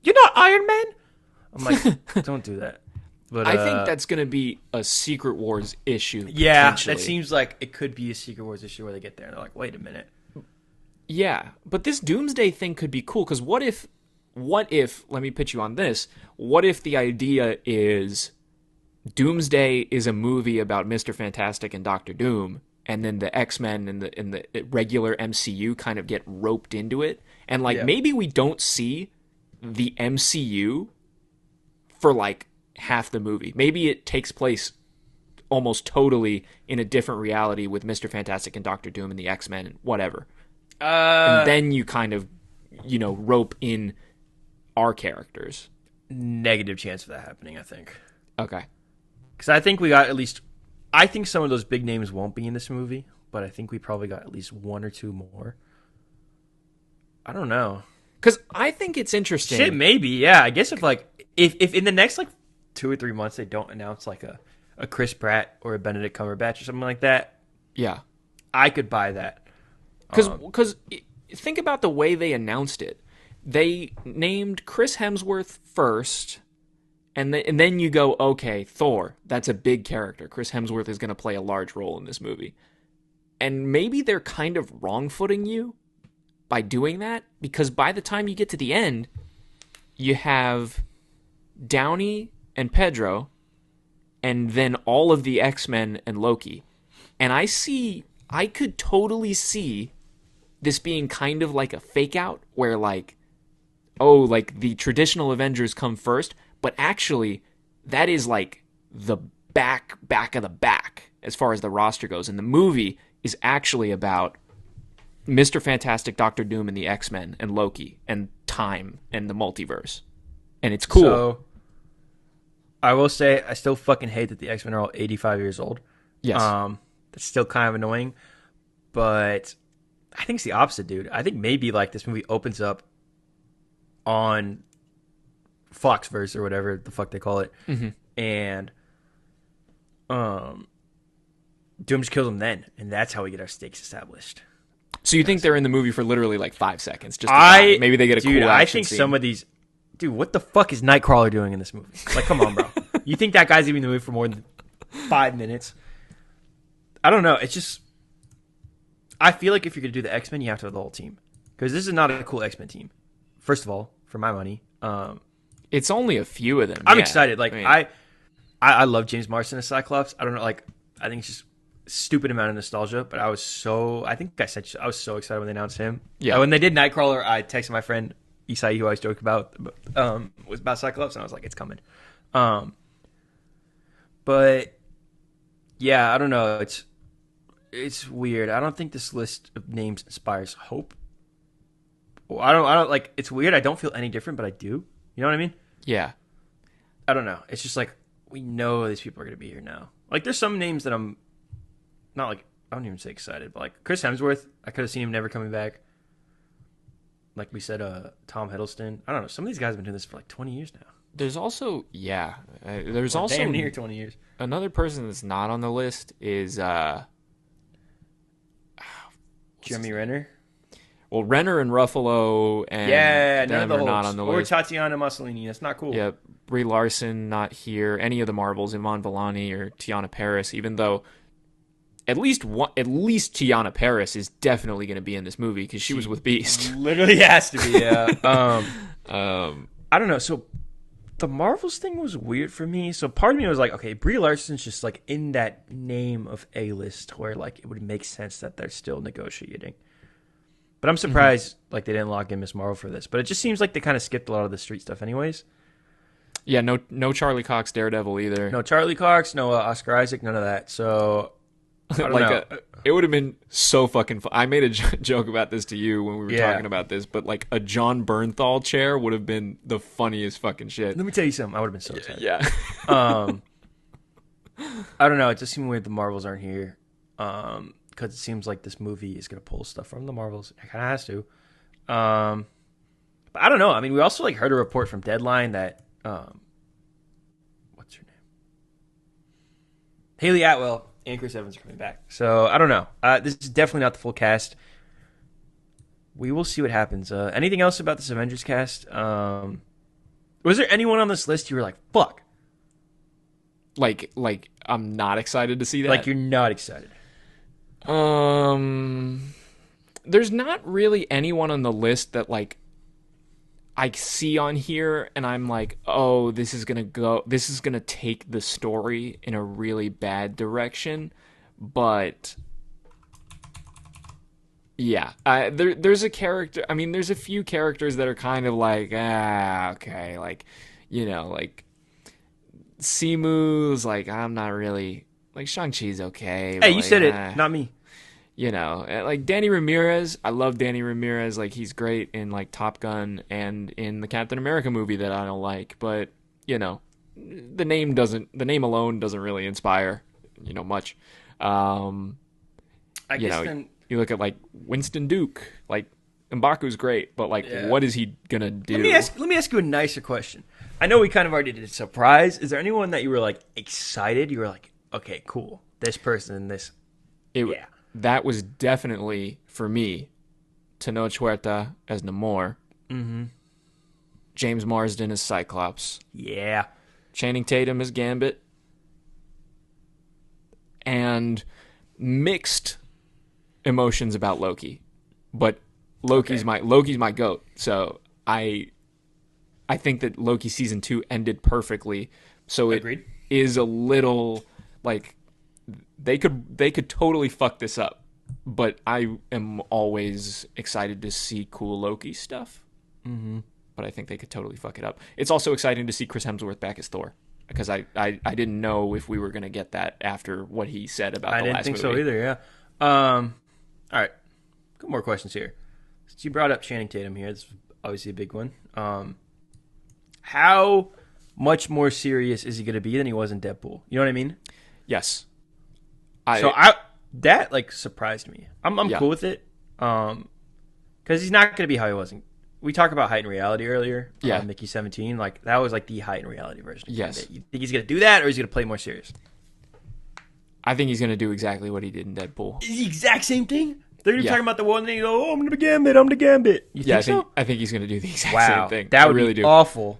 you're not Iron Man? I'm like, don't do that. But I think that's going to be a Secret Wars issue. Yeah, that seems like it could be a Secret Wars issue where they get there and they're like, wait a minute. Yeah, but this Doomsday thing could be cool, because what if, let me pitch you on this, what if the idea is Doomsday is a movie about Mr. Fantastic and Doctor Doom, and then the X-Men and the regular MCU kind of get roped into it, and maybe we don't see the MCU for like half the movie. Maybe it takes place almost totally in a different reality with Mr. Fantastic and Doctor Doom and the X-Men and whatever. And then you kind of, rope in our characters. Negative chance of that happening, I think. Okay. Because I think we got at least... I think some of those big names won't be in this movie, but I think we probably got at least one or two more. I don't know. Because I think it's interesting. Shit, maybe, yeah. I guess if in the next 2 or 3 months they don't announce a Chris Pratt or a Benedict Cumberbatch or something like that, yeah, I could buy that. Because think about the way they announced it. They named Chris Hemsworth first, and then you go, okay, Thor, that's a big character. Chris Hemsworth is going to play a large role in this movie. And maybe they're kind of wrong-footing you by doing that, because by the time you get to the end, you have Downey and Pedro, and then all of the X-Men and Loki. And I could totally see this being kind of like a fake out, where the traditional Avengers come first, but actually that is like the back of the back as far as the roster goes. And the movie is actually about Mr. Fantastic, Doctor Doom, and the X-Men, and Loki, and time, and the multiverse. And it's cool. So, I will say, I still fucking hate that the X-Men are all 85 years old. Yes. That's still kind of annoying. But I think it's the opposite, dude. I think maybe this movie opens up on Foxverse or whatever the fuck they call it. Mm-hmm. And Doom just kills him then. And that's how we get our stakes established. So you think they're in the movie for literally 5 seconds? Just maybe they get a cool action I think scene. some of these... Dude, what the fuck is Nightcrawler doing in this movie? Come on, bro. You think that guy's even in the movie for more than 5 minutes? I don't know. It's just... I feel like if you're going to do the X-Men, you have to have the whole team. Because this is not a cool X-Men team. First of all, for my money. It's only a few of them. I'm yeah. excited. I love James Marsden as Cyclops. I don't know, I think it's just a stupid amount of nostalgia, but I was so excited when they announced him. Yeah. When they did Nightcrawler, I texted my friend Isai, who I always joke about, was about Cyclops, and I was like, it's coming. But yeah, I don't know. It's weird. I don't think this list of names inspires hope. Well, I don't it's weird. I don't feel any different, but I do. You know what I mean? Yeah. I don't know. It's just we know these people are going to be here now. There's some names that I'm not I don't even say excited, but Chris Hemsworth, I could have seen him never coming back. Like we said, Tom Hiddleston. I don't know. Some of these guys have been doing this for 20 years now. There's also, there's also damn near 20 years. Another person that's not on the list is Jeremy Renner. Well, Renner and Ruffalo and none of them the are not Hulks. on the Or list. Tatiana Maslany. That's not cool. Yeah, Brie Larson not here. Any of the Marvels, Iman Vellani or Tiana Paris. Even though at least Tiana Paris is definitely going to be in this movie because she was with Beast. Literally has to be. Yeah. I don't know. So the Marvels thing was weird for me. So part of me was like, okay, Brie Larson's just in that name of A-list where it would make sense that they're still negotiating. But I'm surprised they didn't lock in Miss Marvel for this. But it just seems like they kind of skipped a lot of the street stuff anyways. Yeah, no Charlie Cox Daredevil either. No Charlie Cox, no Oscar Isaac, none of that. So I don't know. It would have been so fucking fun. I made a joke about this to you when we were talking about this, but a John Bernthal chair would have been the funniest fucking shit. Let me tell you something. I would have been so excited. Yeah. I don't know. It just seems weird the Marvels aren't here. Because it seems like this movie is going to pull stuff from the Marvels. It kind of has to. But I don't know. I mean, we also heard a report from Deadline that what's her name? Haley Atwell and Chris Evans are coming back. So I don't know. This is definitely not the full cast. We will see what happens. Anything else about this Avengers cast? Was there anyone on this list you were like, fuck? I'm not excited to see that. You're not excited. There's not really anyone on the list that I see on here and I'm like, oh, this is gonna take the story in a really bad direction. But yeah, there's a character. I mean, there's a few characters that are kind of okay, Simu's like, I'm not really like Shang-Chi's okay. Hey, but, you like, said it, not me. You know, like Danny Ramirez. I love Danny Ramirez. Like he's great in like Top Gun and in the Captain America movie that I don't like. But you know, the name alone doesn't really inspire much. You look at like Winston Duke. Like M'Baku's great, but like, what is he gonna do? Let me ask you a nicer question. I know we kind of already did a surprise. Is there anyone that you were like excited? You were like, okay, cool. This person, this. That was definitely, for me, Tenoch Huerta as Namor. Mm-hmm. James Marsden as Cyclops. Yeah. Channing Tatum as Gambit. And mixed emotions about Loki. But Loki's my GOAT. So I think that Loki season 2 ended perfectly. So Agreed. It is a little like they could totally fuck this up, but I am always excited to see cool Loki stuff. Mm-hmm. But I think they could totally fuck it up. It's also exciting to see Chris Hemsworth back as Thor, because I didn't know if we were going to get that after what he said about the last movie. I didn't think so either, yeah. All right. Couple more questions here. Since you brought up Channing Tatum here, this is obviously a big one. How much more serious is he going to be than he was in Deadpool? You know what I mean? Yes. That like surprised me. I'm cool with it. Because he's not going to be how he was in. We talked about heightened reality earlier. Yeah. Mickey 17. Like that was like the heightened reality version. Yes. You think he's going to do that, or he's going to play more serious? I think he's going to do exactly what he did in Deadpool. The exact same thing. They're going to be talking about the one thing. Oh, I'm going to be Gambit. I'm the Gambit. You think so? I think he's going to do the exact same thing. That would really be do. awful.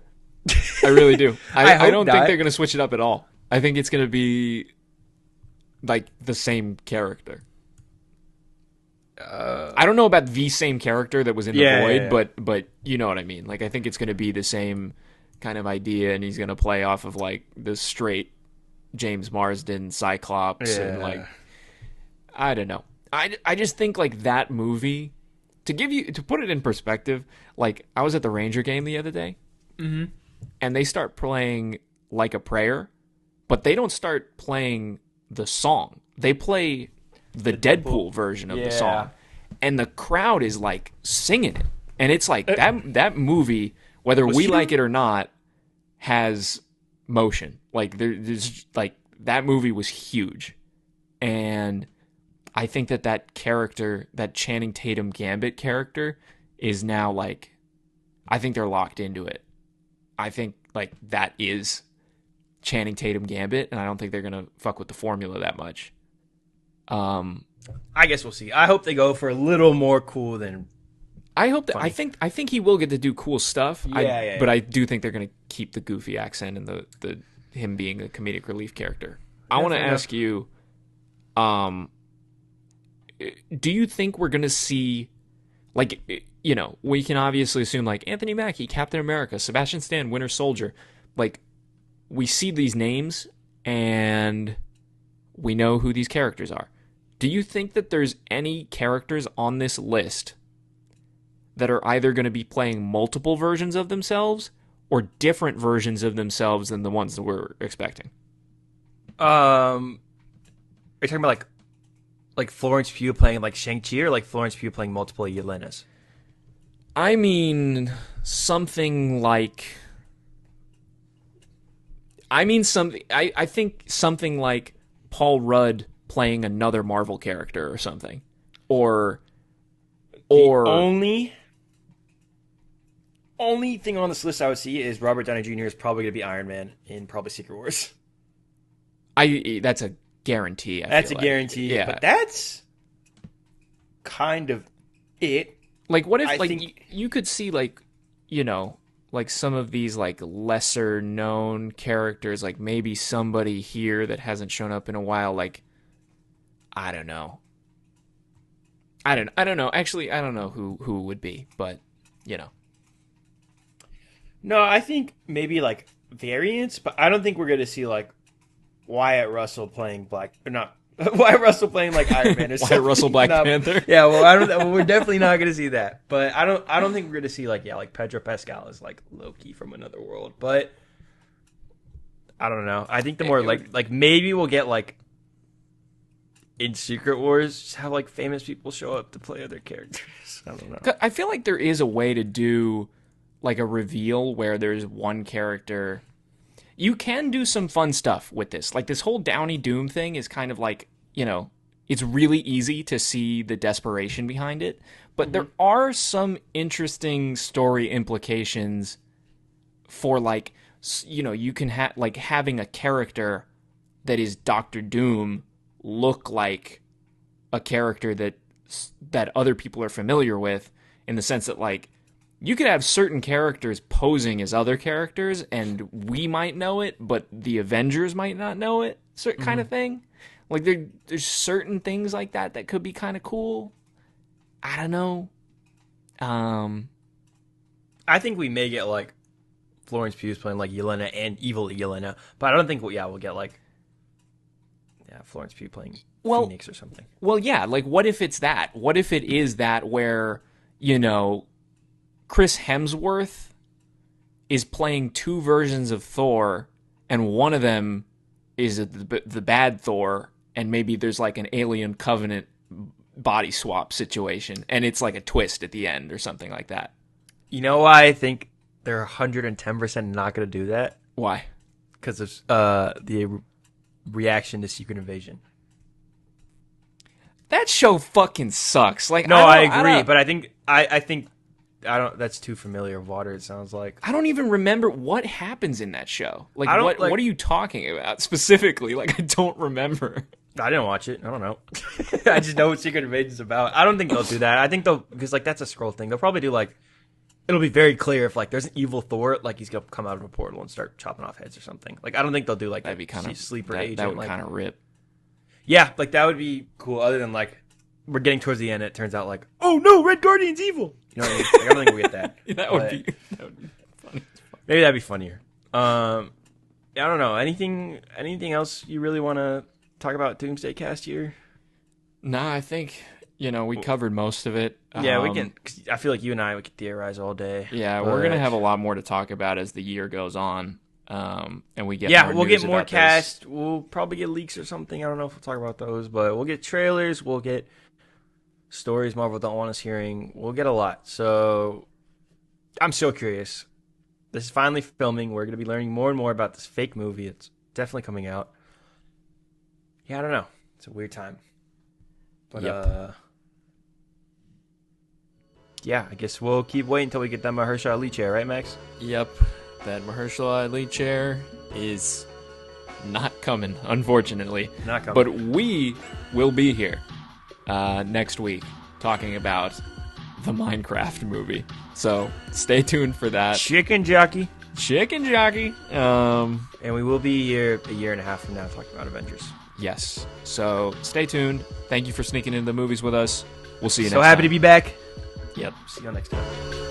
I really do. I don't think not. they're going to switch it up at all. I think it's going to be like the same character. I don't know about the same character that was in the Void, but you know what I mean. Like I think it's going to be the same kind of idea, and he's going to play off of like the straight James Marsden Cyclops, and like I don't know. I just think like that movie, to put it in perspective, like I was at the Ranger game the other day, and they start playing Like a Prayer, but they don't start playing the song. They play the Deadpool version of the song, and the crowd is like singing it, and it's like that movie, whether we like it or not, has motion. Like there's like that movie was huge, and I think that character, that Channing Tatum Gambit character, is now like, I think they're locked into it. I think like that is Channing Tatum Gambit, and I don't think they're gonna fuck with the formula that much. I guess we'll see. I hope they go for a little more cool than. I hope that funny. I think he will get to do cool stuff. Yeah. But I do think they're gonna keep the goofy accent and the him being a comedic relief character. I want to ask you, do you think we're gonna see, like, you know, we can obviously assume like Anthony Mackie, Captain America, Sebastian Stan, Winter Soldier, like we see these names and we know who these characters are. Do you think that there's any characters on this list that are either going to be playing multiple versions of themselves or different versions of themselves than the ones that we're expecting? Are you talking about like Florence Pugh playing like Shang-Chi, or like Florence Pugh playing multiple Yelenas? I mean something like... I think something like Paul Rudd playing another Marvel character or something. Or only thing on this list I would see is Robert Downey Jr. is probably going to be Iron Man in probably Secret Wars. That's a guarantee. That's a guarantee. Yeah. But that's kind of it. Like, what if you could see, like, you know, like some of these like lesser known characters, like maybe somebody here that hasn't shown up in a while, like I don't know. I don't know. Actually, I don't know who it would be, but you know. No, I think maybe like variants, but I don't think we're going to see like Wyatt Russell playing Wyatt Russell playing like Iron Man or something. Wyatt Russell Black Panther. Yeah, well, we're definitely not going to see that. But I don't think we're going to see like Pedro Pascal is like Loki from another world. But I don't know. I think the more like maybe we'll get like in Secret Wars, just have like famous people show up to play other characters. I don't know. I feel like there is a way to do like a reveal where there's one character. You can do some fun stuff with this. Like this whole Downey Doom thing is kind of like, you know, it's really easy to see the desperation behind it, but there are some interesting story implications for like, you know, you can have like having a character that is Doctor Doom look like a character that other people are familiar with, in the sense that like you could have certain characters posing as other characters and we might know it, but the Avengers might not know it, certain kind of thing. Like there's certain things like that could be kind of cool. I don't know. I think we may get like Florence Pugh playing like Yelena and evil Yelena, but I don't think we'll get like Florence Pugh playing Phoenix or something. Well, yeah, like what if it's that? What if it is that where, you know, Chris Hemsworth is playing two versions of Thor, and one of them is the bad Thor, and maybe there's like an Alien Covenant body swap situation, and it's like a twist at the end or something like that. You know why I think they're 110% not going to do that? Why? Because of the reaction to Secret Invasion. That show fucking sucks. Like, no, I agree, but I think I don't. That's too familiar water. It sounds like I don't even remember what happens in that show. Like, what are you talking about specifically? Like, I don't remember. I didn't watch it. I don't know. I just know what Secret Invasion's about. I don't think they'll do that. I think they'll, because like that's a scroll thing. They'll probably do like, it'll be very clear if like there's an evil Thor, like he's gonna come out of a portal and start chopping off heads or something. Like I don't think they'll do like that'd be kind of sleeper agent. That would like, kind of rip. Yeah, like that would be cool. Other than like we're getting towards the end, it turns out like, oh no, Red Guardian's evil. You know what I mean? Like, I don't think we'll get that. that would be funny. Maybe that'd be funnier. I don't know. Anything else you really want to talk about Doomsday Cast here? Nah, I think, you know, we covered most of it. Yeah, we can. Cause I feel like you and I, we could theorize all day. Yeah, we're going to have a lot more to talk about as the year goes on. And we get we'll get more cast. This. We'll probably get leaks or something. I don't know if we'll talk about those, but we'll get trailers. We'll get stories Marvel don't want us hearing. We'll get a lot. So I'm so curious. This is finally filming. We're going to be learning more and more about this fake movie. It's definitely coming out. Yeah, I don't know. It's a weird time. But yeah, I guess we'll keep waiting until we get that Mahershala Ali chair, right, Max? Yep. That Mahershala Ali chair is not coming, unfortunately. Not coming. But we will be here next week talking about the Minecraft movie. So stay tuned for that. Chicken jockey. And we will be here a year and a half from now talking about Avengers. Yes. So stay tuned. Thank you for sneaking into the movies with us. We'll see you next time. So happy to be back. Yep. See you next time.